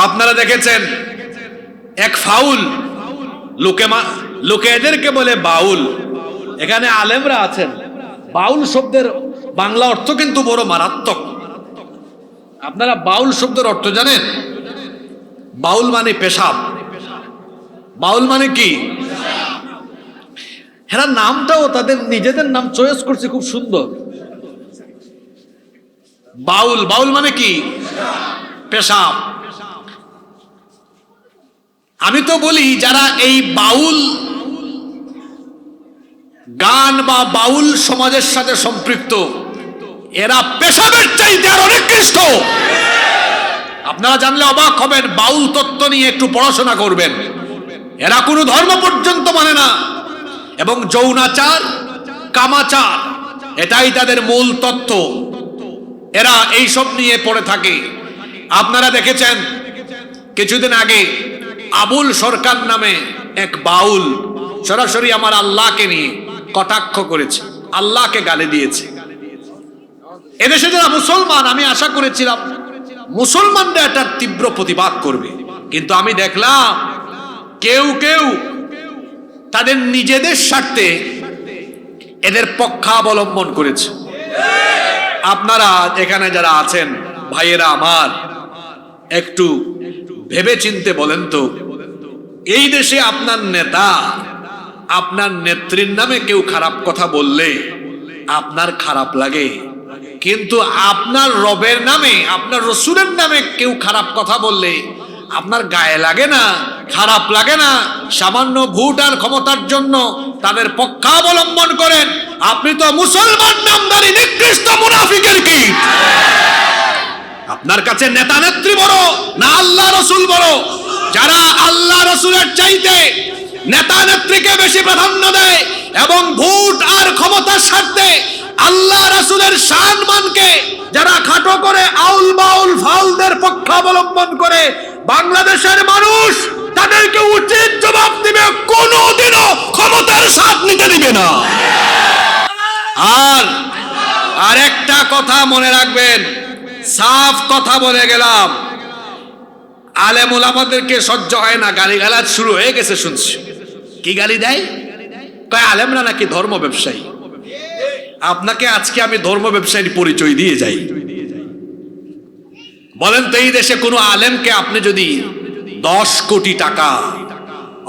আপনারা দেখেছেন এক ফাউল লোকে এদেরকে বলে বাউল। এখানে আলেমরা আছেন, বাউল শব্দের বাংলা অর্থ কিন্তু বড় মারাত্মক। আপনারা বাউল শব্দের অর্থ জানেন? বাউল মানে পেশাব। বাউল মানে কি? এরা নামটাও তাদের নিজেদের নাম চয়েস করছে, খুব সুন্দর। বাউল, বাউল মানে কি? পেশাব। আমি তো বলি যারা এই বাউল গান বা বাউল সমাজের সাথে সম্পৃক্ত, এরা পেশাবের চাইতে আর অনেক নিকৃষ্ট। আপনারা জানলে অবাক হবেন, বাউল তত্ত্ব নিয়ে একটু পড়াশোনা করবেন। এরা কোনো ধর্ম পর্যন্ত মানে না, এবং যৌনাচার, কামাচার, এটাই তাদের মূল তত্ত্ব। এরা এইসব নিয়ে পড়ে থাকে। আপনারা দেখেছেন কিছুদিন আগে আবুল সরকার নামে এক বাউল সরাসরি আমার আল্লাহকে নিয়ে কটাক্ষ করেছে, আল্লাহকে গালি দিয়েছে। এদেশে যারা মুসলমান, আমি আশা করেছিলাম মুসলমানরা এটার তীব্র প্রতিবাদ করবে, কিন্তু আমি দেখলাম কেউ কেউ তাদের নিজেদের স্বার্থে এদের পক্ষাবলম্বন করেছে। আপনারা এখানে যারা আছেন ভাইয়েরা আমার, একটু ভেবে চিনতে বলেন তো, এই দেশে আপনার নেতা, আপনার নেত্রীর নামে কেউ খারাপ কথা বললে আপনার খারাপ লাগে, কিন্তু আপনার রবের নামে, আপনার রসুলের নামে কেউ খারাপ কথা বললে আপনার গায়ে লাগে না, খারাপ লাগে না? সামান্য ভোট আর ক্ষমতার জন্য তাদের পক্ষাবলম্বন করেন। আপনি তো মুসলমান নামধারী নিকৃষ্ট মুনাফিকের কীট। আপনার কাছে নেতা নেত্রী বড় না আল্লাহ রসুল বড়? যারা আল্লাহ রসুলের চাইতে নেতা নেত্রীকে বেশি প্রাধান্য দেয় এবং ভোট আর ক্ষমতার স্বার্থে আল্লাহ রসুলের সম্মানকে যারা খাটো করে আউল বাউল ফাউলদের পক্ষাবলম্বন করে, বাংলাদেশের মানুষ তাদেরকে উচিত জবাব দিবে, কোনোদিনও ক্ষমতার স্বাদ নিতে দিবে না। আর একটা কথা মনে রাখবেন, সাফ কথা বলে গেলাম, আলেম ওলামাদেরকে সহ্য হয় না, গালিগালাজ শুরু হয়ে গেছে শুনছি। কি গালি দেয়? কয় আলেমরা নাকি ধর্ম ব্যবসায়ী। আপনাকে আজকে আমি ধর্ম ব্যবসায়ীর পরিচয় দিয়ে যাই। বলেন তো, এই দেশে কোনো আলেমকে আপনি যদি 10 কোটি টাকা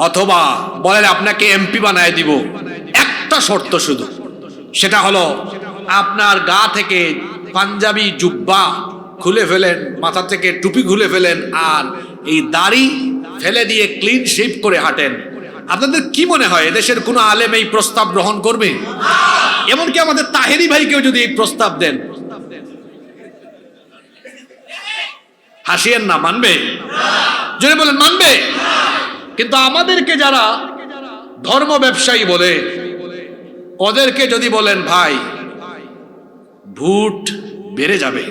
অথবা বলেন আপনাকে এমপি বানায় দিব, একটা শর্ত শুধু, সেটা হলো আপনার গা থেকে পাঞ্জাবি জুব্বা খুলে ফেলেন, মাথা থেকে টুপি খুলে ফেলেন, আর এই দাড়ি ফেলে দিয়ে ক্লিন শেভ করে হাঁটেন। আপনাদের কি মনে হয় এদেশের কোনো আলেম এই প্রস্তাব গ্রহণ করবে? এমনকি আমাদের তাহেরি ভাইকেও যদি এই প্রস্তাব দেন, হাসিয়েন না, মানবে? যদি বলেন মানবে। কিন্তু আমাদেরকে যারা ধর্ম ব্যবসায়ী বলে, ওদেরকে যদি বলেন ভাই ভোট বেড়ে যাবে,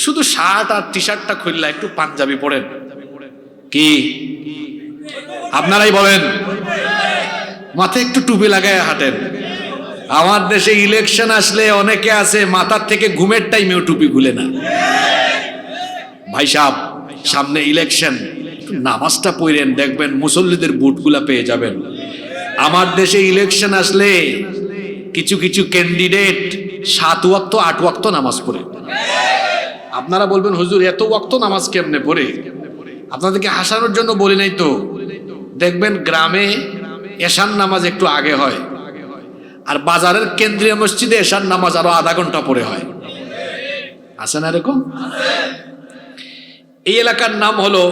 শুধু শার্ট আর টি শার্টটা খুললে একটু পাঞ্জাবি পড়েন, কি আপনারাই বলেন? মাথায় একটু টুপি লাগায় হাঁটেন। আমার দেশে ইলেকশন আসলে অনেকে আছে মাথার থেকে ঘুমের টাইমেও টুপি খুলে না। ভাই সাহেব, সামনে ইলেকশন, নামাজটা পড়েন, দেখবেন মুসল্লিদের বুটগুলা পেয়ে যাবেন। আমার দেশে ইলেকশন আসলে কিছু কিছু ক্যান্ডিডেট 7 ওয়াক্ত 8 ওয়াক্ত নামাজ পড়ে। আপনারা বলবেন হুজুর এত ওয়াক্ত নামাজ কেমনে পড়ে? আপনাদেরকে হাসানোর জন্য বলি নাই তো। দেখবেন গ্রামে এশার নামাজ একটু আগে হয়, আর বাজারের কেন্দ্রীয় মসজিদে এশার নামাজ আরো আধা ঘন্টা পরে হয়। আছে না এরকম? এই এলাকার নাম হলো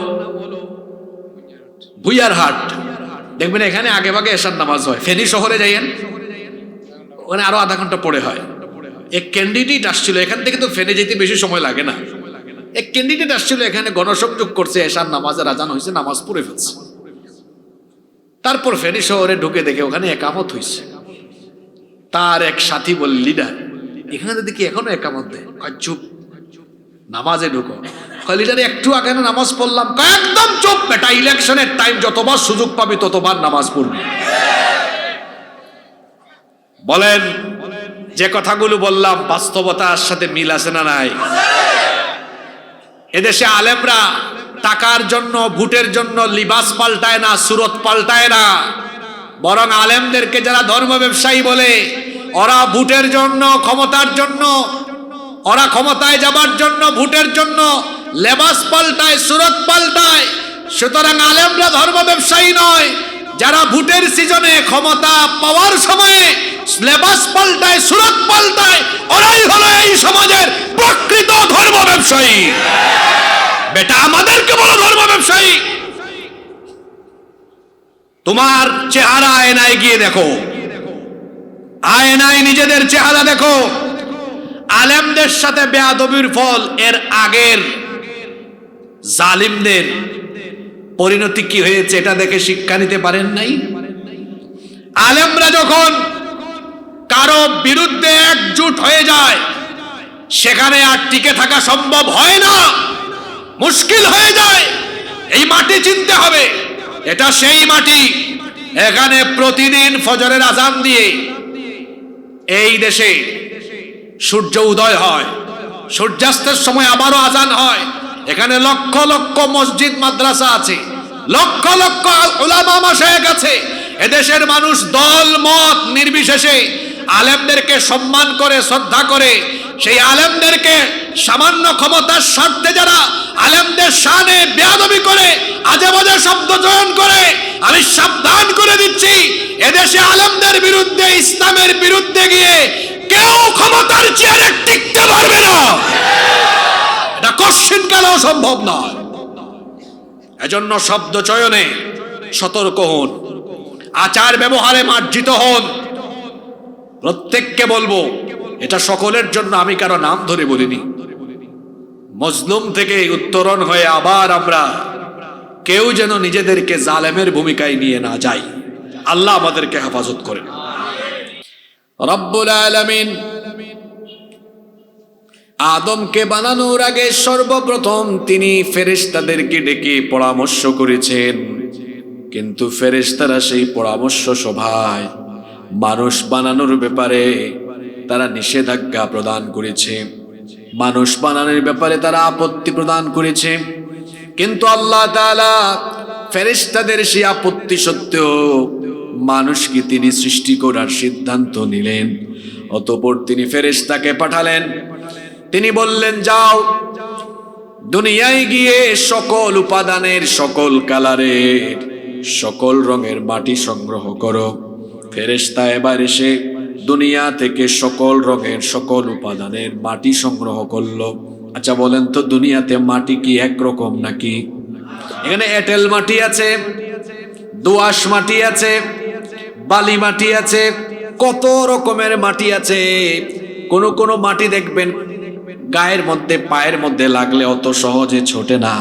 ভুইয়ারহাট। দেখবেন এখানে আগে ভাগে এশার নামাজ হয়। ফেনী শহরে যাইয়েন, ওখানে আরো আধা ঘন্টা পরে হয়। এক ক্যান্ডিডেট আসছিল, এখান থেকে তো ফেনে যেতে বেশি সময় লাগে না। এক ক্যান্ডিডেট আসছিল এখানে, গণসংযোগ করছে, এশার নামাজের আজান হয়েছে, নামাজ পড়ে ফেলছে। তারপর ফেনী শহরে ঢুকে দেখে ওখানে একামত হয়েছে। তার এক সাথী বল, লিডার এখানে দেখি এখনো একামত দেয়। চুপ, নামাজে ঢুকো। লিডার একটু আগে না নামাজ পড়লাম। একদম চুপ বেটা, ইলেকশনের টাইম, যতবার সুযোগ পাবি ততবার নামাজ পড়বি। বলেন যে কথাগুলো বললাম বাস্তবতার সাথে মিল আছে না নাই? এদেশে আলেমরা টাকার জন্য, ভোটের জন্য লিবাস পাল্টায় না, সুরত পাল্টায় না। বরং আলেমদেরকে যারা ধর্ম ব্যবসায়ী বলে, ওরা ভোটের জন্য, ক্ষমতার জন্য, ওরা ক্ষমতায় যাবার জন্য, ভোটের জন্য লেবাস পাল্টায়, সুরত পাল্টায়। সুতরাং আলেমরা ধর্ম ব্যবসায়ী নয়। যারা ভোটের সিজনে, ক্ষমতা পাওয়ার সময়ে লেবাস পাল্টায়, সুরত পাল্টায়, ওরাই হলো এই সমাজের প্রকৃত ধর্ম ব্যবসায়ী। বেটা, আমাদেরকে বলো ধর্ম ব্যবসায়ী। তোমার চেহারা আয়নায় গিয়ে দেখো, আয়নায় নিজেদের চেহারা দেখো। আলেমদের সাথে বেয়াদবির ফল এর আগের জালিমদের পরিণতি কি হয়েছে এটা দেখে শিক্ষা নিতে পারেন নাই? আলেমরা যখন কারো বিরুদ্ধে একজোট হয়ে যায়, সেখানে আর টিকে থাকা সম্ভব হয় না, মুশকিল হয়ে যায়। এই মাটি চিনতে হবে, এটা সেই মাটি। এখানে প্রতিদিন ফজরের আজান দিয়ে এই দেশে সূর্য উদয় হয়, সূর্যাস্তের সময় আবারও আজান হয়। এখানে লক্ষ লক্ষ মসজিদ মাদ্রাসা আছে, লক্ষ লক্ষ উলামা মাশায়েখ আছে। এদেশের মানুষ দল মত নির্বিশেষে আলেমদেরকে সম্মান করে, শ্রদ্ধা করে। সেই আলেমদেরকে সামান্য ক্ষমতার স্বার্থে যারা আলেমদের শানে বেয়াদবি করে, আজে বাজে শব্দ চয়ন করে, আমি সাবধান করে দিচ্ছি, এদেশে আলেমদের বিরুদ্ধে, ইসলামের বিরুদ্ধে গিয়ে কেউ ক্ষমতার চেয়ারে টিকতে পারবে না। এটা কশ্চিন কালেও সম্ভব নয়। এজন্য শব্দ চয়নে সতর্ক হন, আচার ব্যবহারে মার্জিত হন। প্রত্যেককে বলবো, এটা সকলের জন্য, আমি কারো নাম ধরে বলিনি। মজলুম থেকে উত্তরণ হয়ে আবার আমরা কেউ যেন নিজেদেরকে জালেমের ভূমিকায় নিয়ে না যাই। আল্লাহ আমাদেরকে হেফাজত করেন। রব্বুল আলামিন আদমকে বানানোর আগে সর্বপ্রথম তিনি ফেরেশতাদেরকে ডেকে পরামর্শ করেছেন, কিন্তু ফেরেশতারা সেই পরামর্শ সভায় মানুষ বানানোর ব্যাপারে তারা নিষেধাজ্ঞা প্রদান করেছে, মানুষ বানানোর ব্যাপারে তারা আপত্তি প্রদান করেছে। কিন্তু আল্লাহ তাআলা ফেরেশতাদের সেই আপত্তি সত্ত্বেও মানুষকে তিনি সৃষ্টি করার সিদ্ধান্ত নিলেন। অতঃপর তিনি ফেরেশতাকে পাঠালেন। তিনি বললেন, যাও দুনিয়ায় গিয়ে সকল উপাদানের, সকল কালারের, সকল রঙের মাটি সংগ্রহ করো। ফেরেশতা এবার এসে দুনিয়া থেকে সকল রঙের, সকল উপাদানের মাটি সংগ্রহ করলো। আচ্ছা বলেন তো, দুনিয়াতে মাটি কি একরকম নাকি? এখানে এঁটেল মাটি আছে, দোআঁশ মাটি আছে, বালি মাটি আছে, কত রকমের মাটি আছে। কোন কোন মাটি দেখবেন গায়ের মধ্যে, পায়ের মধ্যে লাগলে অত সহজে ছোটে না।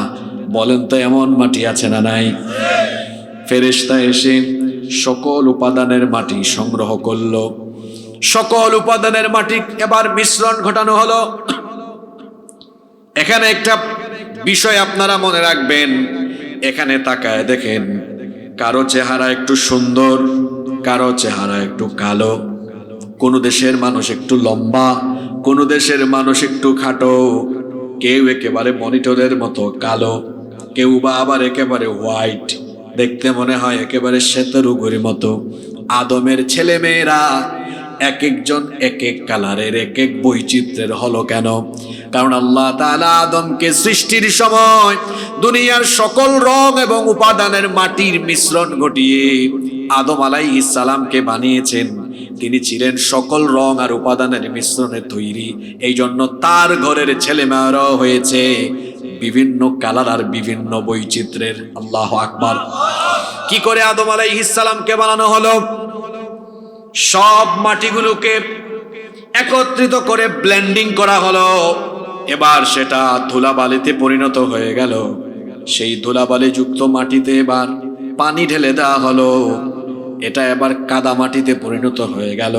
বলেন তো এমন মাটি আছে না নাই? ফেরেশতা এসে সকল উপাদানের মাটি সংগ্রহ করলো। সকল উপাদানের মাটি এবার মিশ্রণ ঘটানো হলো। এখানে একটা বিষয় আপনারা মনে রাখবেন, এখানে তাকায় দেখেন, কারো চেহারা একটু সুন্দর, কারো চেহারা একটু কালো। কোন দেশের মানুষ একটু লম্বা, কোন দেশের মানুষ একটু খাটো, কেউ একেবারে মনিটরের মতো কালো, কেউ বা আবার একেবারে হোয়াইট, দেখতে মনে হয় একেবারে শ্বেতরুগুর মতো। আদমের ছেলে মেয়েরা এক একজন এক এক কালারের, এক এক বৈচিত্র্যের হলো কেন? কারণ আল্লাহ তাআলা আদমকে সৃষ্টির সময় দুনিয়ার সকল রং এবং উপাদানের মাটির মিশ্রণ ঘটিয়ে আদম আলাইহিস সালামকে বানিয়েছেন। তিনি ছিলেন সকল রং আর উপাদানের মিশ্রণে তৈরি। এই জন্য তার ঘরের ছেলে মেয়েরাও হয়েছে বিভিন্ন কালার আর বিভিন্ন বৈচিত্র্যের। আল্লাহু আকবার। কি করে আদম আলাইহিস সালামকে বানানো হলো? সব মাটিগুলোকে একত্রিত করে ব্লেন্ডিং করা হলো। এবার সেটা ধুলাবালিতে পরিণত হয়ে গেল। সেই ধুলাবালি যুক্ত মাটিতে এবার পানি ঢেলে দেওয়া হলো। এটা এবার কাদা মাটিতে পরিণত হয়ে গেল।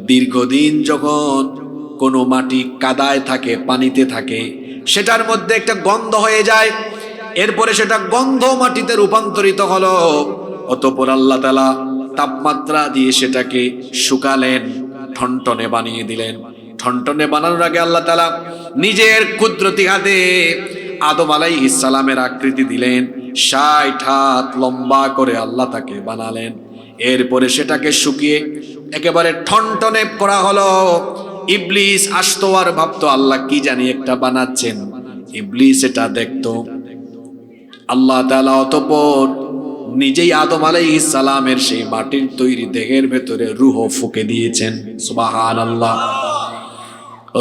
দীর্ঘদিন যখন কোনো মাটি কাদায় থাকে, পানিতে থাকে, সেটার মধ্যে একটা গন্ধ হয়ে যায়। এরপরে সেটা গন্ধ মাটিতে রূপান্তরিত হলো। অতঃপর আল্লাহ তাআলা তাপমাত্রা দিয়ে সেটাকে শুকালেন, ঠনঠনে বানিয়ে দিলেন। ঠনঠনে বানানোর আগে আল্লাহ তাআলা নিজের কুদরতি হাতে আদম আলাইহিস সালামের আকৃতি দিলেন, ৬০ হাত লম্বা করে আল্লাহ তাকে বানালেন। এরপরে সেটাকে শুকিয়ে একেবারে ঠনঠনে করা হলো। ইবলিস আসতো আর ভাবতো আল্লাহ কি জানি একটা বানাচ্ছেন। ইবলিস এটা দেখতো। আল্লাহ তাআলা অতঃপর নিজেই আদম আলাইহিস সালামের সেই মাটির তৈরি দেহের ভেতরে রূহ ফুঁকে দিয়েছেন। সুবহানাল্লাহ।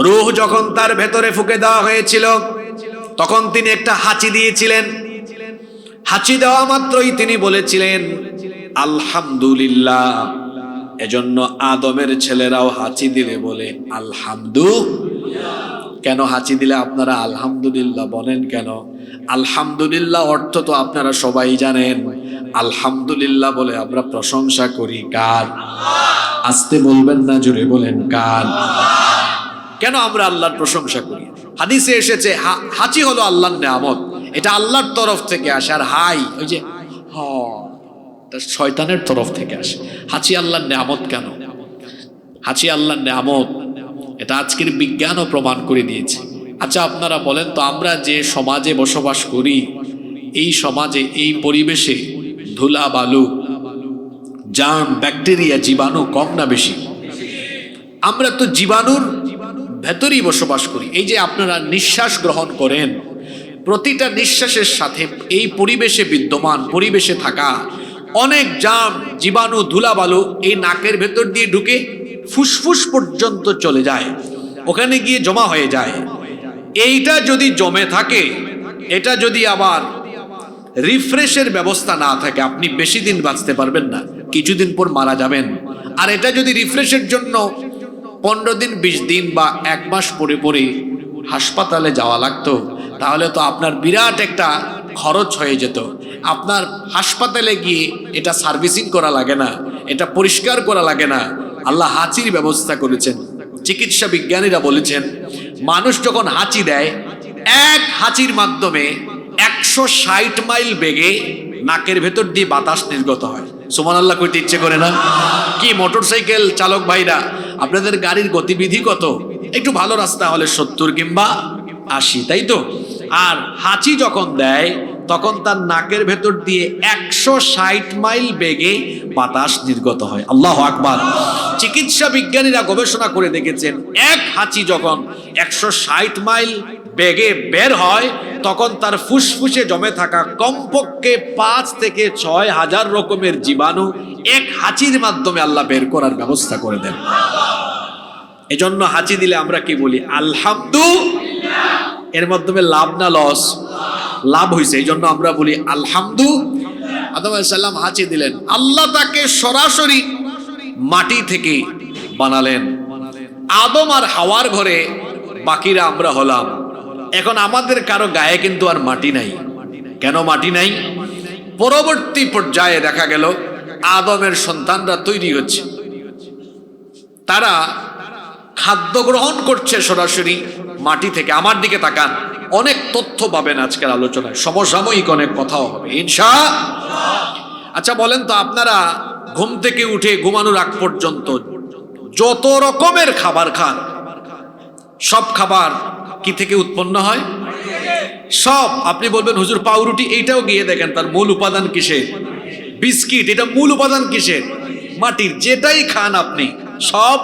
রূহ যখন তার ভেতরে ফুঁকে দেওয়া হয়েছিল, তখন তিনি একটা হাঁচি দিয়েছিলেন। হাঁচি দেওয়া মাত্রই তিনি বলেছিলেন আলহামদুলিল্লাহ। এজন্য আদমের ছেলেরাও হাঁচি দিলে বলে আলহামদুলিল্লাহ। কেন হাঁচি দিলে আপনারা আলহামদুলিল্লাহ বলেন কেন? আলহামদুলিল্লাহ অর্থ তো আপনারা সবাই জানেন। আলহামদুলিল্লাহ বলে আমরা প্রশংসা করি কার? আস্তে বলবেন না, জোরে বলেন কার? কেন আমরা আল্লাহর প্রশংসা করি? হাদিসে এসেছে হাঁচি হলো আল্লাহর নেয়ামত, এটা আল্লাহর তরফ থেকে আসে। আর হাই ওই যে শয়তানের তরফ থেকে আসে। হাঁচি আল্লাহর নেয়ামত কেন? হাঁচি আল্লাহর নেয়ামত, এটা আজকের বিজ্ঞানও প্রমাণ করে দিয়েছে। আচ্ছা আপনারা বলেন তো, আমরা যে সমাজে বসবাস করি, এই সমাজে এই পরিবেশে ধুলা বালু, জার্ম, ব্যাকটেরিয়া, জীবাণু কম না বেশি? আমরা তো জীবাণুর ভেতরেই বসবাস করি। এই যে আপনারা নিঃশ্বাস গ্রহণ করেন, প্রতিটা নিঃশ্বাসের সাথে এই পরিবেশে বিদ্যমান, পরিবেশে থাকা অনেক জার্ম, জীবাণু, ধুলাবালু এই নাকের ভেতর দিয়ে ঢুকে ফুসফুস পর্যন্ত চলে যায়, ওখানে গিয়ে জমা হয়ে যায়। এইটা যদি জমে থাকে, এটা যদি আবার রিফ্রেশের ব্যবস্থা না থাকে, আপনি বেশি দিন বাঁচতে পারবেন না, কিছুদিন পর মারা যাবেন। আর এটা যদি রিফ্রেশের জন্য 15 দিন, 20 দিন বা 1 মাস পরে পরে হাসপাতালে যাওয়া লাগতো, তাহলে তো আপনার বিরাট একটা খরচ হয়ে যেত। আপনার হাসপাতালে গিয়ে এটা সার্ভিসিং করা লাগে না, এটা পরিষ্কার করা লাগে না। আল্লাহ হাঁচির ব্যবস্থা করেছেন। চিকিৎসা বিজ্ঞানীরা বলেছেন, মানুষ যখন হাঁচি দেয়, এক হাঁচির মাধ্যমে 160 মাইল বেগে নাকের ভেতর দিয়ে বাতাস নির্গত হয়। সুবহানাল্লাহ কইতে ইচ্ছে করে না? কি মোটরসাইকেল চালক ভাইরা, আপনাদের গাড়ির গতিবিধি কত? একটু ভালো রাস্তা হলে 70 কিংবা 80, তাই তো? আর হাঁচি যখন দেয়, তখন তার নাকের ভেতর দিয়ে 160 মাইল বেগে বাতাস নির্গত হয়। আল্লাহু আকবার। চিকিৎসা বিজ্ঞানীরা গবেষণা করে দেখেছেন, এক হাঁচি যখন 160 মাইল বেগে বের হয়, তখন তার ফুসফুসে জমে থাকা কমপক্ষে 5 থেকে 6 হাজার রকমের জীবাণু এক হাঁচির মাধ্যমে আল্লাহ বের করার ব্যবস্থা করে দেন। এজন্য হাঁচি দিলে আমরা কি বলি? আলহামদুলিল্লাহ। এর মাধ্যমে লাভ না লস? লাভ হয়েছে, এই জন্য আমরা বলি আলহামদুলিল্লাহ। আদম আলাইহিস সালাম হাঁচি দিলেন, আল্লাহ তাকে সরাসরি মাটি থেকে বানালেন। আদম আর হাওয়ার ঘরে বাকিরা আমরা হলাম। এখন আমাদের কারো গায়ে কিন্তু আর মাটি নাই। কেন মাটি নাই? পরবর্তী পর্যায়ে দেখা গেল আদমের সন্তানরা তৈরি হচ্ছে, তারা খাদ্য গ্রহণ করছে সরাসরি মাটি থেকে। আমার দিকে তাকান, অনেক তথ্য পাবেন আজকের আলোচনায়, সমসাময়িক অনেক কথাও হবে ইনশাআল্লাহ। আচ্ছা বলেন তো, আপনারা ঘুম থেকে উঠে ঘুমানোর আগ পর্যন্ত যত রকমের খাবার খান, সব খাবার কি থেকে উৎপন্ন হয়? সব। আপনি বলবেন হুজুর পাউরুটি, এইটাও গিয়ে দেখেন তার মূল উপাদান কিসের? বিস্কিট, এটা মূল উপাদান কিসের? মাটির। যেটাই খান আপনি সব,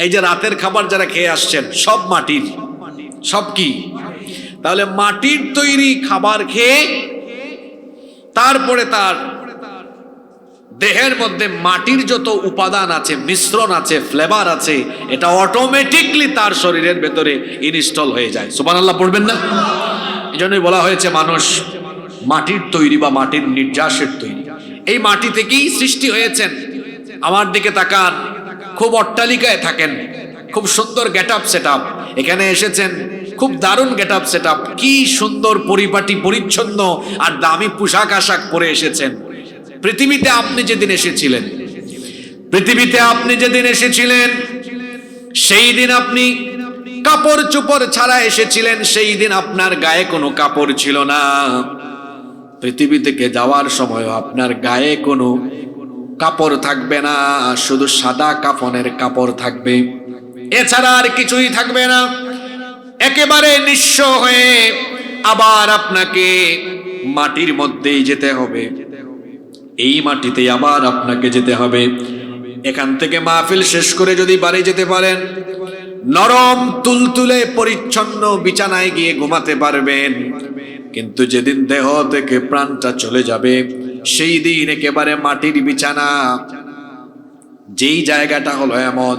এই যে রাতের খাবার যারা খেয়ে আসছেন, সব মাটির। সব কি? তাহলে মাটির তৈরি খাবার খেয়ে তারপরে তার দেহের মধ্যে মাটির যত উপাদান আছে, মিশ্রণ আছে, ফ্লেভার আছে, এটা অটোমেটিকলি তার শরীরের ভেতরে ইনস্টল হয়ে যায়। সুবহানাল্লাহ পড়বেন না? এই জন্যই বলা হয়েছে মানুষ মাটির তৈরি বা মাটির নির্যাসের তৈরি। এই মাটি থেকেই সৃষ্টি হয়েছেন। আমার দিকে তাকান, খুব অট্টালিকায় থাকেন, খুব সুন্দর গেট আপ সেট আপ, এখানে এসেছেন, খুব দারুণ গেট আপ সেট আপ, কি সুন্দর পরিপাটি পরিচ্ছন্ন আর দামি পোশাক আশাক পরে এসেছেন। পৃথিবীতে আপনি যেদিন এসেছিলেন সেই দিন আপনি কাপড় চোপড় ছাড়া এসেছিলেন, সেই দিন আপনার গায়ে কোনো কাপড় ছিল না। পৃথিবী থেকে যাওয়ার সময় আপনার গায়ে কোনো কাপড় থাকবে না, শুধু সাদা কাফনের কাপড় থাকবে, এছাড়া আর কিছুই থাকবে না। একেবারে নিঃস্ব হয়ে আবার আপনাকে মাটির মধ্যেই যেতে হবে, এই মাটিতে আবার আপনাকে যেতে হবে। এখান থেকে মাহফিল শেষ করে যদি বাড়ি যেতে পারেন, নরম তুলতুলে পরিচ্ছন্ন বিছানায় গিয়ে ঘুমাতে পারবেন। কিন্তু যেদিন দেহ থেকে প্রাণটা চলে যাবে, সেই দিন একেবারে মাটির বিছানা। যেই জায়গাটা হলো এমন,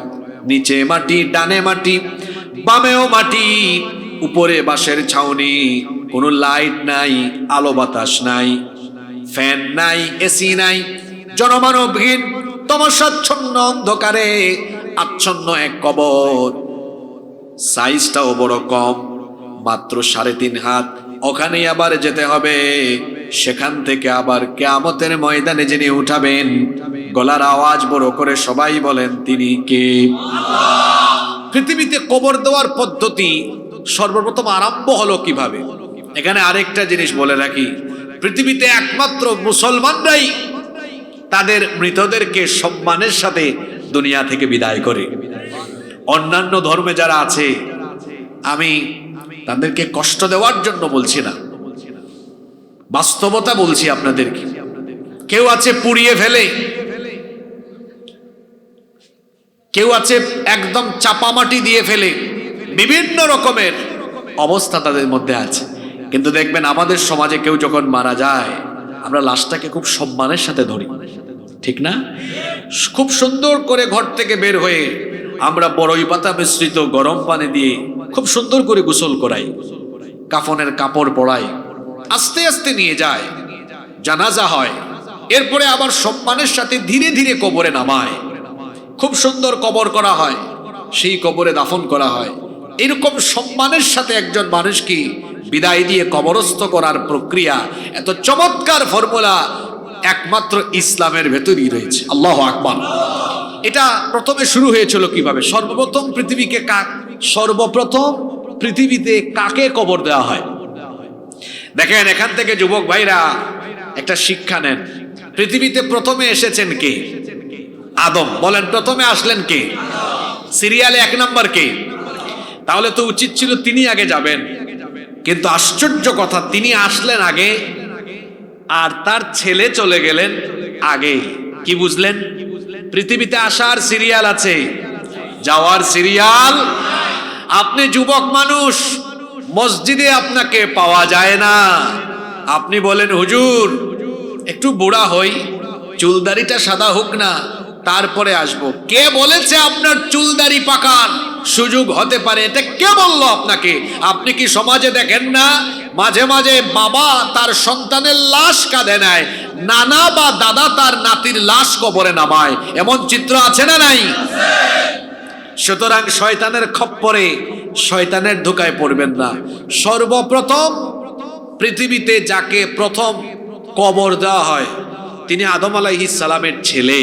নিচে মাটি, ডানে মাটি, বামেও মাটি, উপরে বাঁশের ছাউনি, কোনো লাইট নাই, আলো বাতাস নাই, ফ্যান নাই, এসি নাই, জনমানবহীন তমসাচ্ছন্ন অন্ধকারে আচ্ছন্ন এক কবর। সাইজটাও বড় কম, মাত্র 3.5 হাত। ওখানে আবার যেতে হবে। সেখান থেকে আবার কিয়ামতের ময়দানে যিনি উঠাবেন, গলার আওয়াজ বড় করে সবাই বলেন, তিনি কে? পৃথিবীতে কবর দেওয়ার পদ্ধতি সর্বপ্রথম আরম্ভ হলো কিভাবে? এখানে আরেকটা জিনিস বলে রাখি, পৃথিবীতে একমাত্র মুসলমানরাই তাদের মৃতদেরকে সম্মানের সাথে দুনিয়া থেকে বিদায় করে। অন্যান্য ধর্মে যারা আছে, আমি তাদেরকে কষ্ট দেওয়ার জন্য বলছি না, বাস্তবতা বলছি আপনাদেরকে। কেউ আছে পুড়িয়ে ফেলে, কেউ আছে একদম চাপামাটি দিয়ে ফেলে, বিভিন্ন রকমের অবস্থা তাদের মধ্যে আছে। কিন্তু দেখবেন আমাদের সমাজে কেউ যখন মারা যায়, আমরা লাশটাকে খুব সম্মানের সাথে ধরি, ঠিক না? খুব সুন্দর করে ঘর থেকে বের হয়ে আমরা বড়ই পাতা মিশ্রিত গরম পানি দিয়ে খুব সুন্দর করে গোসল করাই, কাফনের কাপড় পরাই, আস্তে আস্তে নিয়ে যায়, জানাজা হয়, এরপরে আবার সম্মানের সাথে ধীরে ধীরে কবরে নামায়, খুব সুন্দর কবর করা হয়, সেই কবরে দাফন করা হয়। এরকম সম্মানের সাথে একজন মানুষকে বিদায় দিয়ে কবরস্থ করার প্রক্রিয়া, এত চমৎকার ফর্মুলা একমাত্র ইসলামের ভেতরই রয়েছে। আল্লাহু আকবার। এটা প্রথমে শুরু হয়েছিল কিভাবে? সর্বপ্রথম পৃথিবীতে কাকে কবর দেওয়া হয়? দেখেন, এখান থেকে যুবক ভাইরা একটা শিক্ষা নেন। পৃথিবীতে প্রথমে এসেছেন কে? আদম। বলেন, প্রথমে আসলেন কে? সিরিয়ালে 1 নাম্বার কে? তাহলে তো উচিত ছিল তিনি আগে যাবেন, কিন্তু আশ্চর্য কথা, তিনি আসলেন আগে আর তার ছেলে চলে গেলেন আগে। কি বুঝলেন? পৃথিবীতে আসার সিরিয়াল আছে, যাওয়ার সিরিয়াল। আপনি যুবক মানুষ, মসজিদে আপনাকে পাওয়া যায় না। আপনি বলেন, হুজুর একটু বুড়া হই, চুলদাড়িটা সাদা হোক না, তারপরে আসবো। কে বলেছে আপনার চুলদাড়ি পাকার সুযোগ হতে পারে? এটা কে বললো আপনাকে? আপনি কি সমাজে দেখেন না, মাঝে মাঝে বাবা তার সন্তানের লাশ কাঁধে নেয়, নানা বা দাদা তার নাতির লাশ কবরে নামায়? এমন চিত্র আছে না নাই? সুতরাং শয়তানের খপ্পরে, শয়তানের ধোকায় পড়বেন না। সর্বপ্রথম পৃথিবীতে যাকে প্রথম কবর দেওয়া হয়, তিনি আদম আলাইহিস সালামের ছেলে,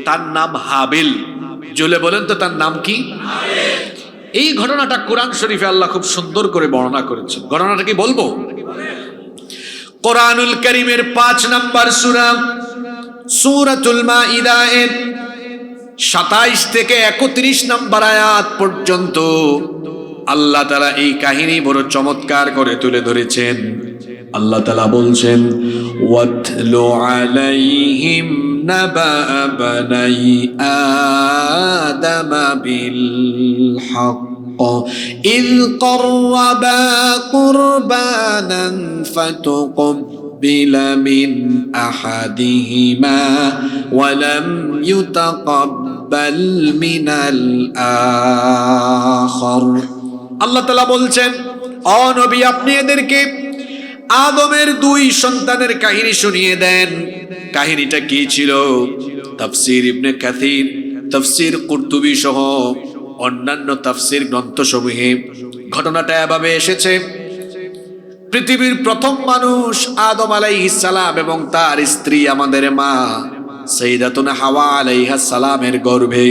তার নাম হাবিল। জুলে বলেন তো, তার নাম কি? এই ঘটনাটা কোরআন শরীফে আল্লাহ খুব সুন্দর করে বর্ণনা করেছেন। ঘটনাটা কি বলবো? কোরআনুল কারীমের 5 নাম্বার সূরা, সূরাতুল মাইদা এর 27 থেকে 31 নাম্বার আয়াত পর্যন্ত আল্লাহ তাআলা এই কাহিনী বড় চমৎকার করে তুলে ধরেছেন। আল্লাহ তাআলা বলছেন, ওয়াতলু আলাইহিম নাবা বানাই আদম বিল হক ইয ক্বাররাবা কুরবানান ফাতুকব্বিলা মিন আহাদিহিমা ওয়া লাম ইউতাকাব্বাল মিনাল আখার। আল্লাহ তাআলা বলছেন, ও নবী, আপনি এদেরকে আদমের 2 সন্তানের কাহিনী শুনিয়ে দেন। কাহিনীটা কি ছিল? তাফসীর ইবনে কাসির, তাফসীর কুরতুবী সহ অন্যান্য তাফসীর গ্রন্থসমূহে ঘটনাটা এভাবে এসেছে। পৃথিবীর প্রথম মানুষ আদম আলাইহিস সালাম এবং তার স্ত্রী আমাদের মা সাইয়্যিদাতুনা হাওয়া আলাইহাস সালামের গর্ভে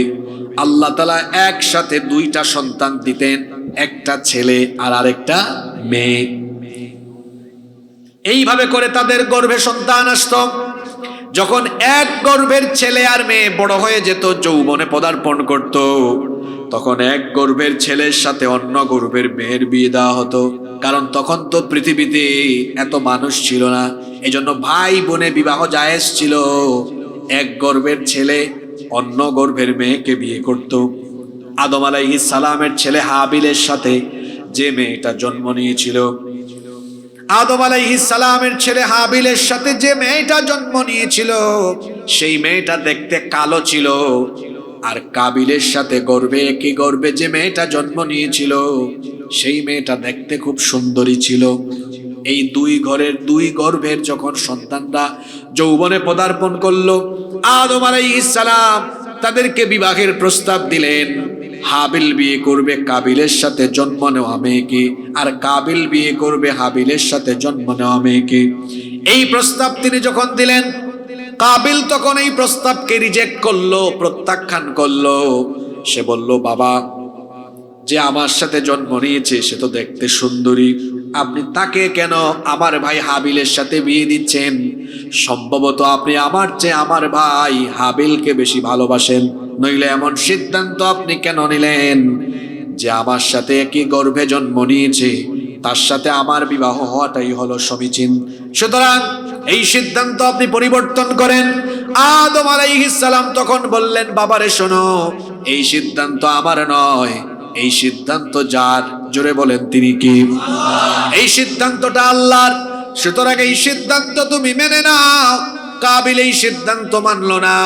আল্লাহ তাআলা একসাথে 2টা সন্তান দিতেন, একটা ছেলে আর আরেকটা মেয়ে। এইভাবে করে তাদের গর্ভে সন্তান আসতো। যখন এক গর্ভের ছেলে আর মেয়ে বড় হয়ে যেত, যৌবনে পদার্পণ করত, তখন এক গর্ভের ছেলের সাথে অন্য গর্ভের মেয়ের বিয়ে দেওয়া হতো। কারণ তখন তো পৃথিবীতে এত মানুষ ছিল না, এজন্য ভাই বোনে বিবাহ জায়েজ ছিল। এক গর্ভের ছেলে অন্য গর্ভের মেয়েকে বিয়ে করত। আদম আলাইহিস সালামের ছেলে হাবিলের সাথে যে মেয়েটা জন্ম নিয়েছিল, আদম আলাইহিস সালামের ছেলে হাবিলের সাথে যে মেয়েটা জন্ম নিয়েছিল, সেই মেয়েটা দেখতে কালো ছিল। আর কাবিলের সাথে একই গর্ভে যে মেয়েটা জন্ম নিয়েছিল, সেই মেয়েটা দেখতে খুব সুন্দরী ছিল। এই দুই গর্ভের যখন সন্তানরা যৌবনে পদার্পণ করলো, আদম আলাইহিস সালাম তাদেরকে বিবাহের প্রস্তাব দিলেন। হাবিল বিয়ে করবে কাবিলের সাথে জন্ম নেওয়া মেয়েকে, আর কাবিল বিয়ে করবে হাবিলের সাথে জন্ম নেওয়া মেয়েকে। এই প্রস্তাব তিনি যখন দিলেন, কাবিল তখন এই প্রস্তাবকে রিজেক্ট করলো, প্রত্যাখ্যান করলো। সে বলল, বাবা, যে আমার সাথে জন্ম নিয়েছে সে তো দেখতে সুন্দরী, আপনি তাকে কেন আমার ভাই হাবিলের সাথে বিয়ে দিচ্ছেন? সম্ভবত আপনি আমার চেয়ে আমার ভাই হাবিলকে বেশি ভালোবাসেন, নইলে এমন সিদ্ধান্ত আপনি কেন নিলেন যে আমার সাথে একই গর্ভে জন্ম নিয়েছে তার সাথে আমার বিবাহ হওয়াটাই হলো সমীচীন। সুতরাং এই সিদ্ধান্ত আপনি পরিবর্তন করেন। আদম আলাইহিস সালাম তখন বললেন, বাবারে শোনো, এই সিদ্ধান্ত আমার নয়, এই সিদ্ধান্ত যার, জোরে বলেন তিনি কি? এই সিদ্ধান্তটা আল্লাহর। সুতরাং এই সিদ্ধান্ত তুমি মেনে নাও। কাবিল এই সিদ্ধান্ত মানলো না,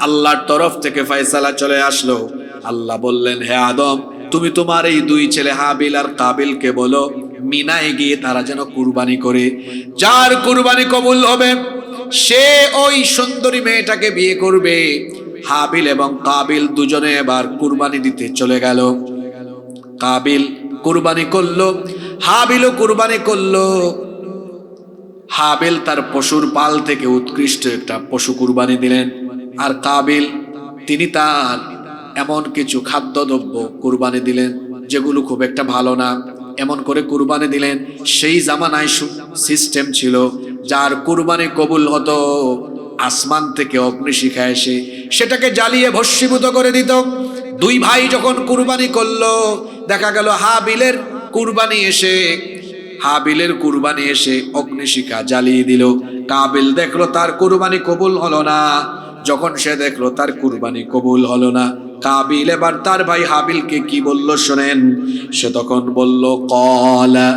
আল্লাহর তরফ থেকে ফয়সালা চলে আসলো। আল্লাহ বললেন, হে আদম, তুমি তোমার এই দুই ছেলে হাবিল আর কাবিলকে বলো মিনায় গিয়ে তারা যেন কুরবানি করে। যার কুরবানি কবুল হবে সে ওই সুন্দরী মেয়েটাকে বিয়ে করবে। হাবিল এবং কাবিল দুজনে এবার কুরবানি দিতে চলে গেল। কাবিল কুরবানি করলো, হাবিলও কুরবানি করলো। হাবিল তার পশুর পাল থেকে উৎকৃষ্ট একটা পশু কুরবানি দিলেন, আর কাবিল তিনি তার এমন কিছু খাদ্যদ্রব্য কুরবানি দিলেন যেগুলো খুব একটা ভালো না, এমন করে কুরবানি দিলেন। সেই জামানায় সিস্টেম ছিল, যার কুরবানি কবুল হতো আসমান থেকে অগ্নিশিখা এসে সেটাকে জ্বালিয়ে ভস্মীভূত করে দিত। দুই ভাই যখন কুরবানি করলো, দেখা গেল হাবিলের কুরবানি এসে অগ্নিশিখা জ্বালিয়ে দিল। কাবিল দেখলো তার কুরবানি কবুল হলো না। যখন সে দেখলো তার কুরবানি কবুল হলো না, কাবিল এবার তার ভাই হাবিলকে কি বলল শোনেন। সে তখন বলল, ক্বালা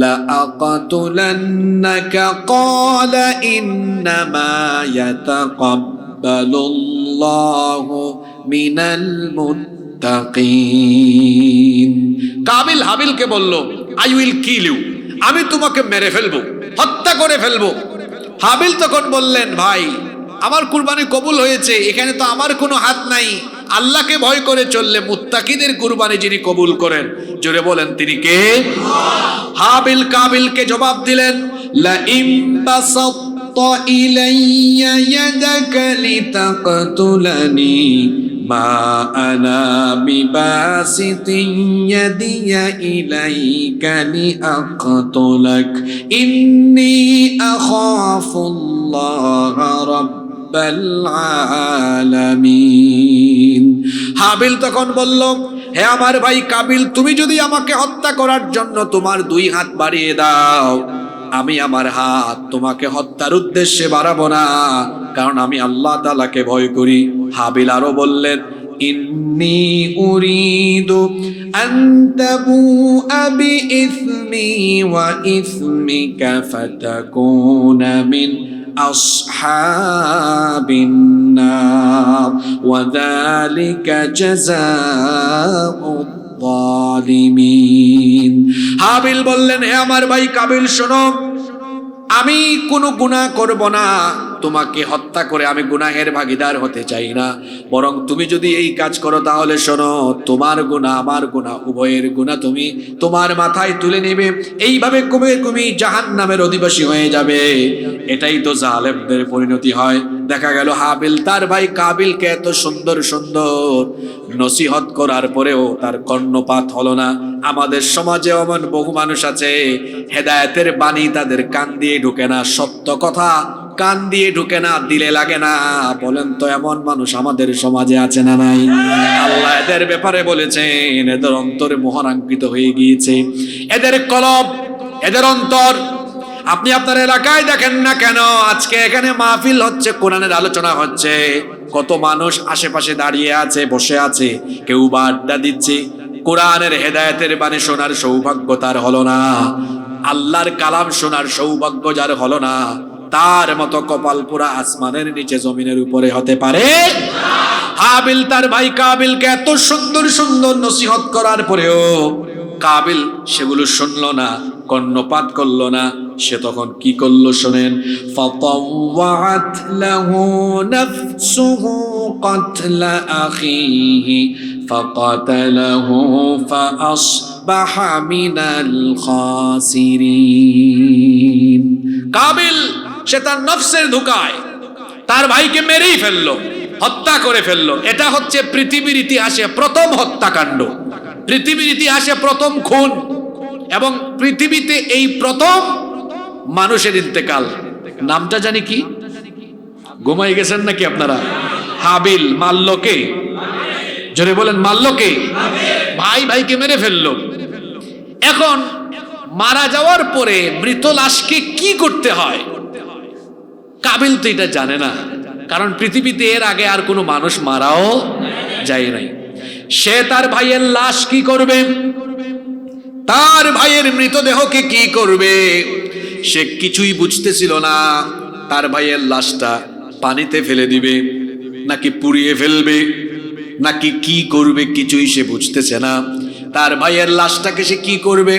লা আকাতুলান্নাকা ক্বালা ইন্নামা ইয়াতাকাব্বালুল্লাহু মিনাল মুত্তাকিন। কাবিল হাবিলকে বলল, আই উইল কিল ইউ, আমি তোমাকে মেরে ফেলবো, হত্যা করে ফেলবো। হাবিল তখন বললেন, ভাই, আমার কুরবানি কবুল হয়েছে, এখানে তো আমার কোনো হাত নাই। আল্লাহকে ভয় করে চললে মুত্তাকিদের কুরবানি যিনি কবুল করেন, জোরে বলেন তিনি কে? হাবিল কাবিলকে জবাব দিলেন, লা ইম বাসাত্তা ইলাইয়া ইয়াদাকা লিতাকতুলানি মা আনা বিবাসিতিন ইয়াদিয়া ইলাইকা লিআকতুলাক ইন্নী আখাফুল্লাহ রাব্বাল আলামিন। হাবিল তখন বলল, হে আমার ভাই কাবিল, তুমি যদি আমাকে হত্যা করার জন্য তোমার দুই হাত বাড়িয়ে দাও, আমি আমার হাত তোমাকে হত্যার উদ্দেশ্যে বাড়াবো না, কারণ আমি আল্লাহ তাআলাকে ভয় করি। হাবিল আরো বললেন, ইন্নী উরিদু আন তাবুআ বিইসমি ওয়া ইসমিকা ফাতাকুনা মিন আসহাবিন নার ওয়া যালিকা জাযাউয যালিমিন। হাবিল বললেন, হে আমার ভাই কাবিল, শোনো, আমি কোনো গুনাহ করব না, তোমাকে হত্যা করে আমি গুনাহের ভাগীদার হতে চাই না। বরং তুমি যদি এই কাজ করো তাহলে শোনো, তোমার গুনাহ আমার গুনাহ উভয়ের গুনাহ তুমি তোমার মাথায় তুলে নেবে। এইভাবে তুমি জাহান্নামের অধিবাসী হয়ে যাবে। এটাই তো জালেমদের পরিণতি হয়। দেখা গেল হাবিল তার ভাই কাবিলকে এত সুন্দর সুন্দর নসিহত করার পরেও তার কর্ণপাত হলো না। আমাদের সমাজে এমন বহু মানুষ আছে, হেদায়েতের বাণী তাদের কান দিয়ে ঢুকে না, সত্য কথা কান দিয়ে ঢুকে না, দিলে লাগে না। বলেন তো, এমন মানুষ আমাদের সমাজে আছে না নাই? আল্লাহ এদের ব্যাপারে বলেছেন, এদের অন্তরে মোহরাঙ্কিত হয়ে গিয়েছে, এদের কলব এদের অন্তর। আপনি আপনার এলাকায় দেখেন না কেন, আজকে এখানে মাহফিল হচ্ছে, কোরআনের আলোচনা হচ্ছে, কত মানুষ আশেপাশে দাঁড়িয়ে আছে, বসে আছে, কেউ বা আড্ডা দিচ্ছে, কোরআনের হেদায়েতের বাণী শোনার সৌভাগ্য তার হলো না, আল্লাহর কালাম শোনার সৌভাগ্য যার হলো না, তার মতো কপাল পুরা আসমানের নিচে জমিনের উপরে হতে পারে? হাবিল তার ভাই কাবিলকে এত সুন্দর সুন্দর নসিহত করার পরেও কাবিল সেগুলো শুনলো না, কর্ণপাত করলো না। সে তখন কি করলো শোনেন, ফাতাওয়াত লাহু নাফসুহু কাতলা আখিহি ফাকাতালাহু ফাআসবাহা মিনাল খাসিরিন। কাবিল সে তার নফসের ধোঁকায় তার ভাইকে মেরেই ফেললো, হত্যা করে ফেললো। এটা হচ্ছে পৃথিবীর ইতিহাসে প্রথম হত্যাকাণ্ড, পৃথিবীর ইতিহাসে প্রথম খুন, এবং পৃথিবীতে এই প্রথম মানুষের ইন্তেকাল। নামটা জানি কি? ঘুমাই গেছেন নাকি আপনারা? হাবিল মারলো কে? জোরে বলেন, মারলো কে? ভাই ভাইকে মেরে ফেললো। এখন মারা যাওয়ার পরে মৃত লাশকে কি করতে হয় কাবিল তো এটা জানে না, কারণ পৃথিবীতে এর আগে আর কোনো মানুষ মারাও যায় নাই। সে তার ভাইয়ের লাশ কি করবে, তার ভাইয়ের মৃতদেহকে কি করবে, সে কিছুই বুঝতেছিল না। তার ভাইয়ের লাশটা পানিতে ফেলে দিবে, নাকি পুড়িয়ে ফেলবে, নাকি কি করবে, কিছুই সে বুঝতেছে না। তার ভাইয়ের লাশটাকে সে কি করবে,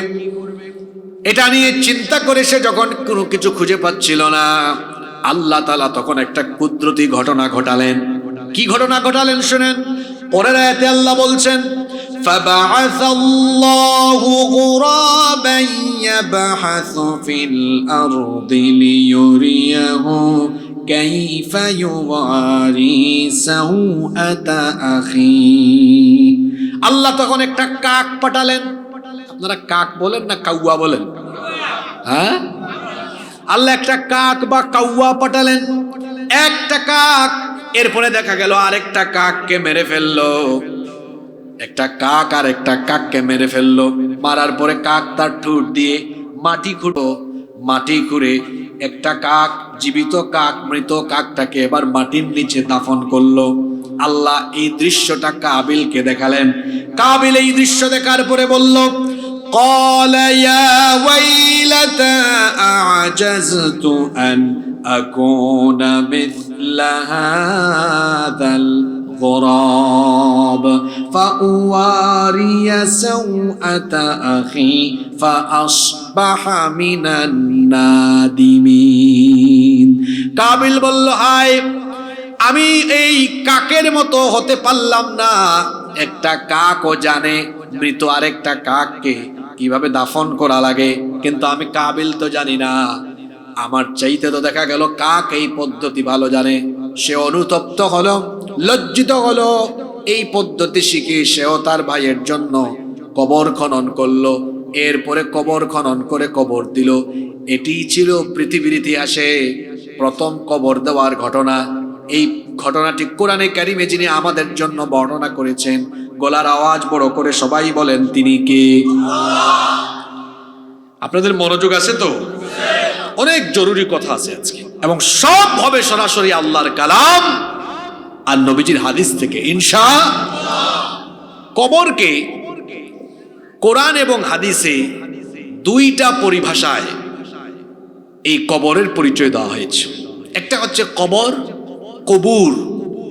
এটা নিয়ে চিন্তা করে সে যখন কোনো কিছু খুঁজে পাচ্ছিল না, আল্লাহ তাআলা তখন একটা কুদরতি ঘটনা ঘটালেন। কি ঘটনা ঘটালেন শুনেন, পরের আয়াতে আল্লাহ বলছেন, فَبَعَثَ اللَّهُ غُرَابًا يَبْحَثُ فِي الْأَرْضِ لِيُرِيَهُ كَيْفَ يُوَارِي سَوْءَةَ أَخِيهِ। আল্লাহ তখন একটা কাক পাঠালেন। আপনারা কাক বলেন না কাউয়া বলেন? হ্যাঁ, আল্লাহ একটা কাক বা কাউয়া পাঠালেন। একটা কাক, এরপরে দেখা গেল আরেকটা কাককে মেরে ফেললো। একটা কাক আর একটা কাককে মেরে ফেললো। মারার পরে কাক তার ঠোঁট দিয়ে মাটি খুঁড়ো, মাটি খুঁড়ে একটা কাক, জীবিত কাক, মৃত কাকটাকে এবার মাটির নিচে দাফন করলো। আল্লাহ এই দৃশ্যটা কাবিলকে দেখালেন। কাবিল এই দৃশ্য দেখার পরে বলল, قال يا ويلتى أعجزت أن أكون مثل هذا الغراب فأواري سوءة أخي فأصبح من النادمين। কাবিল বলল, হায়, আমি এই কাকের মতো হতে পারলাম না। একটা কাকও জানে মৃত আরেকটা কাককে কিভাবে দাফন করা লাগে, কিন্তু আমি কাবিল তো জানি না। আমার চাইতে তো দেখা গেল কাক এই পদ্ধতি ভালো জানে। সে অনুতপ্ত হলো, লজ্জিত হলো। এই পদ্ধতি শিখে সেও তার ভাইয়ের জন্য কবর খনন করলো। এরপরে কবর খনন করে কবর দিল। এটি ছিল পৃথিবীর ইতিহাসে প্রথম কবর দেওয়ার ঘটনা। এই ঘটনাটি কোরআনে কারিমে যিনি আমাদের জন্য বর্ণনা করেছেন, গলার আওয়াজ বড় করে সবাই বলেন, তিনি কে? আপনাদের মনোযোগ আছে তো? অনেক জরুরি কথা আছে আজকে, এবং সব হবে সরাসরি আল্লাহর কালাম আর নবীজির হাদিস থেকে ইনশাআল্লাহ। কবরকে কোরআন এবং হাদিসে দুইটা পরিভাষায় এই কবরের পরিচয় দেওয়া হয়েছে। একটা হচ্ছে কবর, কবুর,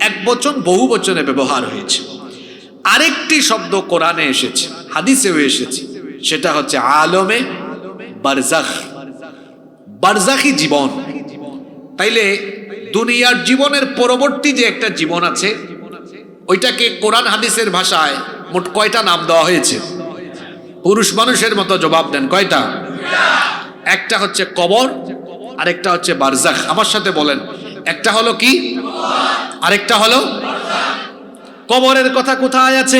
এক বচন বহু বচনে ব্যবহার হয়েছে। আরেকটি শব্দ কোরআনে এসেছে, হাদিসেও এসেছে, সেটা হচ্ছে আলমে বারজাখ, বারজাখি জীবন। তাইলে দুনিয়ার জীবনের পরবর্তী যে একটা জীবন আছে, ওইটাকে কোরআন হাদিসের ভাষায় মোট কয়টা নাম দেওয়া হয়েছে? পুরুষ মানুষের মতো জবাব দেন, কয়টা? একটা হচ্ছে কবর, আরেকটা হচ্ছে বারজাখ। আমার সাথে বলেন, একটা হলো কি, আরেকটা হলো? কবরের কথা কোথায় আছে?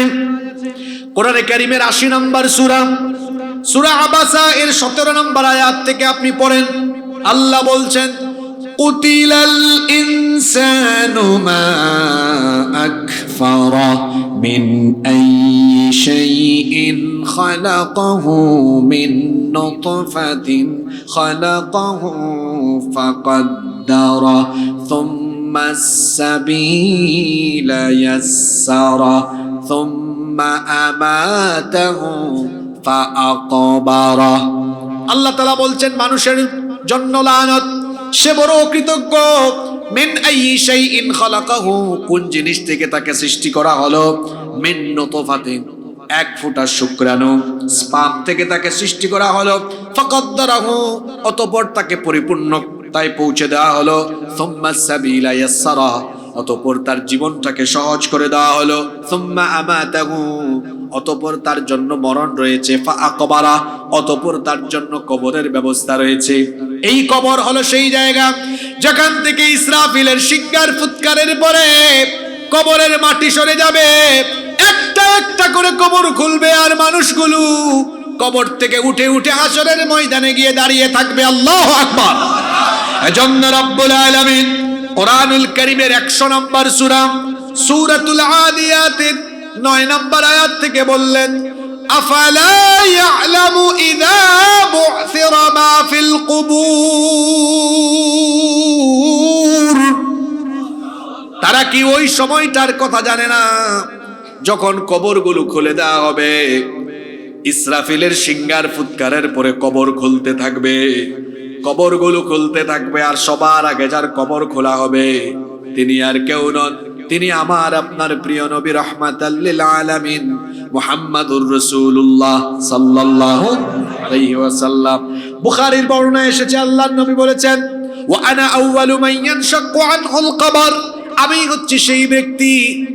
কোরআনে কারীমের ৮০ নম্বর সূরা, সূরা আবাসা এর ১৭ নম্বর আয়াত থেকে আপনি পড়েন। আল্লাহ বলছেন, কুতিলাল ইনসানু মা আকফারা মিন আইয়ি শাইইন খালাকাহু মিন নুতফাতিন খালাকাহু ফাকাদ্দারা থুম্মা আস-সাবিলা ইয়াসসারা থুম্মা আমাতাহু ফাআকবারা। আল্লাহ তাআলা বলছেন মানুষের জন্য লানত, সে বড় অকৃতজ্ঞ। মিন আইয়ি শাইইন খালাকাহু, কোন জিনিস থেকে তাকে সৃষ্টি করা হলো? মিন নুতফাতিন, এক ফোঁটা শুক্রাণু স্পাম থেকে তাকে সৃষ্টি করা হলো। ফাকাদ্দারাহু, অতঃপর তাকে পরিপূর্ণতায় পৌঁছে দেওয়া হলো। সুম্মা সাবিলা ইয়াসসারা, অতঃপর তার জীবনটাকে সহজ করে দেওয়া হলো। সুম্মা আমাতাহু, অতঃপর তার জন্য মরণ রয়েছে। ফাআকবারা, অতঃপর তার জন্য কবরের ব্যবস্থা রয়েছে। এই কবর হলো সেই জায়গা যেখান থেকে ইসরাফিলের শিঙ্গার ফুৎকারের পরে কবরের মাটি সরে যাবে, একটা একটা করে কবর খুলবে, আর মানুষগুলো কবর থেকে উঠে উঠে হাসরের ময়দানে গিয়ে দাঁড়িয়ে থাকবে। আল্লাহু আকবার। এজন্য রব্বুল আলামিন কোরআনুল কারীমের 100 নম্বর সূরা সূরাতুল আদিয়াতের 9 নম্বর আয়াত থেকে বললেন, আফালা ইয়ালামু ইযা বু'থিরা মা ফিল কুবুর, তারা কি ওই সময়টার কথা জানে না যখন কবরগুলো খুলে দেওয়া হবে? ইসরাফিলের শিঙ্গার ফুৎকারের পরে কবর খুলতে থাকবে, কবরগুলো খুলতে থাকবে, আর সবার আগে যার কবর খোলা হবে তিনি আর কেউ নন, তিনি আমার আপনার প্রিয় নবী রাহমাতাল লিল আলামিন মুহাম্মাদুর রাসূলুল্লাহ সাল্লাল্লাহু আলাইহি ওয়াসাল্লাম। বুখারীর বর্ণনায় এসেছে, আল্লাহর নবী বলেছেন, ওয়া আনা আউয়ালু মান ইয়ানশাক্কু আনহুল কবর, আমি হচ্ছি সেই ব্যক্তি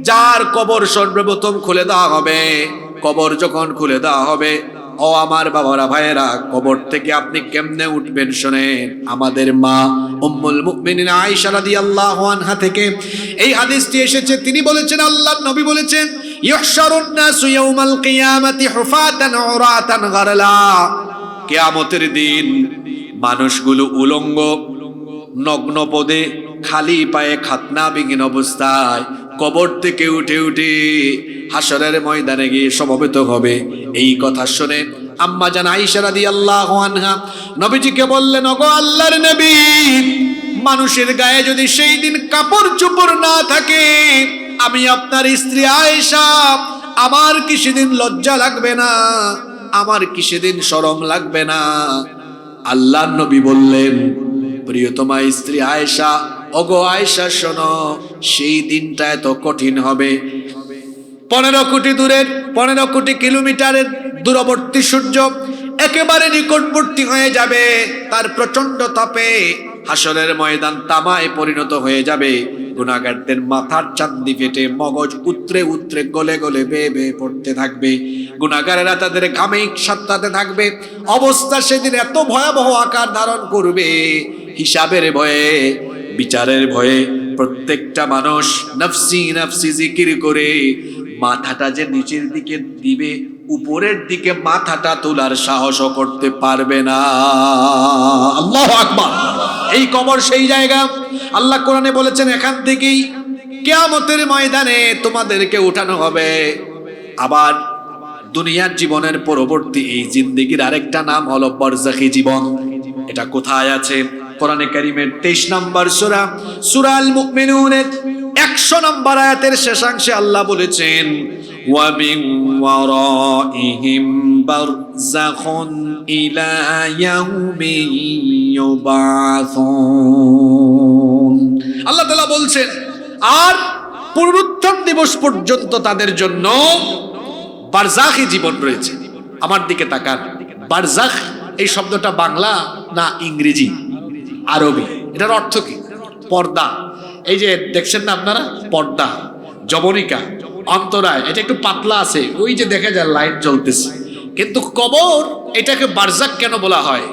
যার কবর সর্বপ্রথম খুলে দেওয়া হবে। কবর যখন খুলে দেওয়া হবে, ও আমার বাবারা ভাইয়েরা, কবর থেকে আপনি কেমনে উঠবেন শোনেন। আমাদের মা উম্মুল মুমিনিন আয়েশা রাদিয়াল্লাহু আনহা থেকে এই হাদিসটি এসেছে। তিনি বলেছেন, আল্লাহর নবী বলেছেন, ইহশারুন নাসু ইয়াউমাল কিয়ামাতি হুফাতান উরাতান গারলা, কিয়ামতের দিন মানুষগুলো উলঙ্গ নগ্ন পদে খালি পায়ে খাতনাবিহীন অবস্থায় কবর থেকে উঠে উঠে হাসরের ময়দানে গিয়ে সমবেত হবে। এই কথা শুনে আম্মা জান আয়েশা রাদিয়াল্লাহু আনহা নবীজিকে বললেন, ওগো আল্লাহর নবী, মানুষের গায়ে যদি সেই দিন কাপড় চোপড় না থাকে, আমি আপনার স্ত্রী আয়েশা, আমার কি সেদিন লজ্জা লাগবে না? আমার কি সেদিন শরম লাগবে না? আল্লাহর নবী বললেন, প্রিয়তমা স্ত্রী আয়েশা, ওগো আয়েশা শোনো, সেই দিনটা এত কঠিন হবে, 15 কোটি দূরের 15 কোটি কিলোমিটারের দূরবর্তী সূর্য একেবারে নিকটবর্তী হয়ে যাবে। তার প্রচন্ড তাপে হাসরের ময়দান তামায় পরিণত হয়ে যাবে। গুনাহগারদের মাথার চান্দি ফেটে মগজ উতরে উতরে গলে গলে বেয়ে বেয়ে পড়তে থাকবে। গুনাহগারেরা তাদের ঘামে সাঁতরাতে থাকবে। অবস্থা সেদিন এত ভয়াবহ আকার ধারণ করবে, হিসাবের ভয়ে, বিচারের ভয়ে প্রত্যেকটা মানুষ নফসি নফসি জিকির করে মাথাটা যে নিচের দিকে দিবে, উপরের দিকে মাথাটা তোলার সাহসও করতে পারবে না। আল্লাহু আকবার। এই কবর সেই জায়গা, আল্লাহ কোরআনে বলেছেন, এখান থেকেই কিয়ামতের ময়দানে তোমাদেরকে উঠানো হবে। আবার দুনিয়ার জীবনের পরবর্তী এই জিন্দেগির আরেকটা নাম হলো বারজাখী জীবন। এটা কোথায় আছে? কোরআনে কারীমের 23 নম্বর সূরা সূরা আল মুমিনুনের 100 নম্বর আয়াতের শেষাংশে আল্লাহ বলেছেন, ওয়া মিন ওয়ারাইহিম বারযাখুন ইলা ইয়াউমি ইউবাসুন। আল্লাহ তাআলা বলছেন, আর পুনরুত্থান দিবস পর্যন্ত তাদের জন্য বারজাখী জীবন রয়েছে। আমার দিকে তাকান, বারজাখ এই শব্দটা বাংলা না ইংরেজি? আরবি। এটার অর্থ কি? পর্দা। এই যে দেখছেন না আপনারা, পর্দা, জবনিকা, অন্তরায়, এটা একটু পাতলা আছে, ওই যে দেখা যায় লাইট জ্বলতেছে। কিন্তু কবর, এটাকে বারজাখ কেন বলা হয়?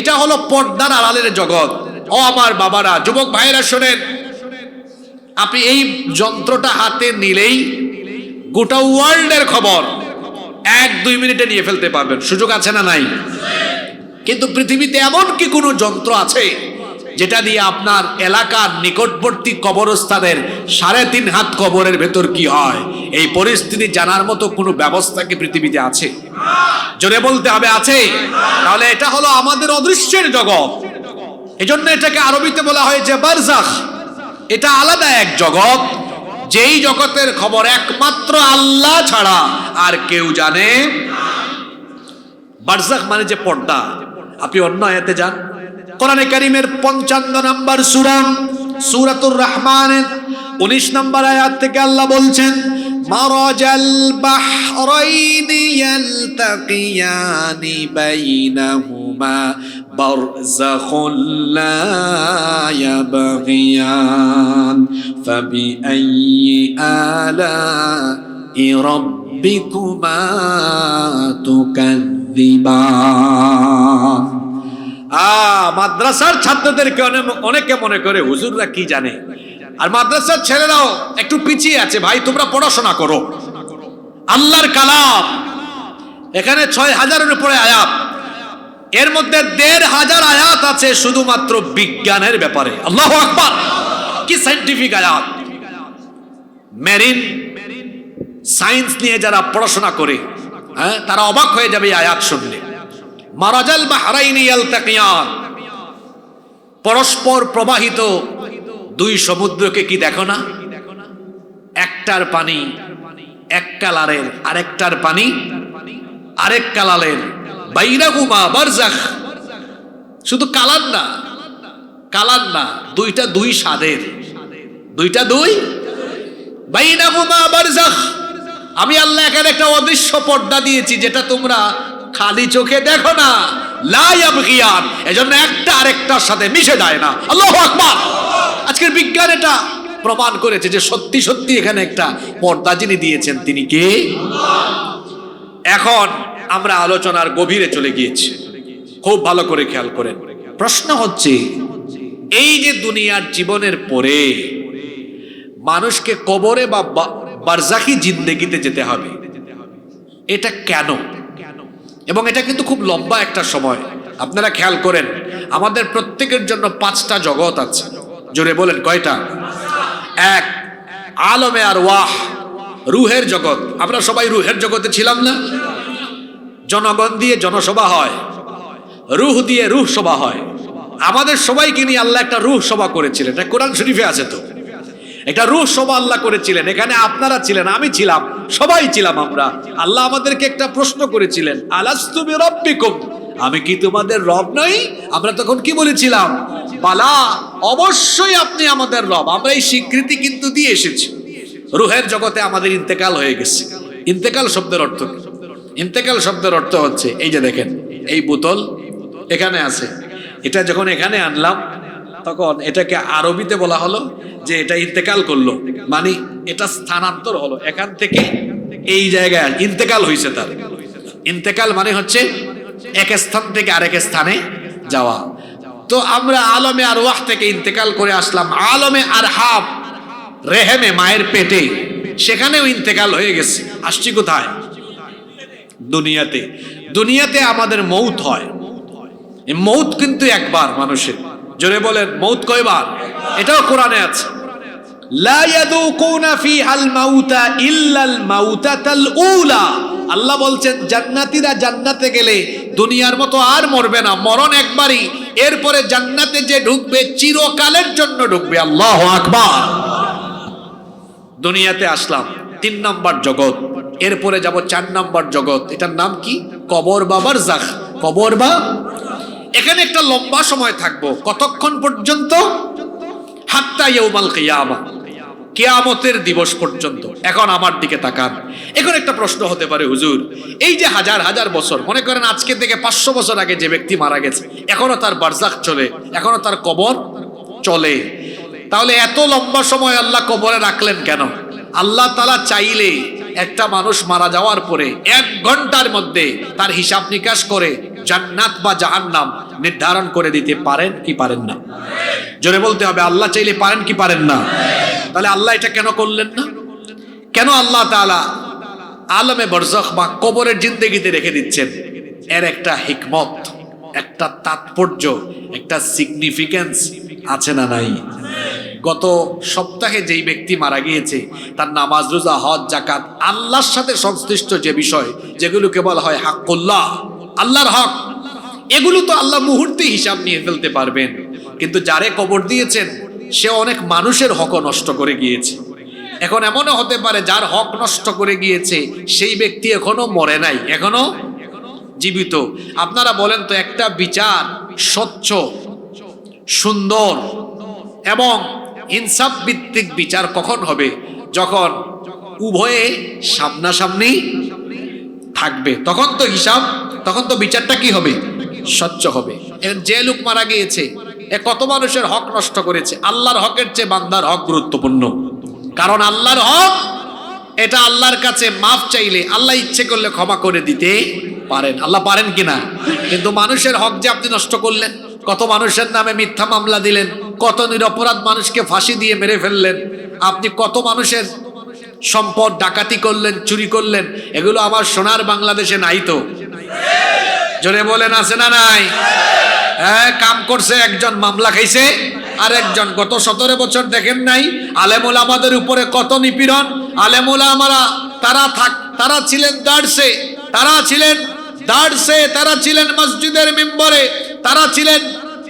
এটা হলো পর্দার আড়ালের জগৎ। ও আমার বাবারা, যুবক ভাইয়েরা শোনেন, আপনি এই যন্ত্রটা হাতে নিলেই গোটা ওয়ার্ল্ডের খবর 1-2 মিনিটে নিয়ে ফেলতে পারবেন। সুযোগ আছে না নাই? কিন্তু পৃথিবীতে এমন কি কোনো যন্ত্র আছে যেটা দিয়ে আপনার এলাকার নিকটবর্তী কবরস্থানের 3.5 হাত কবরের ভেতর কি হয়, এই পরিস্থিতি জানার মতো কোনো ব্যবস্থা কি পৃথিবীতে আছে? জোরে বলতে হবে, আছে? তাহলে এটা হলো আমাদের অদৃশ্যের জগৎ। এজন্য এটাকে আরবিতে বলা হয়েছে বারজাখ। এটা আলাদা এক জগৎ, যেই জগতের খবর একমাত্র আল্লাহ ছাড়া আর কেউ জানে। বারজাখ মানে যে পর্দা। আপনি অন্য আয়াতে যান, কোরআনে কারীমের 55 নম্বর সূরা সূরাতুর রহমানের 19 নম্বর আয়াত থেকে আল্লাহ বলছেন, মারাজাল বাহরাইনি ইয়ালতাকিয়ানি বাইনাহুমা বারযাখুল লা ইয়াবগিয়ান ফাবিআইয়ি আলা'i রাব্বিকুমা তুকাযযিবান। মাদ্রাসার ছাত্রদেরকে অনেকে মনে করে হুজুররা কি জানে, আর মাদ্রাসার ছেলেরাও একটু পিছিয়ে আছে। ভাই, তোমরা পড়াশোনা করো। আল্লাহর কালাম, এখানে 6000-এর উপরে আয়াত, এর মধ্যে 1500 আয়াত আছে শুধুমাত্র বিজ্ঞানের ব্যাপারে। আল্লাহু আকবার! কি সায়েন্টিফিক আয়াত! মেরিন সায়েন্স নিয়ে যারা পড়াশোনা করে, তারা অবাক হয়ে যাবে এই আয়াত শুনলে। মারাজাল বাহরাইনি ইয়ালতাকিয়ান, পরস্পর প্রবাহিত দুই সমুদ্রকে কি দেখো না? একটার পানি এক কালারের, আরেকটার পানি আরেক কালারের। বাইনাহুমা বারজাখ, শুধু কালার না, কালার না, দুইটা দুই স্বাদের, দুইটা দুই। বাইনাহুমা বারজাখ, আমি আল্লাহ এখানে একটা অদৃশ্য পর্দা দিয়েছি, যেটা তোমরা খালি চোখে দেখো না। লা ইয়াবগিয়ান, এজন্য একটা আরেকটার সাথে মিশে যায় না। আল্লাহু আকবার! আজকের বিজ্ঞান এটা প্রমাণ করেছে যে সত্যি সত্যি এখানে একটা পর্দা যিনি দিয়েছেন তিনি কে? এখন আমরা আলোচনার গভীরে চলে গিয়েছি, খুব ভালো করে খেয়াল করেন। প্রশ্ন হচ্ছে, এই যে দুনিয়ার জীবনের পরে মানুষকে কবরে বা বারজাখি জিন্দেগিতে যেতে হবে, এটা কেন? এবং এটা কিন্তু খুব লম্বা একটা সময়। আপনারা খেয়াল করেন, আমাদের প্রত্যেকের জন্য 5টা জগৎ আছে। জোরে বলেন, কয়টা? 1, আলমে আরওয়াহ, রুহের জগৎ। আমরা সবাই রুহের জগতে ছিলাম না? জনগণ দিয়ে জনসভা হয়, রুহ দিয়ে রুহ সভা হয়। আমাদের সবাইকে নিয়ে আল্লাহ একটা রুহ সভা করেছিলেন, এটা কোরআন শরীফে আছে। তো একটা রুহ সভা আল্লাহ করেছিলেন। এখানে আপনারা ছিলেন, আমি ছিলাম, সবাই ছিলাম আমরা। আল্লাহ আমাদেরকে একটা প্রশ্ন করেছিলেন, আলাস্তু বিরাব্বিকুম, আমি কি তোমাদের রব নই? আমরা তখন কি বলেছিলাম? বালা, অবশ্যই আপনি আমাদের রব। আমরা এই স্বীকৃতি কিন্তু দিয়ে এসেছি। রুহের জগতে আমাদের ইন্তেকাল হয়ে গেছে। ইন্তেকাল শব্দের অর্থ কি? ইন্তেকাল শব্দের অর্থ হচ্ছে, এই যে দেখেন এই বোতল এখানে আছে, এটা যখন এখানে আনলাম তখন এটাকে আরবিতে বলা হলো যে এটা ইন্তেকাল করলো, মানে এটা স্থানান্তর হলো, এখান থেকে এই জায়গায় ইন্তেকাল হয়েছে। তার ইন্তেকাল মানে হচ্ছে এক স্থান থেকে আরেক স্থানে যাওয়া। তো আমরা আলমে আরওয়াহ থেকে ইন্তেকাল করে আসলাম আলমে আরহাম, রেহেমে, মায়ের পেটে, সেখানেও ইন্তেকাল হয়ে গেছে। আসছি কোথায়? দুনিয়াতে। দুনিয়াতে আমাদের মৌত হয়। এই মৌত কিন্তু একবার মানুষের। জোরে বলেন, মৌত কয়বার? এটাও কোরআনে আছে। লা ইয়াদুকুনা ফিহাল মাউতা ইল্লাল মাউতাতাল উলা। আল্লাহ বলছেন, জান্নাতীরা জান্নাতে গেলে দুনিয়ার মতো আর মরবে না, মরণ একবারই। এরপরে জান্নাতে যে ঢুকবে চিরকালের জন্য ঢুকবে। আল্লাহু আকবার! দুনিয়াতে আসলাম 3 নম্বর জগৎ, এরপরে যাব 4 নম্বর জগৎ। এটার নাম কি? কবর বা বারজাখ। কবর বা, এখানে একটা লম্বা সময় থাকবো। কতক্ষণ পর্যন্ত? হাত্তা ইয়াউমাল কিয়ামা, কিয়ামতের দিবস পর্যন্ত। এখন আমার দিকে তাকান। এখন একটা প্রশ্ন হতে পারে, হুজুর, এই যে হাজার হাজার বছর, মনে করেন আজকে থেকে 500 বছর আগে যে ব্যক্তি মারা গেছে, এখনো তার বারজাখ চলে, এখনো তার কবর চলে, তাহলে এত লম্বা সময় আল্লাহ কবরে রাখলেন কেন? আল্লাহ তাআলা চাইলে একটা মানুষ মারা যাওয়ার পরে 1 ঘন্টার মধ্যে তার হিসাব নিকাশ করে জান্নাত বা জাহান্নাম নির্ধারণ করে দিতে পারেন কি পারেন না? জোরে বলতে হবে, আল্লাহ চাইলে পারেন কি পারেন না? তাহলে আল্লাহ এটা কেন করলেন না? কেন আল্লাহ তাআলা আলমে বারজাখ বা কবরের জিন্দেগিতে রেখে দিচ্ছেন? এর একটা হিকমত, একটা তাৎপর্য, একটা সিগনিফিকেন্স আছে না নাই? গত সপ্তাহে যেই ব্যক্তি মারা গিয়েছে তার নামাজ, রোজা, হজ, যাকাত, আল্লাহর সাথে সংশ্লিষ্ট যে বিষয় যেগুলোকে বলা হয় হাক্কুল্লাহ, আল্লাহর হক, এগুলো তো আল্লাহ মুহূর্তে হিসাব নিয়ে ফেলতে পারবেন। কিন্তু যারে কবর দিয়েছেন সে অনেক মানুষের হক নষ্ট করে গিয়েছে। এখন এমনও হতে পারে যার হক নষ্ট করে গিয়েছে সেই ব্যক্তি এখনো মরে নাই, এখনো জীবিত। আপনারা বলেন তো, একটা বিচার স্বচ্ছ, সুন্দর এবং ইনসাফ ভিত্তিক বিচার কখন হবে? যখন উভয়ে সামনাসামনি থাকবে, তখন তো হিসাব, তখন তো বিচারটা কি হবে? স্বচ্ছ হবে। যে লোক মারা গিয়েছে এ কত মানুষের হক নষ্ট করেছে। আল্লাহর হকের চেয়ে বান্দার হক গুরুত্বপূর্ণ, কারণ আল্লাহর হক এটা আল্লাহর কাছে মাফ চাইলে আল্লাহ ইচ্ছে করলে ক্ষমা করে দিতে পারেন। আল্লাহ পারেন কিনা? কিন্তু মানুষের হক যে আপনি নষ্ট করলেন, কত মানুষের নামে মিথ্যা মামলা দিলেন, কত নিরপরাধ মানুষকে ফাঁসি দিয়ে মেরে ফেললেন, আপনি কত মানুষের সম্পদ ডাকাতি করলেন, চুরি করলেন, এগুলো আমার সোনার বাংলাদেশে নাই তো? জোরে বলেন, আছে না নাই? হ্যাঁ, কাম করছে একজন, মামলা খাইছে আর একজন। গত 17 বছর দেখেন নাই আলেমুল আমাদের উপরে কত নিপীড়ন? আলেমুল আমারা তারা ছিলেন দার্সে, তারা ছিলেন মসজিদের মিম্বরে, তারা ছিলেন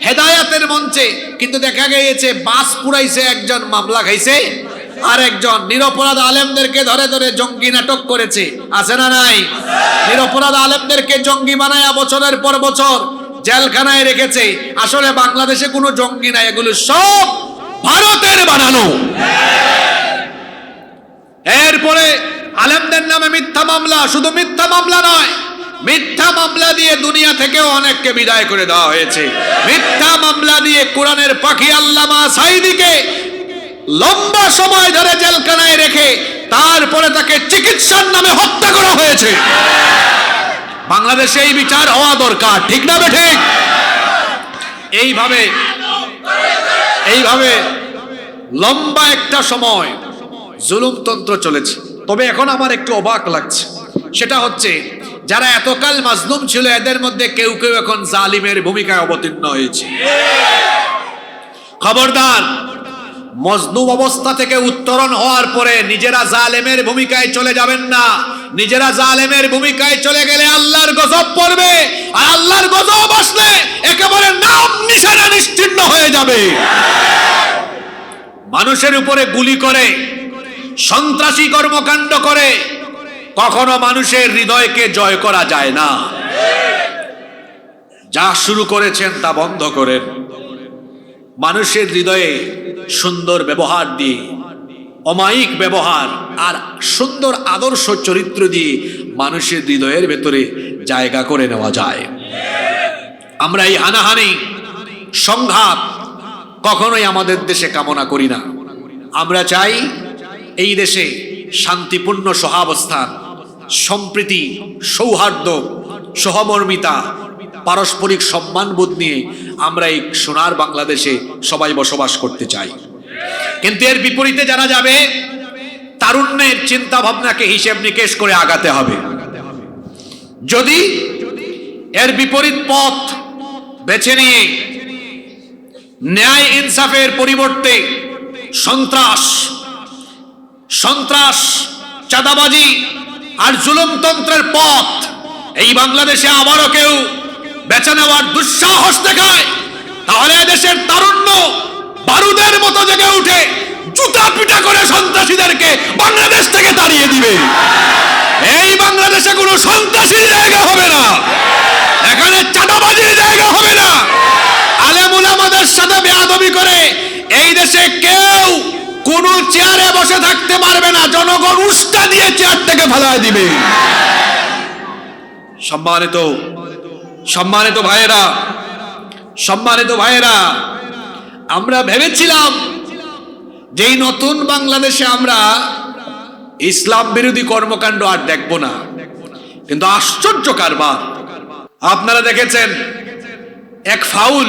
হেদায়াতের মঞ্চে, কিন্তু দেখা গিয়েছে বাস পুরাইছে একজন, মামলা খাইছে আর একজন। নিরপরাধ আলেমদেরকে ধরে ধরে জঙ্গি নাটক করেছে, আছে না নাই? নিরপরাধ আলেমদেরকে জঙ্গি বানায়া বছরের পর বছর জেলখানায় রেখেছে। আসলে বাংলাদেশে কোনো জঙ্গি নাই, এগুলো সব ভারতের বানানো। এরপরে আলেমদের নামে মিথ্যা মামলা, শুধু মিথ্যা মামলা নয়, মিথ্যা মামলা দিয়ে দুনিয়া থেকেও অনেককে বিদায় করে দেওয়া হয়েছে। মিথ্যা মামলা দিয়ে কোরআনের পাখি আল্লামা সাঈদীকে লম্বা সময় ধরে জেলখানায় রেখে তারপরে তাকে চিকিৎসার নামে হত্যা করা হয়েছে। বাংলাদেশে এই বিচার হওয়া দরকার, ঠিক না বেঠিক? এইভাবে লম্বা একটা সময় জুলুমতন্ত্র চলেছে। তবে এখন আমার একটু অবাক লাগছে, সেটা হচ্ছে যারা এতকাল মাজলুম ছিল এদের মধ্যে কেউ কেউ এখন জালিমের ভূমিকায় অবতীর্ণ হয়েছে। খবরদার, মজলুম অবস্থা থেকে উত্তরণ হওয়ার পরে নিজেরা জালেমের ভূমিকায় চলে যাবেন না। নিজেরা জালেমের ভূমিকায় চলে গেলে আল্লাহর গজব পড়বে, আর আল্লাহর গজব আসলে একেবারে নাম নিশানা নিশ্চিহ্ন হয়ে যাবে। মানুষের উপরে গুলি করে, সন্ত্রাসী কর্মকাণ্ড করে কখনো মানুষের হৃদয়কে জয় করা যায় না। যা শুরু করেছেন তা বন্ধ করেন। মানুষের হৃদয়ে সুন্দর ব্যবহার দিয়ে, অমায়িক ব্যবহার আর সুন্দর আদর্শ চরিত্র দিয়ে মানুষের হৃদয়ের ভেতরে জায়গা করে নেওয়া যায়। আমরা এই হানাহানি, সংঘাত কখনোই আমাদের দেশে কামনা করি না। আমরা চাই এই দেশে শান্তিপূর্ণ সহাবস্থান, সম্প্রীতি, সৌহার্দ্য, সহমর্মিতা, পারস্পরিক সম্মানবোধ নিয়ে আমরা এই সোনার বাংলাদেশে সবাই বসবাস করতে চাই। কিন্তু এর বিপরীতে যারা যাবে, তারুণ্যের চিন্তা ভাবনাকে হিসেব নিকেশ করে আগাতে হবে। যদি এর বিপরীত পথ বেছে নিয়ে ন্যায় ইনসাফের পরিবর্তে সন্ত্রাস, চাঁদাবাজি আর জুলুমতন্ত্রের পথ এই বাংলাদেশে আবারও কেউ বেছে নেওয়ার দুঃসাহস দেখায়, তাহলে দেশের তারুণ্য বারুদের মতো জেগে উঠে জুতা পিটা করে সন্ত্রাসীদেরকে বাংলাদেশ থেকে তাড়িয়ে দিবে। এই বাংলাদেশে কোনো সন্ত্রাসীর জায়গা হবে না, এখানে চাঁদাবাজির জায়গা হবে না। আলেম উলামাদের সাথে বেয়াদবি করে এই দেশে কেউ কোন চেয়ারে বসে থাকতে পারবে না, জনগণ উস্কা দিয়ে চেয়ার থেকে ফেলায় দিবে। সম্মানিত ভাইয়েরা, আমরা ভেবেছিলাম যে এই নতুন বাংলাদেশে আমরা ইসলাম বিরোধী কর্মকাণ্ড আর দেখব না, কিন্তু আশ্চর্য কারবার। আপনারা দেখেছেন এক ফাউল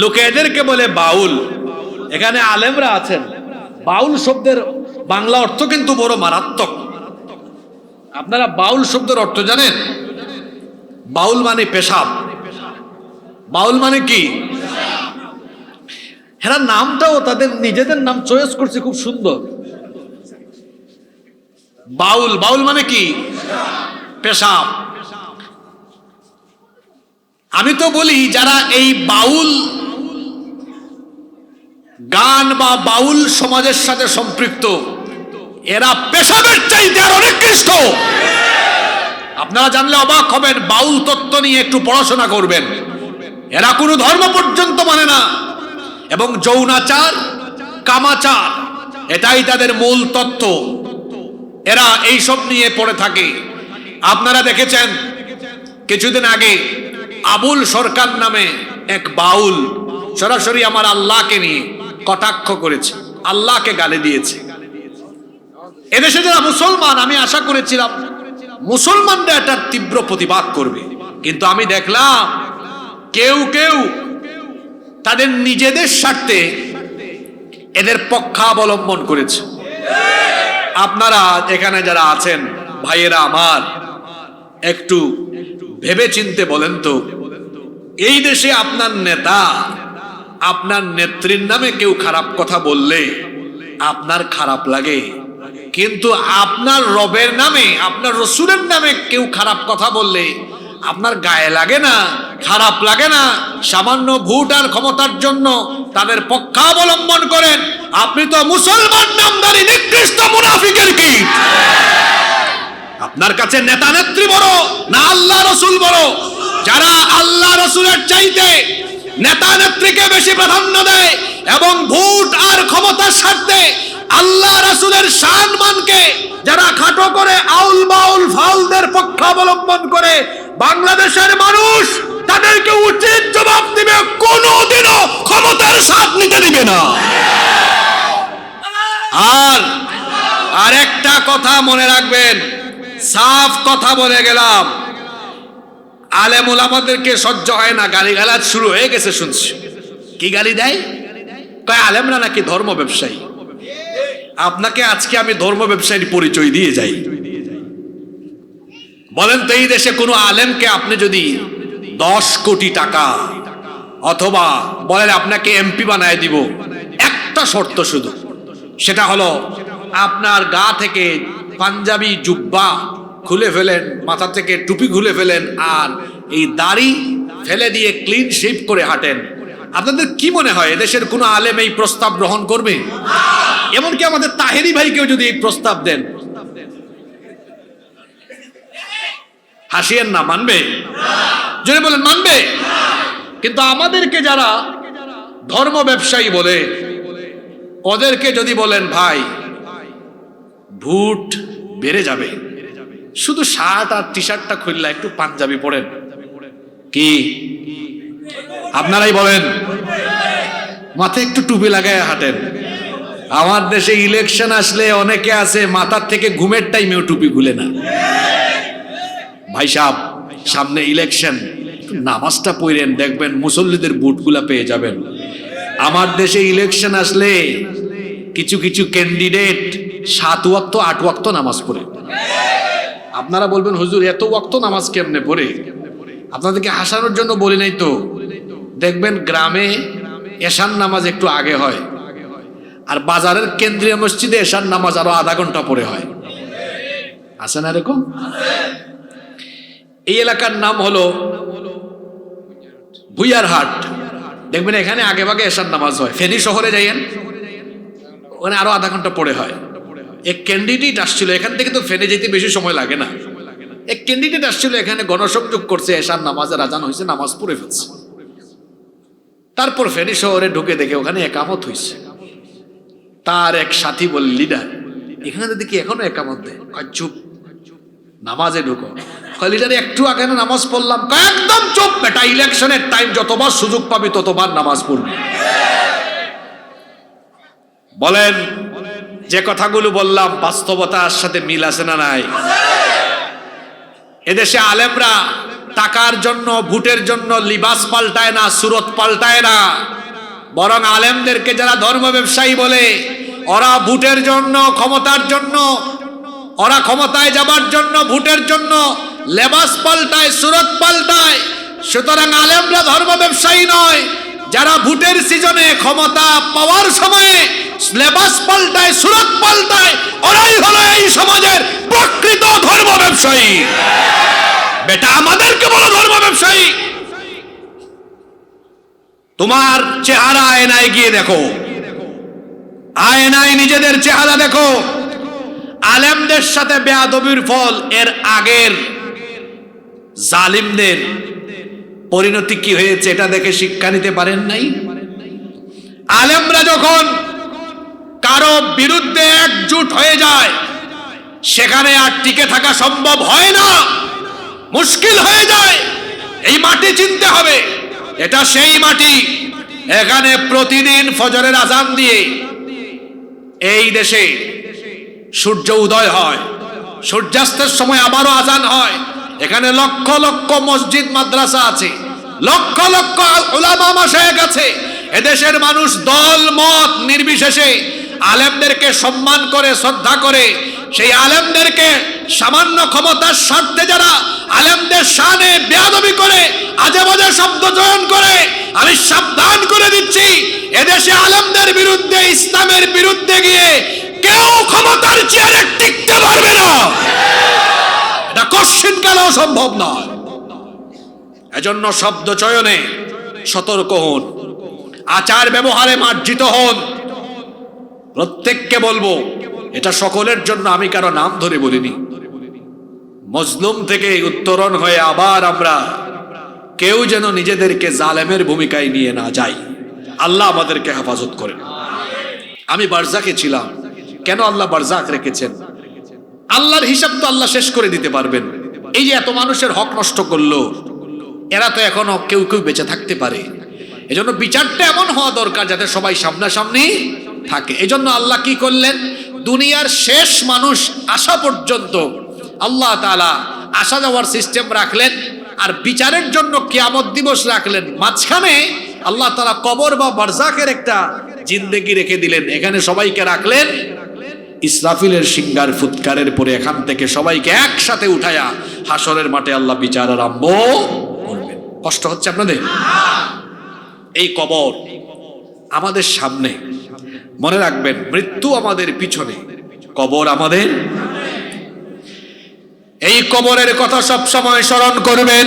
লোকে এদেরকে বলে বাউল। এখানে আলেমরা আছেন, বাউল শব্দের বাংলা অর্থ কিন্তু বড় মারাত্মক। আপনারা বাউল শব্দের অর্থ জানেন? বাউল মানে পেশাব। বাউল মানে কি? এরা নামটাও তাদের নিজেদের নাম চয়েস করছে খুব সুন্দর। বাউল, বাউল মানে কি? পেশাব। আমি তো বলি যারা এই বাউল গান বা বাউল সমাজের সাথে সম্পৃক্ত, এরা পেশাবের চাইতে আর অনেক নিকৃষ্ট। আপনারা জানলে অবাক হবেন, বাউল তত্ত্ব নিয়ে একটু পড়াশোনা করবেন। এরা কোনো ধর্ম পর্যন্ত মানে না এবং যৌনাচার, কামাচার এটাই তাদের মূল তত্ত্ব। এরা এইসব নিয়ে পড়ে থাকে। আপনারা দেখেছেন কিছুদিন আগে আবুল সরকার নামে এক বাউল সরাসরি আমার আল্লাহকে নিয়ে কটাক্ষ করেছে, আল্লাহকে গালি দিয়েছে। এদেশে যারা মুসলমান, আমি আশা করেছিলাম মুসলমানরা এটার তীব্র প্রতিবাদ করবে, কিন্তু আমি দেখলাম কেউ কেউ তাদের নিজেদের স্বার্থে এদের পক্ষাবলম্বন করেছে। আপনারা এখানে যারা আছেন ভাইয়েরা আমার, একটু ভেবে চিনতে বলেন তো, এই দেশে আপনার নেতা, আপনার নেত্রীর নামে কেউ খারাপ কথা বললে আপনার খারাপ লাগে, কিন্তু আপনার রবের নামে, আপনার রসুলের নামে কেউ খারাপ কথা বললে আপনার গায়ে লাগে না, খারাপ লাগে না? সামান্য ভোট আর ক্ষমতার জন্য তাদের পক্ষাবলম্বন করেন। আপনি তো মুসলমান নামধারী নিকৃষ্ট মুনাফিকের কীট। আপনার কাছে নেতা নেত্রী বড় না আল্লাহ রসুল বড়? যারা আল্লাহ রসুলের চাইতে নেতা নেত্রীকে বেশি প্রাধান্য দেয় এবং ভোট আর ক্ষমতার স্বার্থে আল্লাহ রসুলের সম্মানকে যারা খাটো করে আউল বাউল ফাউলদের পক্ষাবলম্বন করে, বাংলাদেশের মানুষ তাদেরকে উচিত জবাব দিবে, কোনোদিনও ক্ষমতার সাথ নিতে দিবে না। আর একটা কথা মনে রাখবেন, সাফ কথা বলে গেলাম, আলেম ওলামাদেরকে সহ্য হয় না, গালিগালাজ শুরু হয়ে গেছে শুনছি। কি গালি দেয়? কয় আলেমরা নাকি ধর্ম ব্যবসায়ী। আপনাকে আজকে আমি ধর্ম ব্যবসায়ীর পরিচয় দিয়ে যাই। বলেন তো, এই দেশে কোনো আলেমকে আপনি যদি 10 কোটি টাকা অথবা বলেন আপনাকে এমপি বানায় দিব, একটা শর্ত শুধু, সেটা হলো আপনার গা থেকে পাঞ্জাবি জুব্বা খুলে ফেলেন, মাথা থেকে টুপি খুলে ফেলেন, আর এই দাড়ি ফেলে দিয়ে ক্লিন শেভ করে হাঁটেন। আপনাদের কি মনে হয় এদেশের কোনো আলেম এই প্রস্তাব গ্রহণ করবে? এমনকি আমাদের তাহেরি ভাইকেও যদি এই প্রস্তাব দেন, হাসিয়েন না, মানবে? যদি বলেন মানবে। কিন্তু আমাদেরকে যারা ধর্ম ব্যবসায়ী বলে, ওদেরকে যদি বলেন ভাই ভোট বেড়ে যাবে, শুধু শার্ট আর টি শার্টটা খুললা একটু পাঞ্জাবি পড়েন, কি আপনারাই বলেন? মাথায় একটু টুপি লাগায় হাঁটেন। আমার দেশে ইলেকশন আসলে অনেকে আছে মাথার থেকে ঘুমের টাইমেও টুপি খুলে না। ভাই সাহেব, সামনে ইলেকশন, নামাজটা পড়েন, দেখবেন মুসল্লিদের বুটগুলা পেয়ে যাবেন। আমার দেশে ইলেকশন আসলে কিছু কিছু ক্যান্ডিডেট 7 ওয়াক্ত 8 ওয়াক্ত নামাজ পড়ে। আপনারা বলবেন হুজুর এত ওয়াক্ত নামাজ কেমনে পড়ে? আপনাদেরকে হাসানোর জন্য বলি নাই তো। দেখবেন গ্রামে এশার নামাজ একটু আগে হয়, আর বাজারের কেন্দ্রীয় মসজিদে এশার নামাজ আরো আধা ঘন্টা পরে হয়। আছে না এরকম? এই এলাকার নাম হলো ভুইয়ারহাট। দেখবেন এখানে আগে ভাগে এশার নামাজ হয়। ফেনী শহরে যাইয়েন, ওখানে আরো আধা ঘন্টা পরে হয়। এক ক্যান্ডিডেট আসছিল এখান থেকে, তো ফেনে যেতে বেশি সময় লাগে না। এক ক্যান্ডিডেট আসছিল এখানে, গণসংযোগ করছে, এশার নামাজের আজান হয়েছে, নামাজ পড়ে ফেলছে। তারপর ফেনী শহরে ঢুকে দেখে ওখানে একামত হয়েছে। তার এক সাথী বলে, লিডার এখানে দেখি এখনো একামত দেয়। চুপ, নামাজে ঢুকো। লিডার একটু আগে না নামাজ পড়লাম। একদম চুপ বেটা, ইলেকশনের টাইম, যতবার সুযোগ পাবি ততবার নামাজ পড়বি। বলেন যে কথাগুলো বললাম বাস্তবতার সাথে মিল আছে না নাই? এদেশে আলেমরা টাকার জন্য, ভোটের জন্য লিবাস পাল্টায় না, সুরত পাল্টায় না, বরং আলেমদেরকে যারা ধর্ম ব্যবসায়ী বলে, ওরা ভোটের জন্য, ক্ষমতার জন্য, ওরা ক্ষমতায় যাবার জন্য, ভোটের জন্য লেবাস পাল্টায়, সুরত পাল্টায়। সুতরাং আলেমরা ধর্ম ব্যবসায়ী নয়, যারা ভোটের সিজনে ক্ষমতা পাওয়ার সময়ে লেবাস পাল্টায়, সুরত পাল্টায়, ওরাই হলো এই সমাজের প্রকৃত ধর্ম ব্যবসায়ী। বেটা আমাদেরকে বলো ধর্ম ব্যবসায়ী। তোমার চেহারা আয়নায় গিয়ে দেখো, আয়নায় নিজেদের চেহারা দেখো। আলেমদের সাথে বেয়াদবির ফল এর আগের জালিমদের পরিণতি কি হয়েছে এটা দেখে শিক্ষা নিতে পারেন নাই? আলেমরা যখন কারো বিরুদ্ধে একজোট হয়ে যায়, সেখানে আর টিকে থাকা সম্ভব হয় না, মুশকিল হয়ে যায়। এই মাটি চিনতে হবে, এটা সেই মাটি। এখানে প্রতিদিন ফজরের আজান দিয়ে এই দেশে সূর্য উদয় হয়, সূর্যাস্তের সময় আবারও আজান হয়। এখানে লক্ষ লক্ষ মসজিদ মাদ্রাসা আছে, লক্ষ লক্ষ উলামা মাশায়েখ আছে। এদেশের মানুষ দল মত নির্বিশেষে আলেমদেরকে সম্মান করে, শ্রদ্ধা করে। সেই আলেমদেরকে সামান্য ক্ষমতার স্বার্থে যারা আলেমদের শানে বেয়াদবি করে, আজে বাজে শব্দ চয়ন করে, আমি সাবধান করে দিচ্ছি, এদেশে আলেমদের বিরুদ্ধে, ইসলামের বিরুদ্ধে গিয়ে কেউ ক্ষমতার চেয়ারে টিকতে পারবে না। এটা কশ্চিনকালেও সম্ভব নয়। এজন্য শব্দ চয়নে সতর্ক হন, আচার ব্যবহারে মার্জিত হন। প্রত্যেককে বলবো, এটা সকলের জন্য, আমি কারো নাম ধরে বলিনি। মজলুম থেকে উত্তরণ হয়ে আবার আমরা কেউ যেন নিজেদেরকে জালেমের ভূমিকায় নিয়ে না যাই। আল্লাহ আমাদেরকে হেফাজত করেন। আমি বারজাকে ছিলাম, কেন আল্লাহ বারজাক রেখেছেন? আল্লাহর হিসাব তো আল্লাহ শেষ করে দিতে পারবেন। এই যে এত মানুষের হক নষ্ট করলো, এরা তো এখনো কেউ কেউ বেঁচে থাকতে পারে। এজন্য বিচারটা এমন হওয়া দরকার যাতে সবাই সামনাসামনি থাকে। এজন্য আল্লাহ কি করলেন? দুনিয়ার শেষ মানুষ আসা পর্যন্ত আল্লাহ তাআলা আসা যাওয়ার সিস্টেম রাখলেন, আর বিচারের জন্য কিয়ামত দিবস রাখলেন। মাঝখানে আল্লাহ তাআলা কবর বা বারজাকের একটা জিন্দেগি রেখে দিলেন। এখানে সবাইকে রাখলেন, ইসরাফিলের সিঙ্গার ফুৎকারের পরে এখান থেকে সবাইকে একসাথে উঠায়া হাসরের মাঠে আল্লাহ বিচার আরম্ভ করবেন। কষ্ট হচ্ছে আপনাদের? এই কবর আমাদের সামনে, মনে রাখবেন, মৃত্যু আমাদের পিছনে, কবর আমাদের। এই কবরের কথা সব সময় স্মরণ করবেন,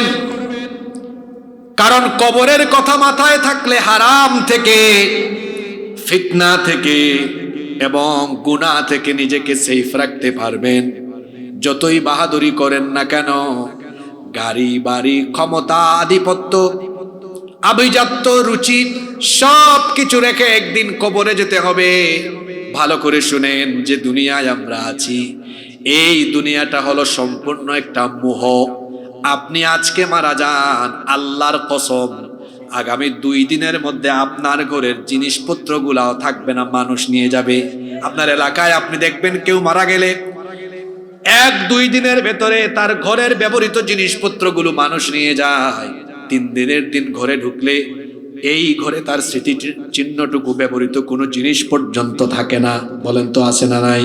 কারণ কবরের কথা মাথায় থাকলে হারাম থেকে, ফিতনা থেকে এবং গুনাহ থেকে নিজেকে সেফ রাখতে পারবেন। যতই বাহাদুরি করেন না কেন, গাড়ি বাড়ি, ক্ষমতা, আধিপত্য, আভিজাত্য, রুচি সব কিছু রেখে একদিন কবরে যেতে হবে। ভালো করে শুনেন, যে দুনিয়ায় আমরা আছি, এই দুনিয়াটা হলো সম্পূর্ণ একটা মোহ। আপনি আজকে মারা যান, আল্লাহর কসম, আগামী 2 দিনের মধ্যে আপনার ঘরের জিনিসপত্র গুলাও থাকবে না, মানুষ নিয়ে যাবে। আপনার এলাকায় আপনি দেখবেন কেউ মারা গেলে 1-2 দিনের ভেতরে তার ঘরের ব্যবহৃত জিনিসপত্রগুলো মানুষ নিয়ে যায়। 3 দিনের দিন ঘরে ঢুকলে এই ঘরে তার স্মৃতি চিহ্নটুকু, ব্যবহৃত কোনো জিনিস পর্যন্ত থাকে না। বলেন তো আছে না নাই?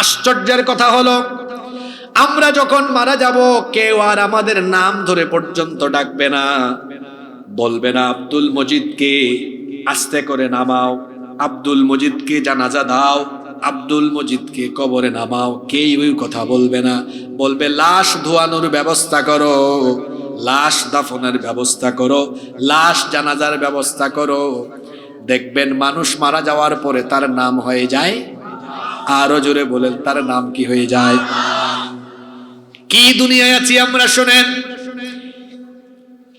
আশ্চর্যের কথা হলো, আমরা যখন মারা যাব, কেউ আর আমাদের নাম ধরে পর্যন্ত ডাকবে না, বলবে না আব্দুল মজিদকে আস্তে করে নামাও, আব্দুল মজিদকে জানাজা দাও, আব্দুল মজিদকে কবরে নামাও। কেউ ওই কথা বলবে না। বলবে লাশ ধোয়ানোর ব্যবস্থা করো, লাশ দাফনের ব্যবস্থা করো, লাশ জানাজার ব্যবস্থা করো। দেখবেন মানুষ মারা যাওয়ার পরে তার নাম হয়ে যায়, আরো জোরে বলেন, তার নাম কি হয়ে যায়? কি দুনিয়ায় আছি আমরা, শোনেন।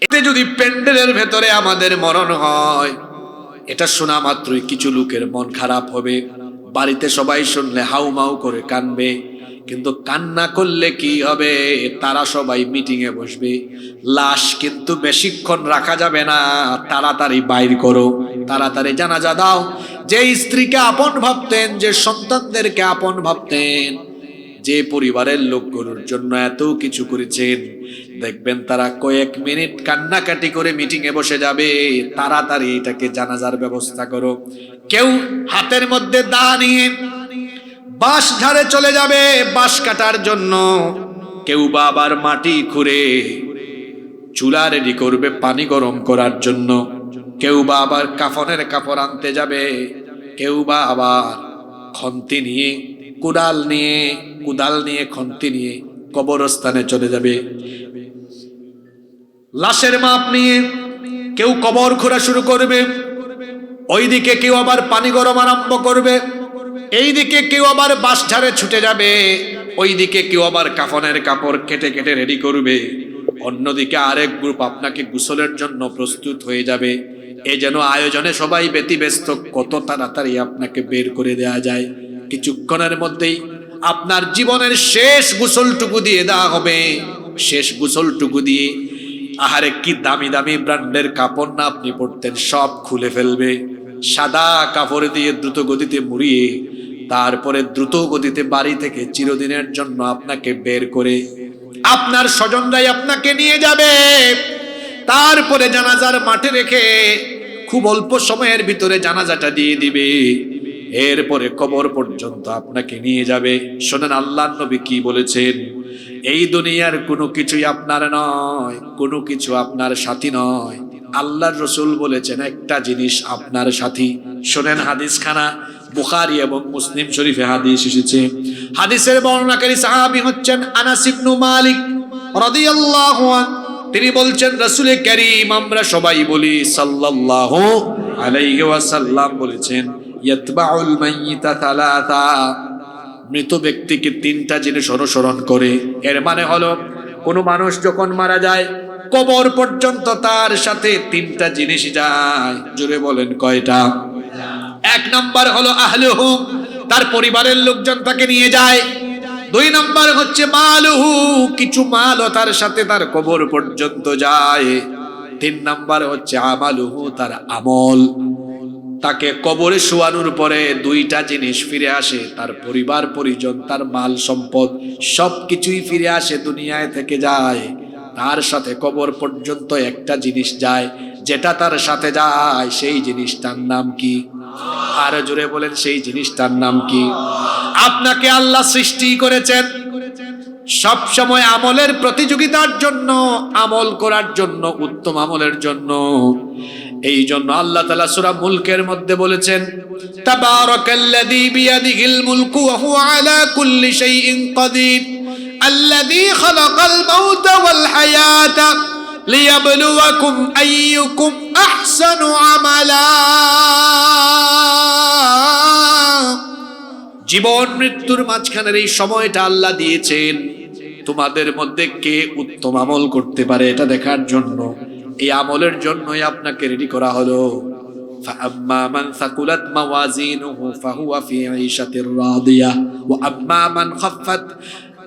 এতে যদি প্যান্ডেলের ভেতরে আমাদের মরণ হয়, এটা শোনা মাত্রই কিছু লোকের মন খারাপ হবে, বাড়িতে সবাই শুনলে হাউমাউ করে কানবে। কিন্তু কান্না করলে কি হবে? তারা সবাই মিটিং এ বসবে। লাশ কিন্তু বেশিক্ষণ রাখা যাবে না, তাড়াতাড়ি বাইর করো, তাড়াতাড়ি জানাজা দাও। যে স্ত্রীকে আপন ভাবতেন, যে সন্তানদেরকে আপন ভাবতেন, যে পরিবারের লোকগুলোর জন্য এত কিছু করেছেন, দেখবেন তারা কয়েক মিনিট কান্নাকাটি করে মিটিং এ বসে যাবে। তাড়াতাড়ি এটাকে জানাজার ব্যবস্থা করো। কেউ হাতের মধ্যে দা নিয়ে বাঁশ ঝাড়ে চলে যাবে বাঁশ কাটার জন্য, কেউ বা আবার মাটি খুঁড়ে চুলা রেডি করবে পানি গরম করার জন্য। কেউ বা আবার কাফনের কাপড় আনতে যাবে, কেউ বা আবার খন্তি নিয়ে কুদাল নিয়ে খন্তি নিয়ে কবরস্থানে চলে যাবে। লাশের মাপ নিয়ে কেউ কবর খোঁড়া শুরু করবে, ওইদিকে কেউ আবার পানি গরম আরম্ভ করবে, এইদিকে কেউ আবার বাঁশঝাড়ে ছুটে যাবে, ওইদিকে কেউ আবার কাফনের কাপড় কেটে কেটে রেডি করবে, অন্যদিকে আরেক গ্রুপ আপনাকে গোসলের জন্য প্রস্তুত হয়ে যাবে। এই যেন আয়োজনে সবাই ব্যতিব্যস্ত, কত তাড়াতাড়ি আপনাকে বের করে দেয়া যায়। কিছুক্ষণের মধ্যেই আপনার জীবনের শেষ গোসলটুকু দিয়ে দেওয়া হবে। শেষ গোসলটুকু দিয়ে আহারে কি দামি দামি ব্র্যান্ডের কাপড় না আপনি পরতেন, সব খুলে ফেলবে। সাদা কাপড় দিয়ে দ্রুত গতিতে মুড়িয়ে তারপরে দ্রুত গতিতে বাড়ি থেকে চিরদিনের জন্য আপনাকে বের করে আপনার স্বজনরাই আপনাকে নিয়ে যাবে। তারপরে জানাজার মাঠে রেখে খুব অল্প সময়ের ভিতরে জানাজাটা দিয়ে দিবে। এরপরে কবর পর্যন্ত আপনাকে নিয়ে যাবে। শোনেন আল্লাহর নবী কি বলেছেন, এই দুনিয়ার কোনো কিছুই আপনার নয়, কোনো কিছু আপনার সাথী নয়। আল্লাহর রাসূল বলেছেন একটা জিনিস আপনার সাথী। শোনেন হাদিস খানা, বুখারী এবং মুসলিম শরীফে হাদিস এসেছে। হাদিসের বর্ণনাকারী সাহাবী হচ্ছেন আনাস ইবনে মালিক রাদিয়াল্লাহু আনহু। তিনি বলছেন রাসূল কারীম আমরা সবাই বলি সাল্লাল্লাহু আলাইহি ওয়াসাল্লাম বলেছেন ইয়াতবাউল মাইয়িতা তালাতা, মৃত ব্যক্তিকে তিনটা জিনিস অনুসরণ করে। এর মানে হলো কোনো মানুষ যখন মারা যায় কবর পর্যন্ত তার সাথে তিনটা জিনিস যায়। জোরে বলেন কয়টা? এক নাম্বার হলো আহলুহু, তার পরিবারের লোকজন তাকে নিয়ে যায়। দুই নাম্বার হচ্ছে মালুহু, কিছু মালও তার সাথে তার কবর পর্যন্ত যায়। তিন নাম্বার হচ্ছে আমালুহু, তার আমল। তাকে কবরে শোয়ানোর পরে দুইটা জিনিস ফিরে আসে, তার পরিবার পরিজন, তার মাল সম্পদ সবকিছুই ফিরে আসে, দুনিয়ায় থেকে যায়। তার সাথে কবর পর্যন্ত একটা জিনিস যায়, যেটা তার সাথে যায় সেই জিনিসটার নাম কি? আরো জোরে বলেন, সেই জিনিসটার নাম কি? আপনাকে আল্লাহ সৃষ্টি করেছেন সব সময় আমলের প্রতিযোগিতার জন্য, আমল করার জন্য, উত্তম আমলের জন্য। এই জন্য আল্লাহ তাআলা সূরা মুলকের মধ্যে বলেছেন তাবারাকাল্লাযী বিয়াদিহিল মুলকু ওয়া হুয়া আলা কুল্লি শাইইন কাদির আল্লাযী খালাকাল মাউতা ওয়াল হায়াতা লিয়াবলুয়াকুম আইয়ুকুম আহসানু আমালা। জীবন মৃত্যুর মাঝখানের এই সময়টা আল্লাহ দিয়েছেন তোমাদের মধ্যে কে উত্তম আমল করতে পারে এটা দেখার জন্য। এই আমলের জন্যই আপনাকে রেডি করা হলো। فأما من ثقلت موازينه فهو في عيشة راضية وأما من خفت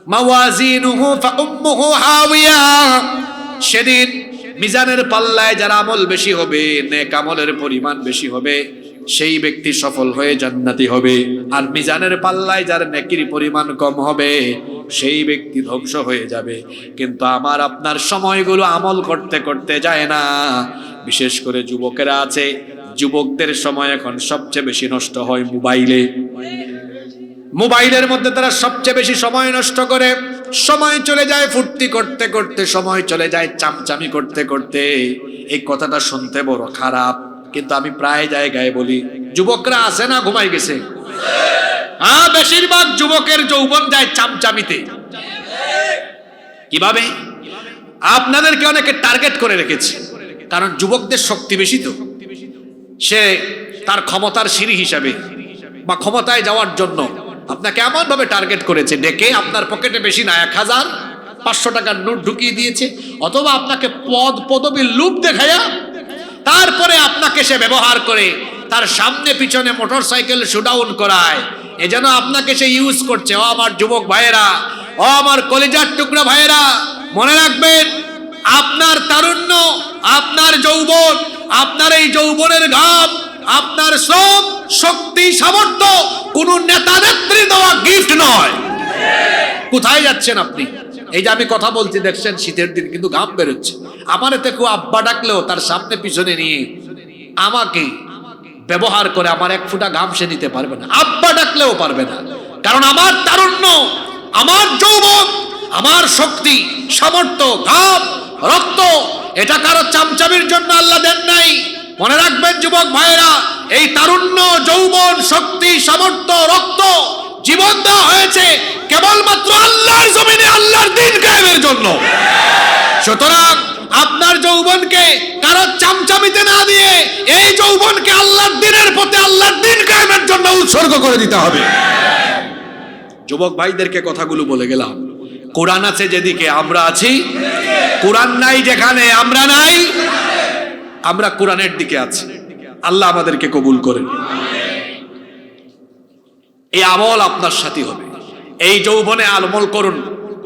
موازينه فأمه هاوية। সেদিন মিজানের পাল্লায় যার আমল বেশি হবে, নেক আমলের পরিমাণ বেশি হবে, সেই ব্যক্তি সফল হয়ে জান্নাতি হবে। আর মিজানের পাল্লায় যার নেকির পরিমাণ কম হবে সেই ব্যক্তি ধ্বংস হয়ে যাবে। কিন্তু আমার আপনার সময়গুলো আমল করতে করতে যায় না। বিশেষ করে যুবকেরা আছে, যুবকদের সময় এখন সবচেয়ে বেশি নষ্ট হয় মোবাইলে। মোবাইলের মধ্যে তারা সবচেয়ে বেশি সময় নষ্ট করে। সময় চলে যায় ফুর্তি করতে করতে, সময় চলে যায় চামচামি করতে করতে। এই কথাটা শুনতে বড় খারাপ, কিন্তু আমি প্রায় জায়গায় বলি যুবকরা আছে না ঘুমাই গেছে? হ্যাঁ, বেশিরভাগ যুবকের যৌবন যায় চামচামিতে। কিভাবে? আপনাদেরকে অনেকে টার্গেট করে রেখেছে, কারণ যুবকদের শক্তি বেশি তো। সে তার ক্ষমতার সিঁড়ি হিসাবে বা ক্ষমতায় যাওয়ার জন্য আপনাকে এমন ভাবে টার্গেট করেছে, ডেকে আপনার পকেটে বেশি না 1000-500 টাকার নোট ঢুকিয়ে দিয়েছে, অথবা আপনাকে পদ পদবীর লুপ দেখায়া তারপরে আপনাকে সে ব্যবহার করে তার সামনে পিছনে মোটরসাইকেল শোডাউন করায়। এজন্য আপনাকে সে ইউজ করছে। ও আমার যুবক ভাইয়েরা, ও আমার কলিজার টুকরা ভাইয়েরা, মনে রাখবেন আপনার তারুণ্য, আপনার যৌবন, আপনার এই যৌবনের ঘাম, আপনার শ্রম, শক্তি, সামর্থ্য কোন নেতা নেত্রী দেওয়া গিফট নয়। কোথায় যাচ্ছেন আপনি? এই যে আমি কথা বলছি দেখছেন, শীতের দিন কিন্তু ঘাম বেরোচ্ছে। আমার এতে কেউ আব্বা ডাকলেও তার সামনে পিছনে নিয়ে আমাকে ব্যবহার করে আমার এক ফোঁটা ঘাম সে নিতে পারবে না, আব্বা ডাকলেও পারবে না। কারণ আমার তারুণ্য, আমার যৌবন, আমার শক্তি, সামর্থ্য, ঘাম, রক্ত, এটা কারো চামচামির জন্য আল্লাহ দেন নাই। মনে রাখবেন যুবক ভাইয়েরা, এই তারুণ্য, যৌবন, শক্তি, সামর্থ্য, রক্ত, জীবন দেওয়া হয়েছে কেবলমাত্র আল্লাহর জমিনে আল্লাহর দ্বীন কায়েমের জন্য। সুতরাং আপনার যৌবনকে কারো চামচামিতে না দিয়ে এই যৌবনকে আল্লাহর দ্বীনের পথে, আল্লাহর দ্বীন কায়েমের জন্য উৎসর্গ করে দিতে হবে। যুবক ভাইদেরকে কথাগুলো বলে গেলাম। কোরআন আছে যেদিকে আমরা আছি, কোরআন নাই যেখানে আমরা নাই, আমরা কোরআনের দিকে আছি। আল্লাহ আমাদেরকে কবুল করেন। এই আমল আপনার সাথে হবে। এই যৌবনে আমল করুন।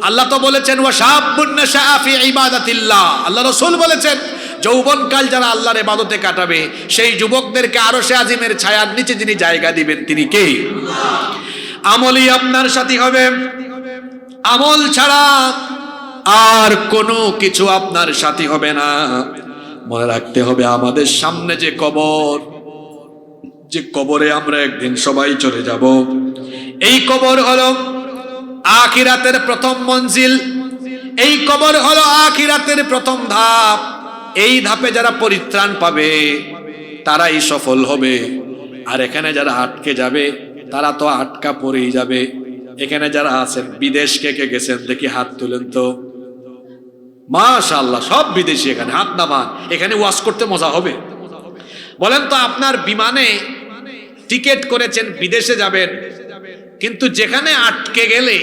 আল্লাহ তো বলেছেন ওয়া শাবুন নাশা ফি ইবাদাতিল্লাহ। আল্লাহ রাসূল বলেছেন যৌবনকাল যারা আল্লাহর ইবাদতে কাটাবে সেই যুবকদেরকে আরশে আজিমের ছায়ার নিচে যিনি জায়গা দিবেন তিনি কে? আমলই আপনার সাথী হবে। আমল ছাড়া আর কোনো কিছু আপনার সাথী হবে না। মনে রাখতে হবে আমাদের সামনে যে কবর, যে কবরে আমরা একদিন সবাই চলে যাব, এই কবর হলো আখিরাতের প্রথম মঞ্জিল। এই কবর হলো আখিরাতের প্রথম ধাপ। এই ধাপে যারা পরিত্রাণ পাবে তারাই সফল হবে। আর এখানে যারা আটকে যাবে তারা তো আটকা পড়েই যাবে। এখানে যারা আছেন বিদেশ কে কে গেছেন দেখি হাত তুলেন তো। মাশাআল্লাহ, সব বিদেশি। এখানে হাত নামান। এখানে ওয়াজ করতে মজা হবে। বলেন তো, আপনার বিমানে টিকিট করেছেন, বিদেশে যাবেন, কিন্তু যেখানে আটকে গেলে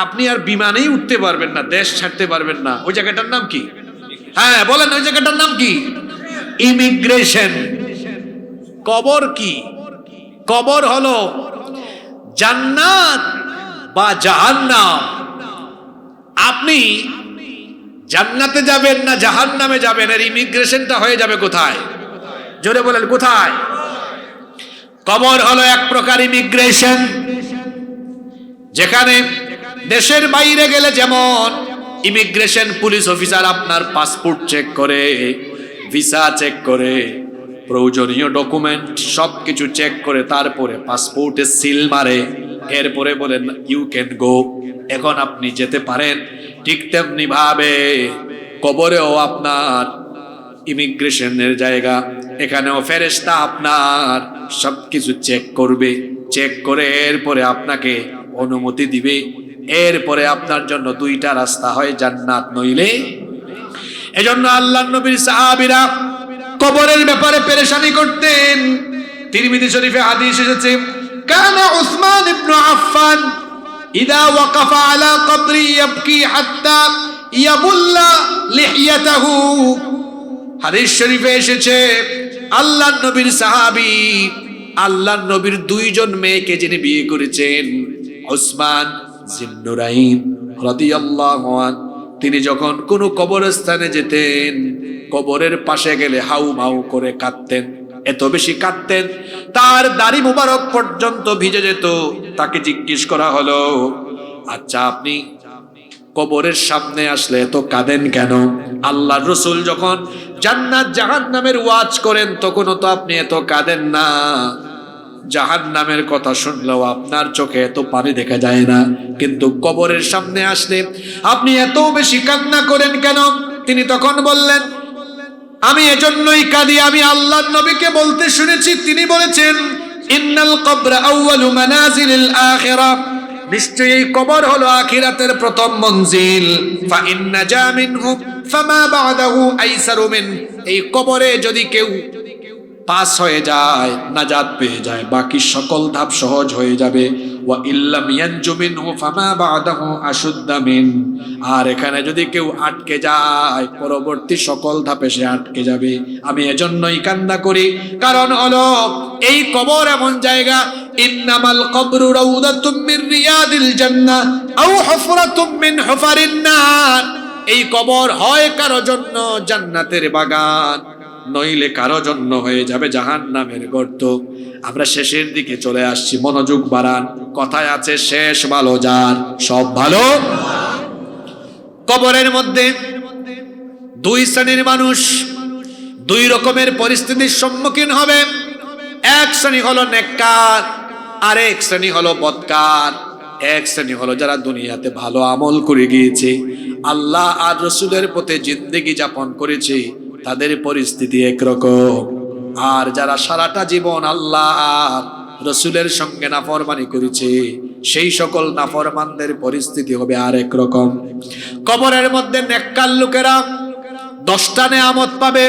আপনি আর বিমানেই উঠতে পারবেন না, দেশ ছাড়তে পারবেন না, ওই জায়গাটার নাম কি? হ্যাঁ বলেন, ওই জায়গাটার নাম কি? ইমিগ্রেশন। কবর কি? কবর হলো জান্নাত বা জাহান্নাম। আপনি জান্নাতে যাবেন না জাহান্নামে যাবেন, এর ইমিগ্রেশনটা হয়ে যাবে কোথায়? জোরে বলেন, কোথায়? কবর হলো এক প্রকার ইমিগ্রেশন, যেখানে দেশের বাইরে গেলে যেমন ইমিগ্রেশন পুলিশ অফিসার আপনার পাসপোর্ট চেক করে, ভিসা চেক করে, প্রয়োজনীয় ডকুমেন্ট সবকিছু চেক করে তারপরে পাসপোর্টে সিল মারে, এরপরে বলেন ইউ ক্যান গো, এখন আপনি যেতে পারেন। ঠিক তেমনি ভাবে কবরেও আপনার ইমিগ্রেশনের জায়গা। এখানেও ফেরেশতা আপনার সবকিছু চেক করবে, চেক করে এরপরে আপনাকে অনুমতি দিবে। এরপরে আপনার জন্য দুইটা রাস্তা হয়, জান্নাত নইলে। এজন্য আল্লাহর নবীর সাহাবীরা কবরের ব্যাপারে পেরেশানি করতেন। তিরমিজি শরীফে হাদিস এসেছে, কানা উসমান ইবনে আফফান ইদা ওয়াকাফা আলা কবরি ইয়াবকি হাত্তা ইয়াবুল্লা লিহিয়াতাহু। হাদিস শরীফে এসেছে আল্লাহর নবীর সাহাবী, আল্লাহর নবীর দুইজন মেয়েকে যিনি বিয়ে করেছেন, উসমান জিন্নুরাইন রাদিয়াল্লাহু আনহু, তিনি যখন কোনো কবরস্থানে যেতেন, কবরের পাশে গেলে হাউ মাউ করে কাঁদতেন। এত বেশি কাঁদতেন তার দাড়ি মুবারক পর্যন্ত ভিজে যেত। তাকে জিজ্ঞেস করা হলো, আচ্ছা আপনি কবরের সামনে আসলে এত কাঁদেন কেন? আল্লাহর রাসূল যখন জান্নাত জাহান্নামের ওয়াজ করেন তখনও তো আপনি এত কাঁদেন না। জাহান্নামের কথা শুনলেও আপনার চোখে এত পানি দেখা যায় না, কিন্তু কবরের সামনে আসলে আপনি এত বেশি কান্না করেন কেন? তিনি তখন বললেন, আমি এজন্যই কাঁদি, আমি আল্লাহর নবীকে বলতে শুনেছি, তিনি বলেছেন ইন্নাল কবরা আউয়ালু মানাজিলিল আখিরাহ, নিশ্চয়ই কবর হলো আখিরাতের প্রথম মঞ্জিল। ফা ইন্না জা মিনহু ফামা বা'দাহু আইসারু মিন, এই কবরে যদি কেউ পাস হয়ে যায়, নাজাত পেয়ে যায়, বাকি সকল ধাপ সহজ হয়ে যাবে। ওয়া ইল্লাম ইয়ানজু মিনহু ফামা বা'দাহু আশুদ্দা মিন, আর এখানে যদি কেউ আটকে যায় পরবর্তী সকল ধাপে সে আটকে যাবে। আমি এজন্যই কান্না করি, কারণ হলো এই কবর এমন জায়গা, ইন্নামাল কবরু রাউদাতুম মির রিয়াদিল জান্নাহ আও হুফরাতুম মিন হুফারিন নার, এই কবর হয় কারো জন্য জান্নাতের বাগান, নইলে কারো জন্য হয়ে যাবে জাহান্নামের গর্ত। আমরা শেষের দিকে চলে আসছি, মনোযোগ বাড়ান। কথায় আছে শেষ ভালো যার, সব ভালো। কবরের মধ্যে দুই শ্রেণীর মানুষ দুই রকমের পরিস্থিতির সম্মুখীন হবে। এক শ্রেণী হলো নেককার, আর এক শ্রেণী হলো বদকার। এক শ্রেণী হলো যারা দুনিয়াতে ভালো আমল করে গিয়েছে, আল্লাহ আর রসুলের পথে জিন্দেগি যাপন করেছে, তাদের পরিস্থিতি একরকম। আর যারা সারাটা জীবন আল্লাহ আর রসুলের সঙ্গে নাফরমানি করেছে, সেই সকল নাফরমানদের পরিস্থিতি হবে আর একরকম। কবরের মধ্যে নেককার লোকেরা 10টা নেয়ামত পাবে,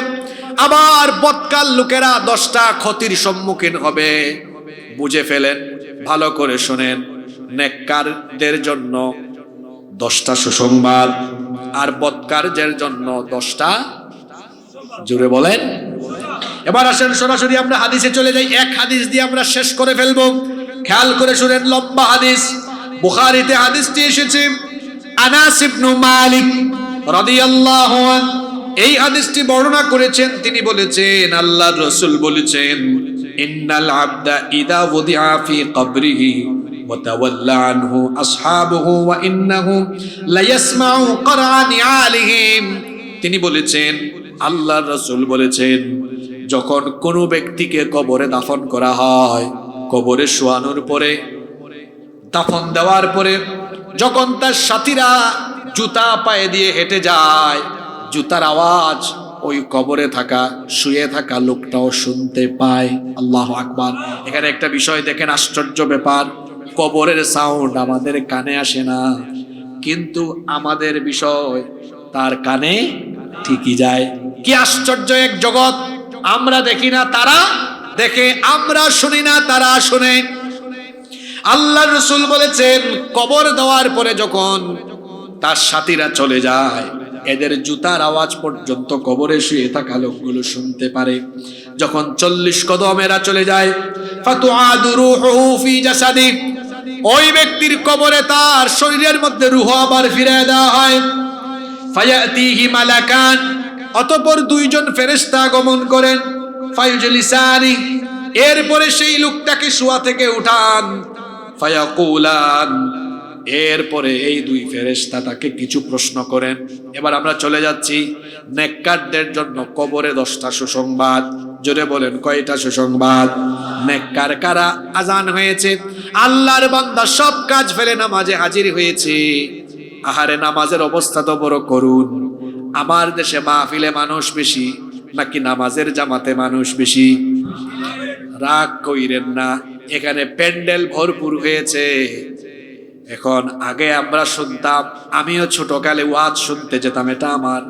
আবার বদকার লোকেরা 10টা ক্ষতির সম্মুখীন হবে। বুঝে ফেলেন, ভালো করে শোনেন, নেককারদের জন্য 10টা সুসংবাদ, আর বদকারদের জন্য 10টা। জোরে বলেন। এবার আসেন সরাসরি আমরা হাদিসে চলে যাই। এক হাদিস দিয়ে আমরা শেষ করে ফেলবো। খেয়াল করে শুনেন, লম্বা হাদিস, বুখারীতে হাদিসটি এসেছে। আনাস ইবনে মালিক রাদিয়াল্লাহু আনহু এই হাদিসটি বর্ণনা করেছেন। তিনি বলেছেন, আল্লাহর রাসূল বলেছেন, ইন্নাল আবদা ইদা ওদিআ ফি কবরিহি ওয়া তাওয়াল্লা আনহু আসহাবুহু ওয়া ইন্নাহু লা ইয়াসমাউ করআ নিআলিহিম। তিনি বলেছেন, আল্লাহর রাসূল বলেছেন, যখন কোনো ব্যক্তিকে কবরে দাফন করা হয়, কবরে শোয়ানোর পরে, দাফন দেওয়ার পরে যখন তার সাথীরা জুতা পায়ে দিয়ে হেঁটে যায়, জুতার আওয়াজ ওই কবরে থাকা, শুয়ে থাকা লোকটাও শুনতে পায়। আল্লাহু আকবার। এখানে একটা বিষয় দেখেন, আশ্চর্য ব্যাপার। কবরের সাউন্ড আমাদের কানে আসে না, কিন্তু আমাদের বিষয় তার কানে ঠিকই যায়। কি আশ্চর্য এক জগৎ! আমরা দেখি না, তারা দেখে; আমরা শুনি না, তারা শুনে। আল্লাহর রাসূল বলেছেন, কবর দেওয়ার পরে যখন তার সাথীরা চলে যায়, এদের জুতার আওয়াজ পর্যন্ত কবরে শুয়ে থাকা লোকগুলো শুনতে পারে। যখন 40 কদম এরা চলে যায়, ফাতুআদু রূহুহু ফি জাসাদি, ওই ব্যক্তির কবরে তার শরীরের মধ্যে রূহ আবার ফিরিয়ে দেওয়া হয়। ফায়াতিহি মালাকান, অতঃপর 2 জন ফেরেশতা আগমন করেন। ফায়ুজলিসানি, এরপরে সেই লোকটাকে শোয়া থেকে উঠান। ফায়াকুলান, এরপরে এই 2 ফেরেশতা তাকে কিছু প্রশ্ন করেন। এবার আমরা চলে যাচ্ছি নেককারদের জন্য কবরে 10টা সুসংবাদ। জোরে বলেন, কয়টা সুসংবাদ? নেককার কারা? আজান হয়েছে, আল্লাহর বান্দা সব কাজ ফেলে নামাজে হাজির হয়েছে। আহারে, নামাজের অবস্থা তো বড় করুন। আমার দেশে মাহফিলে মানুষ বেশি নাকি নামাজের জামাতে মানুষ বেশি? রাগ কইরেন না, এখানে প্যান্ডেল ভরপুর হয়েছে। এখন আগে আমরা শুনতাম, আমিও ছোটকালে ওয়াজ শুনতে যেতাম, এটা আমার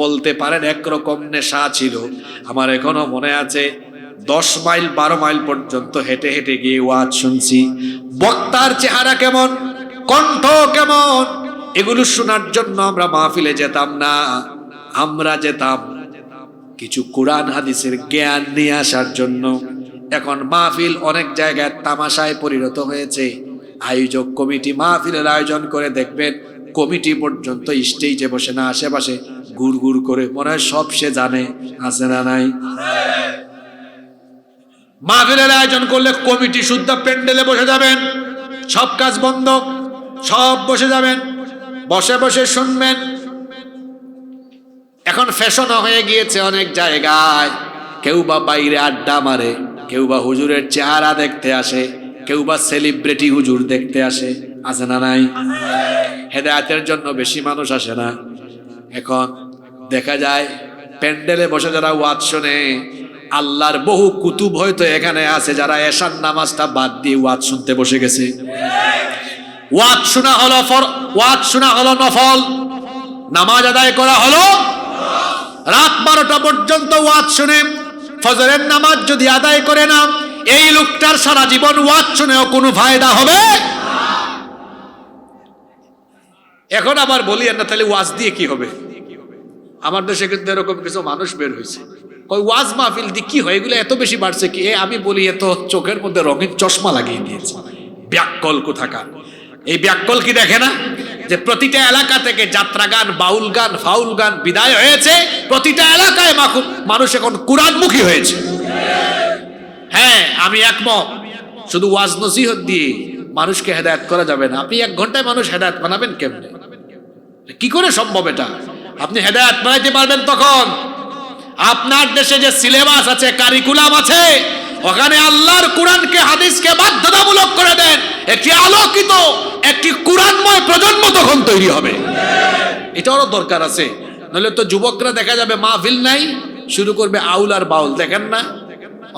বলতে পারেন একরকম নেশা ছিল। আমার এখনো মনে আছে, 10 মাইল 12 মাইল পর্যন্ত হেঁটে হেঁটে গিয়ে ওয়াজ শুনছি। বক্তার চেহারা কেমন, কণ্ঠ কেমন, এগুলো শোনার জন্য আমরা মাহফিলে যেতাম না। আমরা যেতাম কিছু কোরআন হাদিসের জ্ঞান নিয়ে আসার জন্য। এখন মাহফিল অনেক জায়গায় তামাশায় পরিণত হয়েছে। আয়োজক কমিটি মাহফিলের আয়োজন করে, দেখবেন কমিটি পর্যন্ত স্টেজে বসে না, আশেপাশে ঘুর ঘুর করে, মনে হয় সব সে জানে। আছে না নাই? মাহফিলের আয়োজন করলে কমিটি শুদ্ধ প্যান্ডেলে বসে যাবেন, সব কাজ বন্ধ, সব বসে যাবেন, বসে বসে শুনবেন। এখন ফ্যাশন হয়ে গিয়েছে অনেক জায়গায়, কেউ বা বাইরে আড্ডা মারে, কেউ বা হুজুরের চেহারা দেখতে আসে, কেউ বা সেলিব্রিটি হুজুর দেখতে আসে। আছে না নাই? হেদায়েতের জন্য বেশি মানুষ আসে না। এখন দেখা যায় প্যান্ডেলে বসে যারা ওয়াজ শোনে, আল্লাহর বহু কুতুব হয়তো এখানে আছে, যারা এশার নামাজটা বাদ দিয়ে ওয়াজ শুনতে বসে গেছে। ওয়াজ শোনা হলো নফল, নামাজ আদায় করা হলো। রাত 12টা পর্যন্ত ওয়াজ শুনে ফজরের নামাজ যদি আদায় করে না, এই লোকটার সারা জীবন ওয়াজ শুনেও কোনো ফায়দা হবে। এখন আবার বলি না, তাহলে ওয়াজ দিয়ে কি হবে? আমার দেশে কিন্তু এরকম কিছু মানুষ বের হয়েছে, ওই ওয়াজ মাহফিল দিয়ে কি হয়, এগুলো এত বেশি বাড়ছে কি? আমি বলি, এত চোখের মধ্যে রঙিন চশমা লাগিয়ে দিয়েছে। ব্যাককল কোথাকার! এই ব্যাককল কি দেখে না যে প্রতিটা এলাকা থেকে যাত্রা গান, বাউল গান, ফাউল গান বিদায় হয়েছে? প্রতিটা এলাকায় মানুষ এখন কুরআনমুখী হয়েছে। হ্যাঁ, আমি একমত। শুধু ওয়াজ নসিহত দিয়ে মানুষকে হেদায়েত করা যাবে না। আপনি 1 ঘন্টায় মানুষ হেদায়েত বানাবেন কেমনে? কি করে সম্ভব এটা? আপনি হেদায়েত বানাইতে পারবেন তখন আপনার দেশে যে সিলেবাস আছে, কারিকুলাম আছে, ওখানে আল্লাহর কোরআনকে, হাদিসকে বাধ্যতামূলক করে দেন। একটি আলোকিত, একটি কোরআনময় প্রজন্ম তখন তৈরি হবে। এটারও দরকার আছে। নইলে তো যুবকরা দেখা যাবে মাহফিল নাই, শুরু করবে আউল আর বাউল। দেখেন না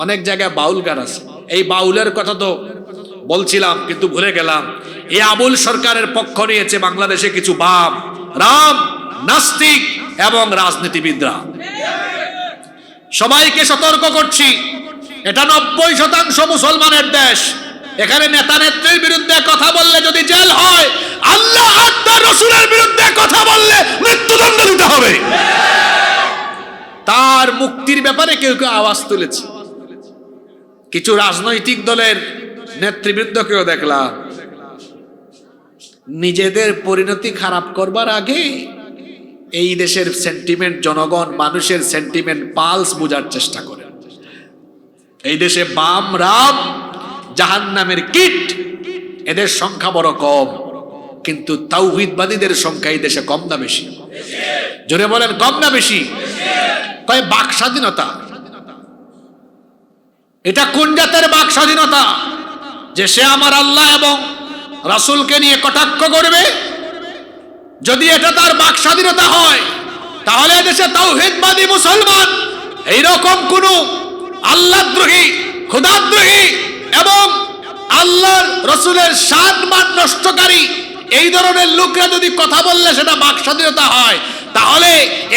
অনেক জায়গায় বাউল গান আছে। এই বাউলের কথা তো বলছিলাম কিন্তু ভুলে গেলাম। এই আবুল সরকারের পক্ষ নিয়েছে বাংলাদেশে কিছু বাম, রাম, নাস্তিক এবং রাজনীতিবিদরা। সবাইকে সতর্ক করছি, এটা 90% মুসলমানের দেশ। এখানে নেতা নেত্রীর বিরুদ্ধে কথা বললে যদি জেল হয়, আল্লাহ আর তার রাসূলের বিরুদ্ধে কথা বললে মৃত্যুদণ্ড দিতে হবে। তার মুক্তির ব্যাপারে কেউ কেউ আওয়াজ তুলেছে। কিছু রাজনৈতিক দলের নেতৃবৃন্দকেও দেখলাম নিজেদের পরিণতি খারাপ করবার আগে এই দেশের সেন্টিমেন্ট, জনগণ মানুষের সেন্টিমেন্ট পালস বোঝার চেষ্টা করে। এই দেশে বাম, রাম, জাহান্নামের কীট, এদের সংখ্যা বড় কম, কিন্তু তাওহীদবাদীদের সংখ্যা এই দেশে কম না বেশি? জোরে বলেন, কম না বেশি? কয় বাক স্বাধীনতা। এটা কোন জাতের বাক স্বাধীনতা যে সে আমার আল্লাহ এবং রাসূলকে নিয়ে কটাক্ষ করবে? যদি এটা তার বাক স্বাধীনতা হয়, তাহলে দেশে তাওহীদবাদী মুসলমান এইরকম কোন আল্লাহদ্রোহী, খোদাদ্রোহী এবং আল্লাহর রাসূলের শান মান নষ্টকারী এই ধরনের লোকরা যদি কথা বললে সেটা বাক স্বাধীনতা হয়, তাহলে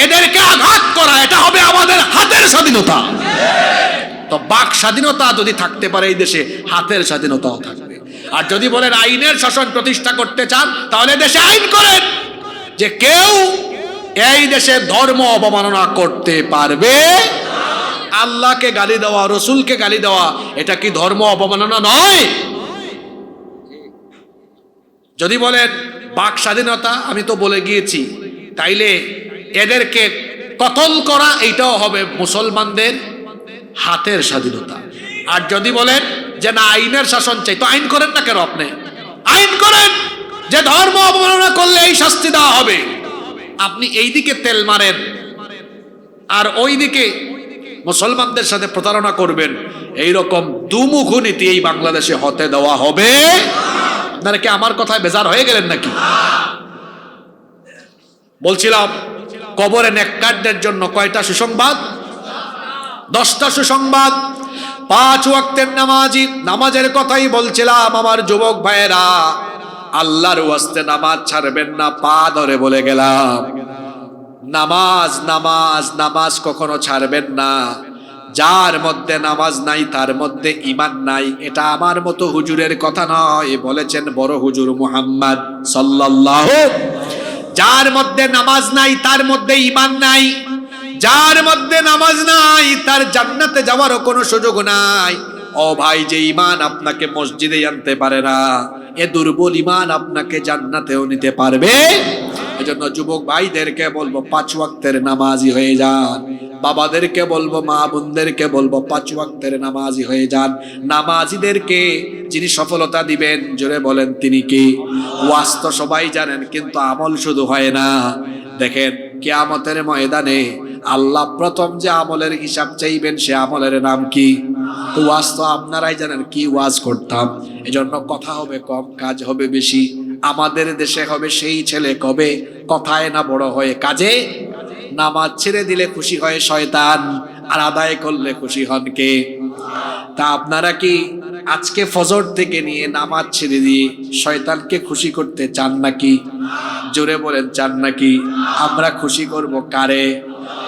এদেরকে আঘাত করা এটা হবে আমাদের হাতের স্বাধীনতা। তো বাক স্বাধীনতা যদি থাকতে পারে এই দেশে, হাতের স্বাধীনতাও থাকবে। আর যদি বলেন আইনের শাসন প্রতিষ্ঠা করতে চান, তাহলে দেশে আইন করেন যে কেউ এই দেশে ধর্ম অবমাননা করতে পারবে। আল্লাহকে গালি দেওয়া, রসুলকে গালি দেওয়া, এটা কি ধর্ম অবমাননা নয়? যদি বলেন বাক স্বাধীনতা, আমি তো বলে গিয়েছি, তাইলে এদেরকে কতল করা এইটাও হবে মুসলমানদের হাতের স্বাধীনতা। আর যদি বলেন যে না আইনের শাসন চাই, তো আইন করেন না কেন? আপনি আইন করেন যে ধর্ম অবমাননা করলে এই শাস্তি দেওয়া হবে। আপনি এই দিকে তেল মারেন আর ওই দিকে মুসলমানদের সাথে প্রতারণা করবেন, এইরকম দুমুখ নীতি এই বাংলাদেশে হতে দেওয়া হবে। আপনারা কি আমার কথায় বেজার হয়ে গেলেন নাকি? বলছিলাম কবরে নেককারদের জন্য কয়টা সুসংবাদ? 10টা সুসংবাদ। 5 ওয়াক্তের নামাজি, নামাজের কথাই বলছিলাম। আমার যুবক ভাইয়েরা, আল্লাহর ওয়াস্তে নামাজ ছাড়বেন না, পা ধরে বলে গেলাম। নামাজ নামাজ নামাজ কখনো ছাড়বেন না। যার মধ্যে নামাজ নাই তার মধ্যে ঈমান নাই, এটা আমার মতো হুজুরের কথা নয়, বলেছেন বড় হুজুর মুহাম্মদ সাল্লাল্লাহু। যার মধ্যে নামাজ নাই তার মধ্যে ঈমান নাই, যার মধ্যে নামাজ নাই তার জান্নাতে যাওয়ারও কোনো সুযোগ নাই। ও ভাই, যে ঈমান আপনাকে মসজিদে আনতে পারে না, এ দুর্বল ঈমান আপনাকে জান্নাতেও নিতে পারবে। এজন্য যুবক ভাইদেরকে বলবো 5 ওয়াক্তের নামাজি হয়ে যান। বাবাদেরকে বলবো, মা বোনদেরকে বলবো 5 ওয়াক্তের নামাজি হয়ে যান। নামাজিদেরকে যিনি সফলতা দিবেন, জোরে বলেন তিনি কি? ওয়াজ তো সবাই জানেন, কিন্তু আমল শুধু হয় না। দেখেন কিয়ামতের ময়দানে আল্লাহ প্রথম যে আমলের হিসাব চাইবেন, সে আমলের নাম কি? ওয়াজ তো আপনারাই জানেন কি ওয়াজ করতাম। এজন্য কথা হবে কম, কাজ হবে বেশি। আমাদের দেশে হবে সেই ছেলে কবে কথায় না বড় হয়ে কাজে। নামাজ ছেড়ে দিলে খুশি হয় শয়তান, আর আদায় করলে খুশি হন কে? তা আপনারা কি আজকে ফজর থেকে নিয়ে নামাজ ছেড়ে দিয়ে শয়তানকে খুশি করতে চান নাকি? জোরে বলেন, চান নাকি? আমরা খুশি করব কারে?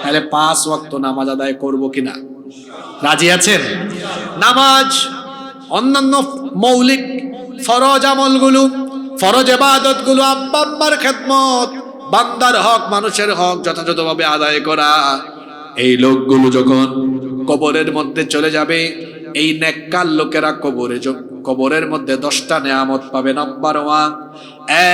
তাহলে 5 ওয়াক্ত নামাজ আদায় করব কিনা? রাজি আছেন? নামাজ, অন্যান্য মৌলিক ফরজ আমলগুলো, ফরজ ইবাদতগুলো, আব্বা আম্মার খেদমত, বান্দার হক, মানুষের হক যথাযথভাবে আদায় করা, এই লোকগুলো যখন কবরের মধ্যে চলে যাবে, এই নেককার লোকেরা কবরের মধ্যে 10টা নেয়ামত পাবে। নাম্বার 1,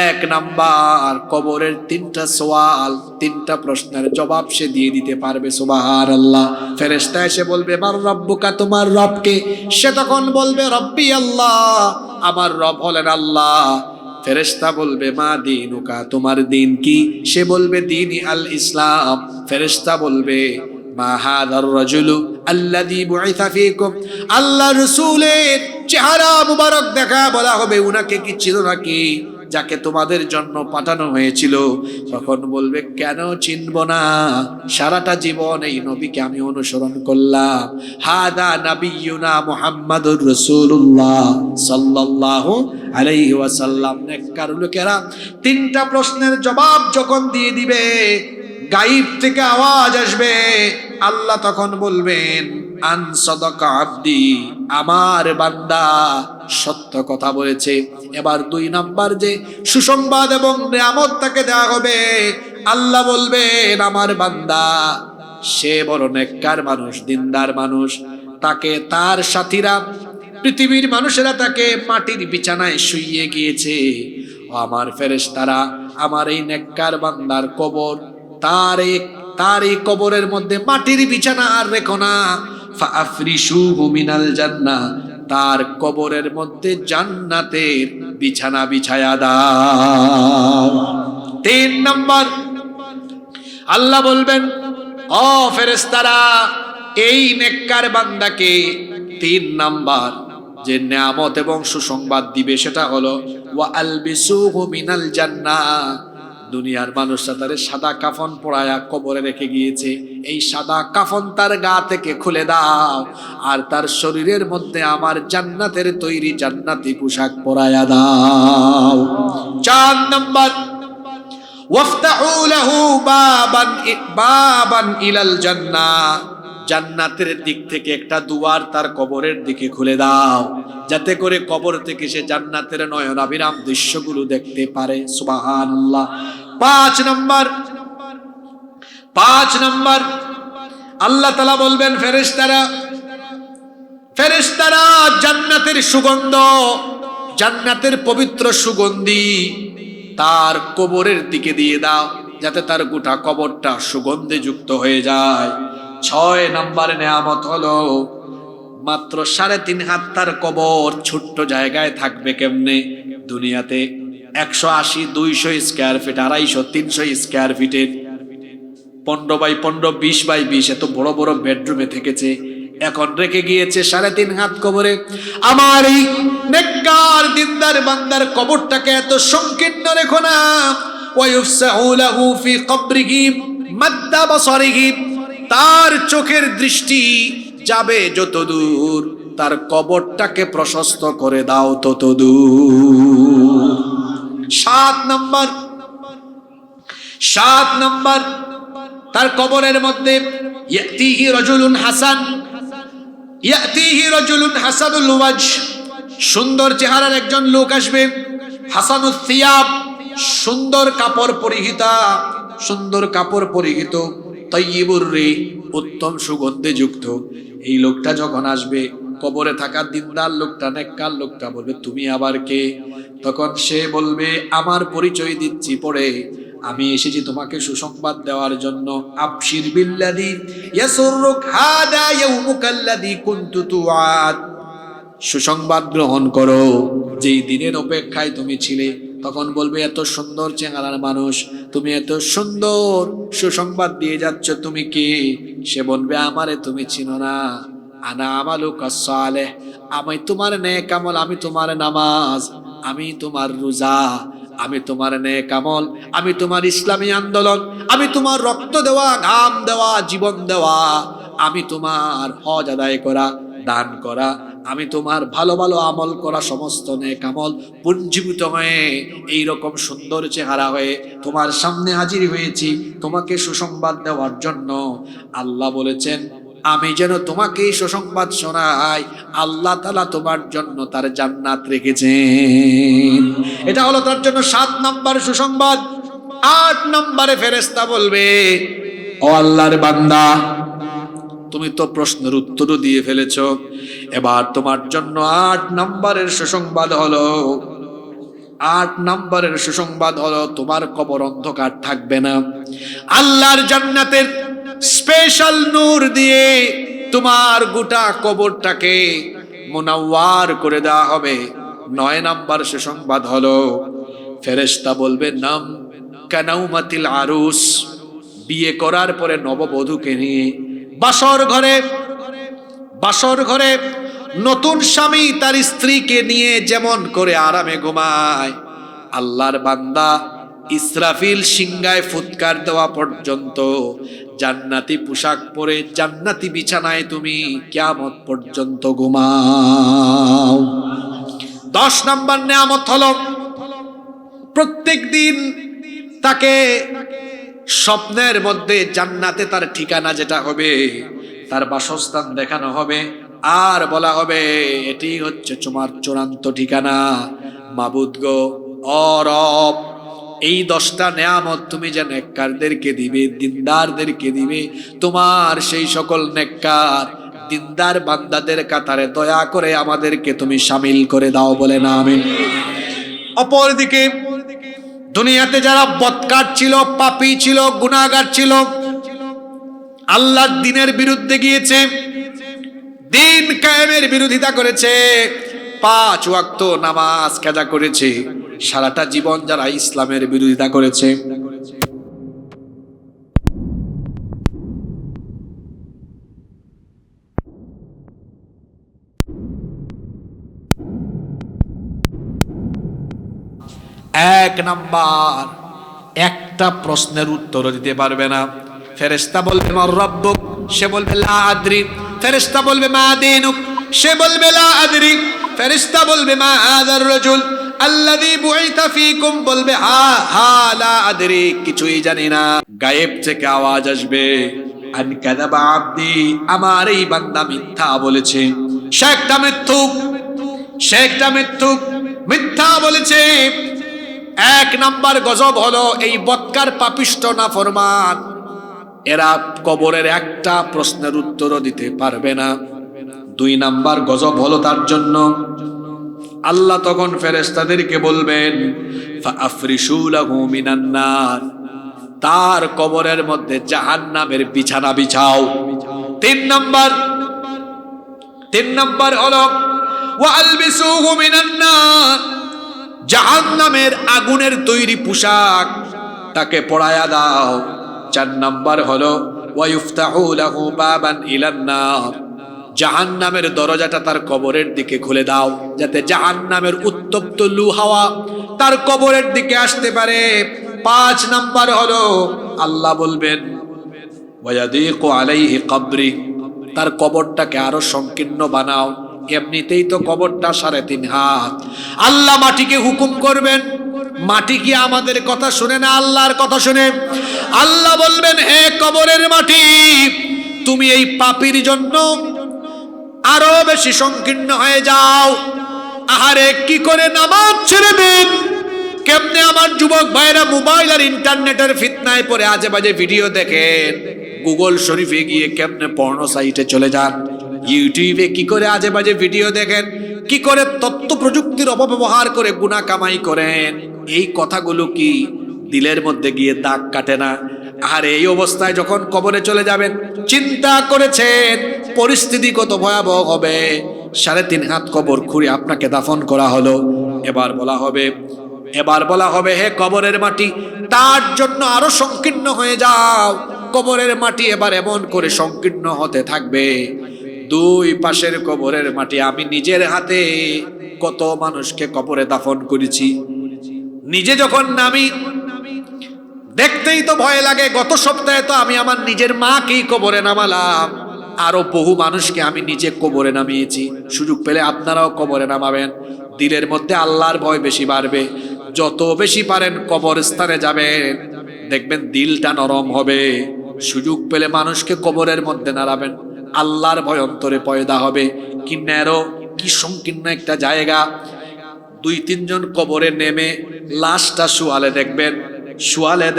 1 নাম্বার, কবরের 3টা সওয়াল, 3টা প্রশ্নের জবাব সে দিয়ে দিতে পারবে। সুবহানাল্লাহ। ফেরেশতা এসে বলবে, মার রব্বুকা, তোমার রব কে? সে তখন বলবে, রব্বি আল্লাহ, আমার রব হলেন আল্লাহ। ফেরেশতা বলবে, মা দীনুকা, তোমার দিন কি? সে বলবে, দীনি আল ইসলাম। ফেরেশতা বলবে, মা হাদার রাজুলু আল্লাযী বুইসা ফীকুম, আল্লাহর রাসূলের চেহারা মুবারক দেখা বলা হবে, উনাকে কি চিনো নাকি? যাকে তোমাদের জন্য পাঠানো হয়েছিল। তখন বলবে কেন চিনব না, সারাটা জীবন এই নবীকে আমি অনুসরণ করলাম। হাদা নাবিয়ুনা মুহাম্মাদুর রাসূলুল্লাহ সাল্লাল্লাহু আলাইহি ওয়াসাল্লাম। নেককার লোকেরা তিনটা প্রশ্নের জবাব যখন দিয়ে দিবে, গায়েব থেকে আওয়াজ আসবে, আল্লাহ তখন বলবেন আন সাদাকা আব্দি, আমার বান্দা সত্য কথা বলেছে। এবার 2 নাম্বার যে সুসংবাদ এবং নিয়ামত তাকে দেওয়া হবে, আল্লাহ বলবেন আমার বান্দা সে বড় নেককার মানুষ, দিনদার মানুষ। তাকে তার সাথীরা, পৃথিবীর মানুষেরা তাকে মাটির বিছানায় শুইয়ে গিয়েছে। ও আমার ফেরেশতারা, আমার এই নেককার বান্দার কবর, তার এই কবরের মধ্যে মাটির বিছানা আর রেখো না, ফাআফরিশুহু মিনাল জান্নাহ, তার কবরের মধ্যে জান্নাতের বিছানা বিছায়া দাও। 3 নাম্বার আল্লাহ বলবেন, ও ফেরেশতারা, এই নেককার বান্দাকে 3 নাম্বার যে নিয়ামত এবং সুসংবাদ দিবে সেটা হলো ওয়া আলবিসুহু মিনাল জান্নাহ। দুনিয়ার মানুষরা তারে সাদা কাফন পরায়া কবরে রেখে গিয়েছে, এই সাদা কাফন তার গা থেকে খুলে দাও, আর তার শরীরের মধ্যে আমার জান্নাতের তৈরি জান্নাতি পোশাক পরায়া দাও। 4 নাম্বার ওয়াফতাহু লাহু বাবান ইলাল জান্নাহ, জান্নাতের দিক থেকে একটা দুয়ার তার কবরের দিকে খুলে দাও, যাতে করে কবর থেকে সে জান্নাতের নয়নাভিরাম দৃশ্যগুলো দেখতে পারে। সুবহানাল্লাহ। 5 নাম্বার আল্লাহ তাআলা বলবেন ফেরেশতারা জান্নাতের সুগন্ধ, জান্নাতের পবিত্র সুগন্ধি তার কবরের দিকে দিয়ে দাও, যাতে তার গোটা কবরটা সুগন্ধে যুক্ত হয়ে যায়। 6 নাম্বার নিয়ামত হলো মাত্র 3.5 হাত তার কবর ছোট্ট জায়গায় থাকবে। কেমনে? দুনিয়াতে 180, 200 স্কয়ার ফিট, 250, 300 স্কয়ার ফিটের 15 বাই 15, 20 বাই 20 এত বড় বড় বেডরুমে থেকেছে, এখন রেখে গিয়েছে 3.5 হাত কবরে। আমার এই নেককার দিনদার বান্দার কবরটাকে এত সংকীর্ণ রেখো না। ওয়ায়ুফসাহু লাহু ফি কবরিহি মাদ্দা বাসারিহি, তার চোখের দৃষ্টি যাবে যত দূর, তার কবরটাকে প্রশস্ত করে দাও তত দূর। 7 নাম্বার তার কবরের মধ্যে ইয়াতিহি রাজুলুন হাসানুল ওয়াজহ, সুন্দর চেহারার একজন লোক আসবে। হাসানুস সিয়াব, সুন্দর কাপড় পরিহিত, তাইয়িবুর রিহ, উত্তম সুগন্ধে যুক্ত। এই লোকটা যখন আসবে, কবরে থাকা দিনদার লোকটা, নেককার লোকটা বলবে তুমি আবার কে? তখন সে বলবে আমার পরিচয় দিচ্ছি পড়ে, আমি এসেছি তোমাকে সুসংবাদ দেওয়ার জন্য। আবশির বিল্লাযী ইয়াসুররুক হাদা ইয়াউমুকাল্লাযী কুনতু তুআদ, সুসংবাদ গ্রহণ করো, যেই দিনের অপেক্ষায় তুমি ছিলে। তখন বলবে এত সুন্দর চেহারার মানুষ, তুমি এত সুন্দর সুসংবাদ দিয়ে যাচ্ছ, তুমি কে? সে বলবে আমারে তুমি চিনো না, আনা আমালুকা সালেহ, আমি তোমার নেক আমল, আমি তোমার নামাজ, আমি তোমার রোজা, আমি তোমার নেক আমল, আমি তোমার ইসলামী আন্দোলন, আমি তোমার রক্ত দেওয়া, ঘাম দেওয়া, জীবন দেওয়া, আমি তোমার হজ আদায় করা, দান করা, আমি তোমার ভালো ভালো আমল করা, সমস্ত নেক আমল পুঞ্জীভূত হয়ে এইরকম সুন্দর চেহারা হয়ে তোমার সামনে হাজির হয়েছি তোমাকে সুসংবাদ দেওয়ার জন্য। আল্লাহ বলেছেন আমি যেন তোমাকে সুসংবাদ শোনাই, আল্লাহ তাআলা তোমার জন্য তার জান্নাত রেখেছেন। এটা হলো তার জন্য 7 নাম্বার সুসংবাদ। 8 নম্বরে ফেরেশতা বলবে ও আল্লাহর বান্দা, তুমি তো প্রশ্নের উত্তরও দিয়ে ফেলেছ, এবার তোমার জন্য 8 নম্বরের সুসংবাদ হলো, 8 নম্বরের সুসংবাদ হলো তোমার কবর অন্ধকার থাকবে না। আল্লাহর জান্নাতের স্পেশাল নূর দিয়ে তোমার গোটা কবরটাকে মুনাওয়ার করে দেওয়া হবে। 9 নম্বর সুসংবাদ হলো ফেরেশতা বলবে নাম কানাউমাতিল আরুস, বিয়ে করার পরে নববধূকে নিয়ে বাসর ঘরে নতুন স্বামী তার স্ত্রীকে নিয়ে যেমন করে আরামে ঘুমায়, আল্লাহর বান্দা ইসরাফিল সিংহায় ফুৎকার দেওয়া পর্যন্ত জান্নাতি পোশাক পরে জান্নাতি বিছানায় তুমি কিয়ামত পর্যন্ত ঘুমাও। 10 নম্বর নিয়ামত হলো প্রত্যেক দিন তাকে স্বপ্নের মধ্যে জান্নাতে তার ঠিকানা যেটা হবে, তার বাসস্থান দেখানো হবে, আর বলা হবে এটি হচ্ছে তোমার চূড়ান্ত ঠিকানা। মাবুদ গো, ও রব, এই 10টা নেয়ামত তুমি যে নেককারদেরকে দিবে, দিনদারদেরকে দিবে, তোমার সেই সকল নেককার দিনদার বান্দাদের কাতারে দয়া করে আমাদেরকে তুমি শামিল করে দাও, বলে না আমিন। অপরদিকে দুনিয়াতে যারা বদকার ছিল, পাপী ছিল, গুনাহগার ছিল, আল্লাহর দ্বীনের বিরুদ্ধে গিয়েছে, দ্বীন কায়েমের বিরোধিতা করেছে, 5 ওয়াক্ত নামাজ কাজা করেছে, সারাটা জীবন যারা ইসলামের বিরোধিতা করেছে, এক নাম্বার একটা প্রশ্নের উত্তর দিতে পারবে না। ফেরেশতা বলবে মার রব্বুক, সে বলবে লা আদরি। ফেরেশতা বলবে মা দীনুক, সে বলবে লা আদরি। ফেরেশতা বলবে মা হাযার রাজুল আল্লাযী বুইতা ফীকুম, বলবে হা হা লা আদরি, কিছুই জানি না। গায়েব থেকে আওয়াজ আসবে আন কাযাবা আবদি, আমার এই বান্দা মিথ্যা বলেছে। সে একটা মিথ্যুক, সে একটা মিথ্যুক, মিথ্যা বলেছে। 1 নাম্বার গজব হলো এই বদকার পাপিষ্ট নাফরমান, এরা কবরের একটা প্রশ্নের উত্তরও দিতে পারবে না। 2 নাম্বার গজব হলো তার জন্য আল্লাহ তখন ফেরেশতাদেরকে বলবেন ফাআফরিশু লাহু মিনান নার, তার কবরের মধ্যে জাহান্নামের বিছানা বিছাও। 3 নাম্বার হলো ওয়ালবিসুহু মিনান নার, জাহান্নামের আগুনের তৈরি পোশাক তাকে পরায়া দাও। 4 নাম্বার হলো ওয়ায়ুফতাহু লাহু বাবান ইলান নার, জাহান্নামের দরজাটা তার কবরের দিকে খুলে দাও, যাতে জাহান্নামের উত্তপ্ত লু হাওয়া তার কবরের দিকে আসতে পারে। 5 নাম্বার হলো আল্লাহ বলবেন ওয়ায়াদিকু আলাইহি কবরি, তার কবরটাকে আরো সংকীর্ণ বানাও। এমনিতেই তো কবরটা 3.5 হাত। আল্লাহ মাটিকে হুকুম করবেন, মাটি কি আমাদের কথা শুনে না আল্লাহর কথা শুনে? আল্লাহ বলবেন হে কবরের মাটি, তুমি এই পাপীর জন্য আরো বেশি সংকীর্ণ হয়ে যাও। আহারে কি করে নামাজ ছেড়ে দেন, কেমনে আমার যুবক ভাইরা মোবাইল আর ইন্টারনেটের ফিতনায় পড়ে আজে বাজে ভিডিও দেখেন, গুগল শরীফে গিয়ে কেমনে পর্ন সাইটে চলে যান, ইউটিউবে কি করে আজে বাজে ভিডিও দেখেন, কি করে তথ্য প্রযুক্তির অপব্যবহার করে গুনাহ কামাই করেন, এই কথাগুলো কি দিলের মধ্যে গিয়ে দাগ কাটে না? আর এই অবস্থায় যখন কবরে চলে যাবেন, চিন্তা করেছেন পরিস্থিতি কত ভয়াবহ হবে। 3.5 হাত কবর খুঁড়ে আপনাকে দাফন করা হলো। এবার বলা হবে হে কবরের মাটি, তার জন্য আরো সংকীর্ণ হয়ে যাও। কবরের মাটি এবার এমন করে সংকীর্ণ হতে থাকবে, 2 পাশের কবরের মাটি আমি নিজের হাতে কত মানুষকে কবরে দাফন করেছি। নিজে যখন নামি দেখতেই তো ভয় লাগে। গত সপ্তাহে তো আমি আমার নিজের মাকেই কবরে নামালাম, আরো বহু মানুষকে আমি নিজে কবরে নামিয়েছি। সুযোগ পেলে আপনারাও কবরে নামাবেন, দিলের মধ্যে আল্লাহর ভয় বেশি বাড়বে। যত বেশি পারেন কবরস্থানে যাবেন, দেখবেন দিলটা নরম হবে। সুযোগ পেলে মানুষকে কবরের মধ্যে নাড়াবেন, আল্লাহর ভয় অন্তরে পয়দা হবে। কি ন্যারো, কি সংকীর্ণ একটা জায়গা। 2-3 জন কবরে নেমে লাশটা শুয়ালে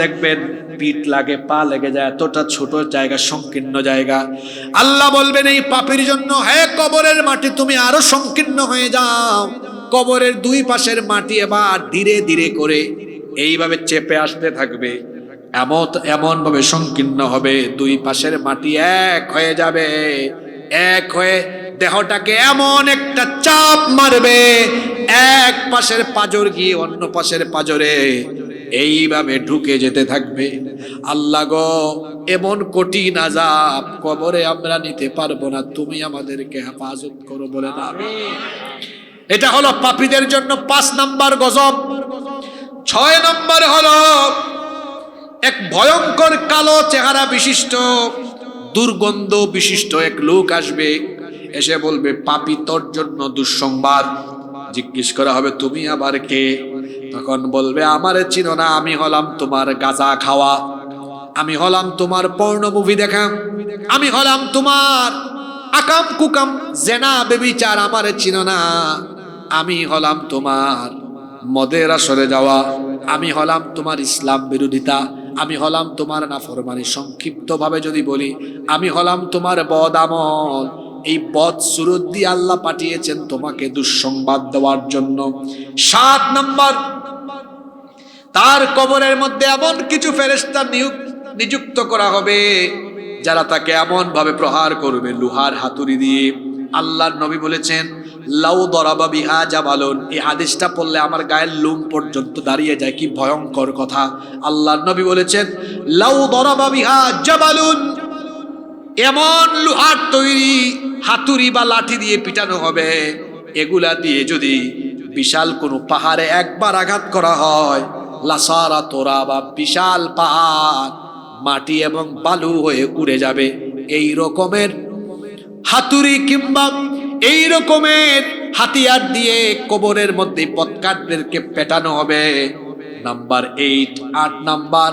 দেখবেন পিঠ লাগে, পা লেগে যায়, এতটা ছোট জায়গা, সংকীর্ণ জায়গা। আল্লাহ বলবেন এই পাপীর জন্য হে কবরের মাটি তুমি আরো সংকীর্ণ হয়ে যাও। কবরের 2 পাশের মাটি এবার ধীরে ধীরে করে এইভাবে চেপে আসতে থাকবে, এমন ভাবে সংকীর্ণ হবে 2 পাশের মাটি এক হয়ে যাবে। এক হয়ে দেহটাকে এমন একটা চাপ মারবে, এক পাশের পাঁজর গিয়ে অন্য পাশের পাঁজরে এইভাবে ঢুকে যেতে থাকবে। আল্লাহ গো, এমন কঠিন আযাব কবরে আমরা নিতে পারবো না, তুমি আমাদেরকে হেফাজত করো, বলে না আমিন। এটা হলো পাপীদের জন্য 5 নাম্বার গজব। 6 নম্বর হলো এক ভয়ঙ্কর কালো চেহারা বিশিষ্ট, দুর্গন্ধ বিশিষ্ট এক লোক আসবে, এসে বলবে পাপী তোর জন্য দুঃসংবাদ। জিজ্ঞেস করা হবে তুমি আবার কে? তখন বলবে আমারে চিনো না, আমি হলাম তোমার গাঁজা খাওয়া, আমি হলাম তোমার পর্ন মুভি দেখা, আমি হলাম তোমার আকাম কুকাম জেনা বেবিচার, আমারে চিনো না, আমি হলাম তোমার মদের আসরে যাওয়া, আমি হলাম তোমার ইসলাম বিরোধিতা, আমি হলাম তোমার নাফরমানি। সংক্ষিপ্ত ভাবে যদি বলি, আমি হলাম তোমার বদ আমল। এই বদ সুরত দিয়ে আল্লাহ পাঠিয়েছেন তোমাকে দুঃসংবাদ দেওয়ার জন্য। 7 নম্বর, তার কবরের মধ্যে এমন কিছু ফেরেশতা নিযুক্ত করা হবে যারা তাকে এমন ভাবে প্রহার করবে লোহার হাতুড়ি দিয়ে। আল্লাহর নবী বলেছেন লাউ দরাবা বিহা জাবালুন, এই হাদিসটা পড়লে আমার গায়ের লোম পর্যন্ত দাঁড়িয়ে যায়, কি ভয়ঙ্কর কথা। আল্লাহর নবী বলেছেন লাউ দরাবা বিহা জাবালুন, এমন লোহার তৈরি হাতুড়ি বা লাঠি দিয়ে পিটানো হবে, এগুলা দিয়ে যদি বিশাল কোনো পাহাড়ে একবার আঘাত করা হয়, লাসারা তোরা বা বিশাল পাহাড় মাটি এবং বালু হয়ে উড়ে যাবে। এই রকমের হাতুড়ি কিংবা এই রকমের হাতিয়ার দিয়ে কবরের মধ্যে বদকারদেরকে পেটানো হবে। নাম্বার 8, 8 নাম্বার,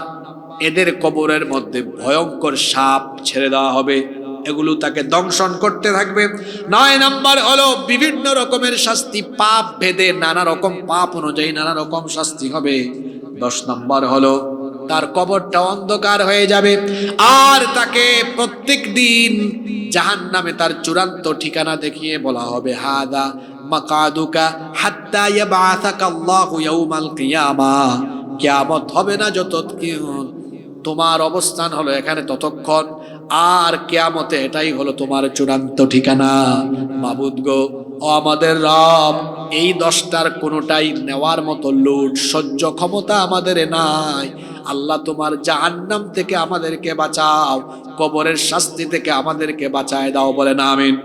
এদের কবরের মধ্যে ভয়ঙ্কর সাপ ছেড়ে দেওয়া হবে, এগুলো তাকে দংশন করতে থাকবে। 9 নাম্বার হলো বিভিন্ন রকমের শাস্তি, পাপ ভেদে নানা রকম পাপ অনুযায়ী নানা রকম শাস্তি হবে। 10 নাম্বার হলো তার কবরটা অন্ধকার হয়ে যাবে, আর তাকে প্রত্যেক দিন জাহান্নামে তার চূড়ান্ত ঠিকানা দেখিয়ে বলা হবে হাদা মাকাদুকা হাত্তা ইয়াবআসাকা আল্লাহু ইয়াউমাল কিয়ামাহ, কিয়ামত হবে না যতক্ষণ তোমার অবস্থান হলো এখানে ততক্ষণ, আর কিয়ামতে এটাই হলো তোমার চূড়ান্ত ঠিকানা। মাবুদ গো, ও আমাদের রব, এই 10টার কোনোটাই নেওয়ার মতো লোড সহ্য ক্ষমতা আমাদের নাই। আল্লাহ তোমার জাহান্নাম থেকে আমাদেরকে বাঁচাও, কবরের শাস্তি থেকে আমাদেরকে বাঁচায় দাও, বলেন আমিন।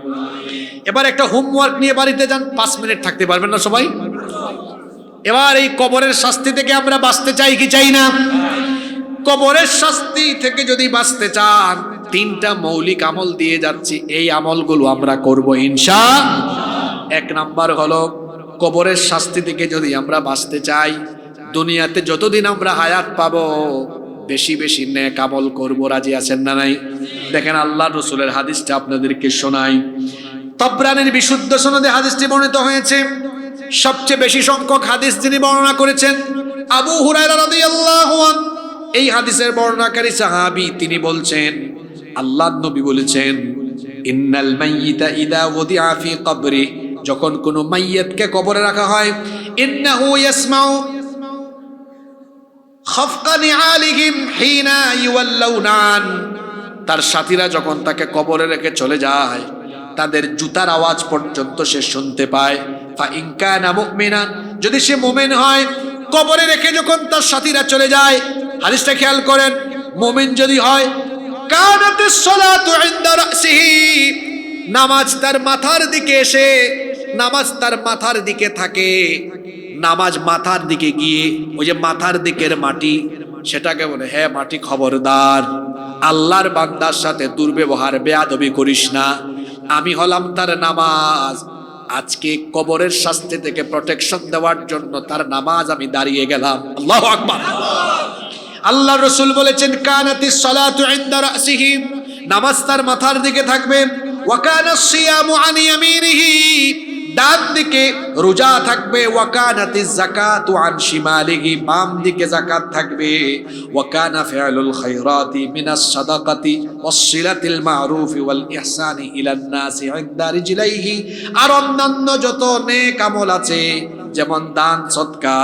এবার একটা হোমওয়ার্ক নিয়ে বাড়িতে যান, 5 মিনিট থাকতে পারবেন না সবাই? এবার এই কবরের শাস্তি থেকে আমরা বাঁচতে চাই কি চাই না? কবরের শাস্তি থেকে যদি বাঁচতে চান, 3টা মৌলিক আমল দিয়ে যাচ্ছি, এই আমলগুলো আমরা করব ইনশাআল্লাহ। 1 নাম্বার হলো কবরের শাস্তি থেকে যদি আমরা বাঁচতে চাই, দুনিয়াতে যতদিন আমরা হায়াত পাবো বেশি বেশি নেক আমল করব। রাজি আছেন না নাই? দেখেন আল্লাহর রাসূলের হাদিসটা আপনাদেরকে শোনাই। তাবরানীর বিশুদ্ধ সনদে হাদিসটি বর্ণিত হয়েছে। সবচেয়ে বেশি সংখ্যক হাদিস যিনি বর্ণনা করেছেন আবু হুরায়রা রাদিয়াল্লাহু আনহু, এই হাদিসের বর্ণনাকারী সাহাবী, তিনি বলছেন আল্লাহর নবী বলেছেন ইন্নাল মাইয়িতা ইদা ওদিআ ফি কবরি, যখন কোনো মাইয়িতকে কবরে রাখা হয়, ইন্নাহু ইয়াসমাউ খাফকা নিআলিহিম হিনা ইওয়াল্লাউনান, তার সাথীরা যখন তাকে কবরে রেখে চলে যায় তাদের জুতার আওয়াজ পর্যন্ত সে শুনতে পায়। ফা ইন কানা মুমিনান, যদি সে মুমিন হয়, কবরে রেখে যখন তার সাথীরা চলে যায়, হাদিসটা খেয়াল করেন, মুমিন যদি হয়, কানাতিস সালাতু ইনদা রাসিহি, নামাজ তার মাথার দিকে এসে, নামাজ তার মাথার দিকে থাকে, নামাজ মাথার দিকে গিয়ে ওই যে মাথার দিকের মাটি, সেটাকে বলে হে মাটি খবরদার, আল্লাহর বান্দার সাথে দুর্ব্যবহার বেয়াদবি করিস না, আমি হলাম তার নামাজ। আজকে কবরের শাস্তি থেকে প্রোটেকশন দেওয়ার জন্য তার নামাজ আমি দাঁড়িয়ে গেলাম। আল্লাহু আকবার। আল্লাহর রাসূল বলেছেন কানাতিস সালাতু ইনদা রাসিহি, নামাজ তার মাথার দিকে থাকবে। ওয়া কানাস সিয়ামু আন ইয়ামিনিহি, ডান দিকে রোজা থাকবে। ওয়া কানাতিজ যাকাতু আন শিমালিহি, বাম দিকে যাকাত থাকবে। ওয়া কানা ফিআলুল খায়রাতি মিনাস সাদাকাতি ওয়াস সিলাতিল মারুফি ওয়াল ইহসানি ইলান নাসি ইনদা রিজলাইহি, আর অন্যান্য যত নেক আমল আছে, যেমন দান সদকা,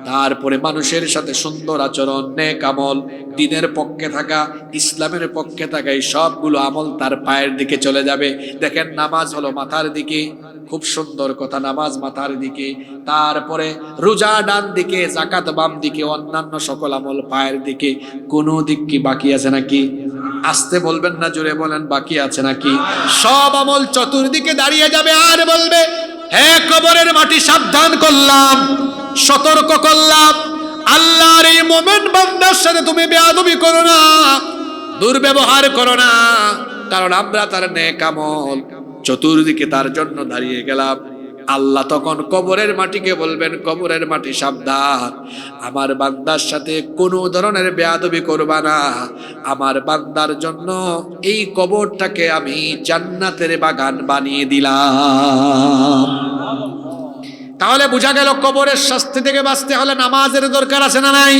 তারপরে মানুষের সাথে সুন্দর আচরণ, নেক আমল, দ্বীনের পক্ষে থাকা, ইসলামের পক্ষে থাকা, এই সবগুলো আমল তার পায়ের দিকে চলে যাবে। দেখেন নামাজ হলো মাথার দিকে, খুব সুন্দর কথা, নামাজ মাথার দিকে, তারপরে রোজা ডান দিকে, যাকাত বাম দিকে, অন্যান্য সকল আমল পায়ের দিকে। কোনো দিক কি বাকি আছে নাকি? আসতে বলবেন না, জোরে বলেন, বাকি আছে নাকি? সব আমল চতুর্দিকে দাঁড়িয়ে যাবে আর বলবে হে কবরের মাটি, সাবধান করলাম, সতর্ক করলাম, আল্লাহর এই মুমিন বান্দার সাথে তুমি বেয়াদবি করো না, দুর্ব্যবহার করো না, কারণ আমরা তার নেক আমল চতুর্দিকে তার জন্য দাঁড়িয়ে গেলাম। আল্লাহ তখন কবরের মাটিকে বলবেন, কবরের মাটি সাবধান, আমার বান্দার সাথে কোনো ধরনের বেয়াদবি করবা না। আমার বান্দার জন্য এই কবরটাকে আমি জান্নাতের বাগান বানিয়ে দিলাম। তাহলে বোঝা গেল কবরের শাস্তি থেকে বাঁচতে হলে নামাজের দরকার আছে না নাই?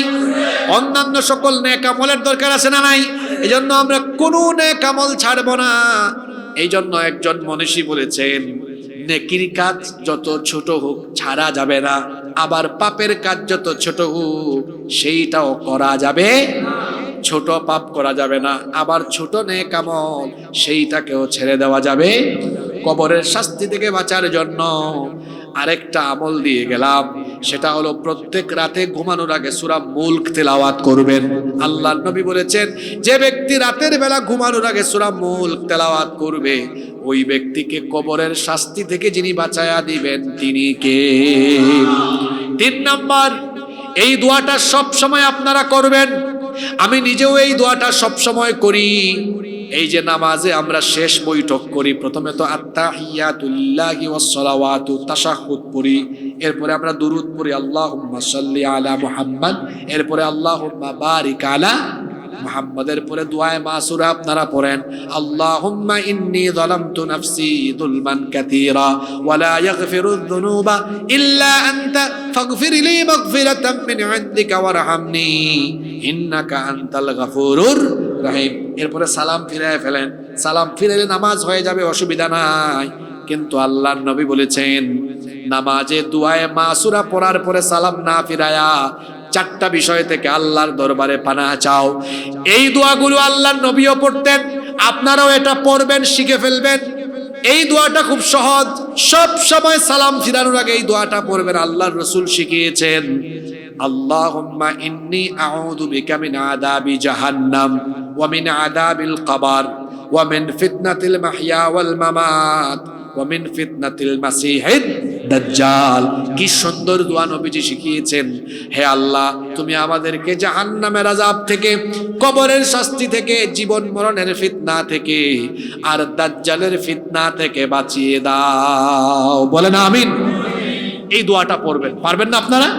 অন্যান্য সকল নেক আমলের দরকার আছে না নাই? এই জন্য আমরা কোনো নেক আমল ছাড়বো না। এই জন্য একজন মনীষী বলেছেন, নেকির কাজ যত ছোট হোক ছাড়া যাবে না, আবার পাপের কাজ যত ছোট হোক সেইটাও করা যাবে। ছোট পাপ করা যাবে না, আবার ছোট নেক আমল সেইটাকেও ছেড়ে দেওয়া যাবে। কবরের শাস্তি থেকে বাঁচার জন্য আরেকটা আমল দিয়ে গেলাম, সেটা হলো প্রত্যেক রাতে ঘুমানোর আগে সূরা মুলক তেলাওয়াত করবেন। আল্লাহর নবী বলেছেন, যে ব্যক্তি রাতের বেলা ঘুমানোর আগে সূরা মুলক তেলাওয়াত করবে, ওই ব্যক্তিকে কবরের শাস্তি থেকে যিনি বাঁচায়া দিবেন তিনি কে? 3 নাম্বার, এই দোয়াটা সব সময় আপনারা করবেন। আমি নিজেও এই দোয়াটা সব সময় করি। এই যে নামাজে আমরা শেষ বৈঠক করি, প্রথমে তো আত্তাহিয়াতু লিল্লাহি ওয়াস সালাওয়াতু তাশাহুদ পড়ি, এরপরে আমরা দুরূদ পড়ি, আল্লাহুম্মা সাল্লি আলা মুহাম্মদ, এরপরে আল্লাহুম্মা বারিক আলা মুহাম্মাদের পরে দুআয়ে মাসুরা আপনারা পড়েন, আল্লাহুম্মা ইন্নী যালামতু নাফসি যুলমান কাসীরা ওয়া লা ইয়াগফিরুয যুনুবা ইল্লা আনতা ফাগফির লি মাগফিরাতাম মিন ইনদিকা ওয়ারহামনি ইন্নাকা আনতাল গাফুরুর রহিম। এরপরে সালাম ফিরায় ফেলেন, সালাম ফিরালে নামাজ হয়ে যাবে, অসুবিধা নাই। কিন্তু আল্লাহর নবী বলেছেন, নামাজে দুআয়ে মাসুরা পড়ার পরে সালাম না ফিরায়া 4টা বিষয় থেকে আল্লাহর দরবারে পানাহ চাও। এই দোয়াগুলো আল্লাহর নবীও পড়তেন, আপনারাও এটা পড়বেন, শিখে ফেলবেন। এই দোয়াটা খুব সহজ, সব সময় সালাম ফিরানোর আগে এই দোয়াটা পড়বেন। আল্লাহর রাসূল শিখিয়েছেন, আল্লাহুম্মা ইন্নী আউযু বিকা মিন আযাবি জাহান্নাম ওয়া মিন আযাবিল কবর ওয়া মিন ফিতনাতিল মাহইয়া ওয়াল মামাত ওয়া মিন ফিতনাতিল মাসিহিদ দাজ্জাল। কি সুন্দর দোয়া নবীজি শিখিয়েছেন। হে আল্লাহ, তুমি আমাদেরকে জাহান্নামের আযাব থেকে, কবরের শাস্তি থেকে, জীবন মরণের ফিতনা থেকে, আর দাজ্জালের ফিতনা থেকে বাঁচিয়ে দাও। বলেন আমিন। এই দোয়াটা পড়বেন, পারবেন না আপনারা?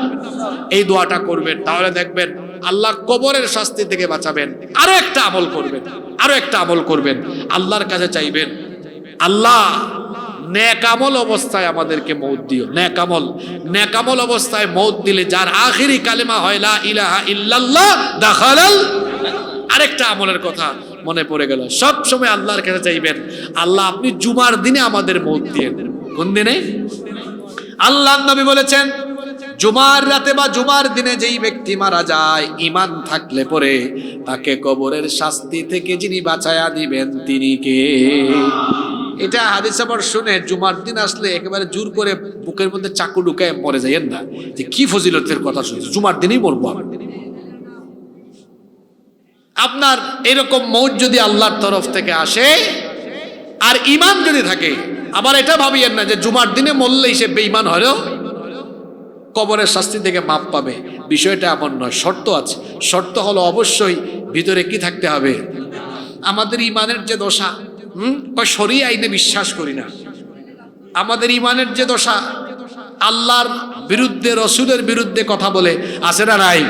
এই দোয়াটা করবেন, তাহলে দেখবেন আল্লাহ কবরের শাস্তি থেকে বাঁচাবেন। আরো একটা আমল করবেন, আরো একটা আমল করবেন, আল্লাহর কাছে চাইবেন, আল্লাহ নেক আমল অবস্থায় আমাদেরকে মৌত দিও। নেক আমল, নেক আমল অবস্থায় মৌত দিলে যার আখিরি কালেমা হয় লা ইলাহা ইল্লাল্লাহ দাখালাল। আরেকটা আমলের কথা মনে পড়ে গেল, সব সময় আল্লাহর কাছে চাইবেন, আল্লাহ আপনি জুমার দিনে আমাদের মৌত দিয়েন। কোন দিনে? আল্লাহর নবী বলেছেন, জুমার রাতে বা জুমার দিনে যেই ব্যক্তি মারা যায় ঈমান থাকলে পরে, তাকে কবরের শাস্তি থেকে যিনি বাঁচায়া দিবেন তিনি কে? এটা হাদিস আবার শুনে জুমার দিন আসলে একেবারে জোর করে বুকের মধ্যে চাকু ঢুকায় মরে যাইয়েন না, যে কি ফজিলতের কথা শুনছি, জুমার দিনই মরবো। আপনার এরকম মৌত যদি আল্লাহর তরফ থেকে আসে আর ঈমান যদি থাকে, আবার এটা ভাবিয়েন না যে জুমার দিনে মরলেই সে বেঈমান হলেও কবরের শাস্তি থেকে মাপ পাবে। বিষয়টা এমন নয়, শর্ত আছে। শর্ত হলো অবশ্যই ভিতরে কি থাকতে হবে? আমাদের ঈমানের যে দশা, শরীয়ত আইনে বিশ্বাস করি না, আমাদের ঈমানের যে দশা, আল্লাহর বিরুদ্ধে, রসুলের বিরুদ্ধে কথা বলে, আছে না নাই?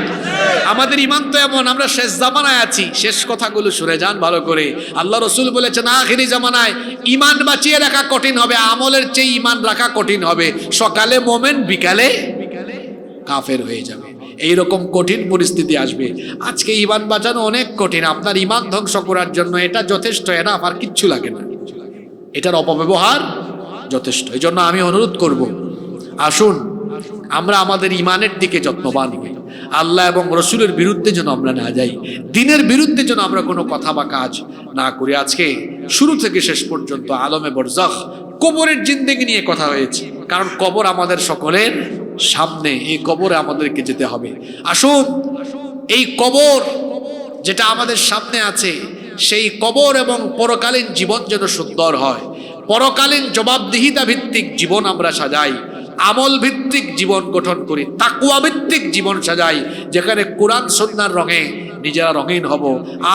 আমাদের ঈমান তো এমন, আমরা শেষ জামানায় আছি। শেষ কথাগুলো শুনে যান ভালো করে। আল্লাহ রসুল বলেছেন, আখিরি জামানায় ঈমান বাঁচিয়ে রাখা কঠিন হবে, আমলের চেয়ে ঈমান রাখা কঠিন হবে। সকালে মোমেন, বিকালে কাফের হয়ে যাবে। এইরকম কঠিন পরিস্থিতি আসবে। আজকে ঈমান বাঁচানো অনেক কঠিন। আপনার ঈমান ধ্বংস করার জন্য এটা যথেষ্ট, এরা আমার কিচ্ছু লাগে না, এটার অপব্যবহার যথেষ্ট। এই জন্য আমি অনুরোধ করব, আসুন আমরা আমাদের ঈমানের দিকে যত্নবান হই। আল্লাহ এবং রসুলের বিরুদ্ধে যেন আমরা না যাই, দ্বীনের বিরুদ্ধে যেন আমরা কোনো কথা বা কাজ না করি। আজকে শুরু থেকে শেষ পর্যন্ত আলমে বরজাখ, কবরের জিন্দেগি নিয়ে কথা হয়েছে, কারণ কবর আমাদের সকলের সামনে, এই কবরে আমাদেরকে যেতে হবে। আসুন এই কবর যেটা আমাদের সামনে আছে, সেই কবর এবং পরকালীন জীবন যেন সুন্দর হয়, পরকালীন জবাবদিহিতা ভিত্তিক জীবন আমরা সাজাই। আমল ভিত্তিক জীবন গঠন করি, তাকওয়া ভিত্তিক জীবন সাজাই, যেখানে কোরআন সুন্নাহর রঙে নিজেরা রঙিন হব।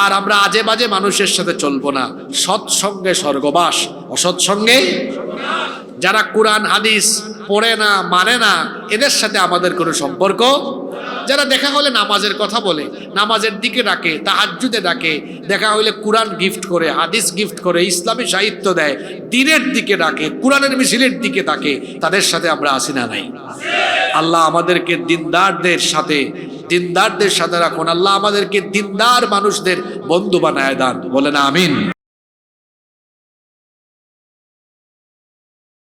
আর আমরা আজে বাজে মানুষের সাথে চলবো না। সৎসঙ্গে স্বর্গবাস, অসৎসঙ্গে, যারা কোরআন হাদিস পড়ে না, মানে না, এদের সাথে আমাদের কোনো সম্পর্ক। যারা দেখা হলে নামাজের কথা বলে, নামাজের দিকে ডাকে, তাহাজ্জুদে ডাকে, দেখা হলে কোরআন গিফট করে, হাদিস গিফট করে, ইসলামী সাহিত্য দেয়, দ্বীনের দিকে ডাকে, কোরআনের মিছিলের দিকে ডাকে, তাদের সাথে আমরা আসি না নাই? আল্লাহ আমাদেরকে দিনদারদের সাথে রাখুন। আল্লাহ আমাদেরকে দিনদার মানুষদের বন্ধু বানায় দান, বলেন আমিন।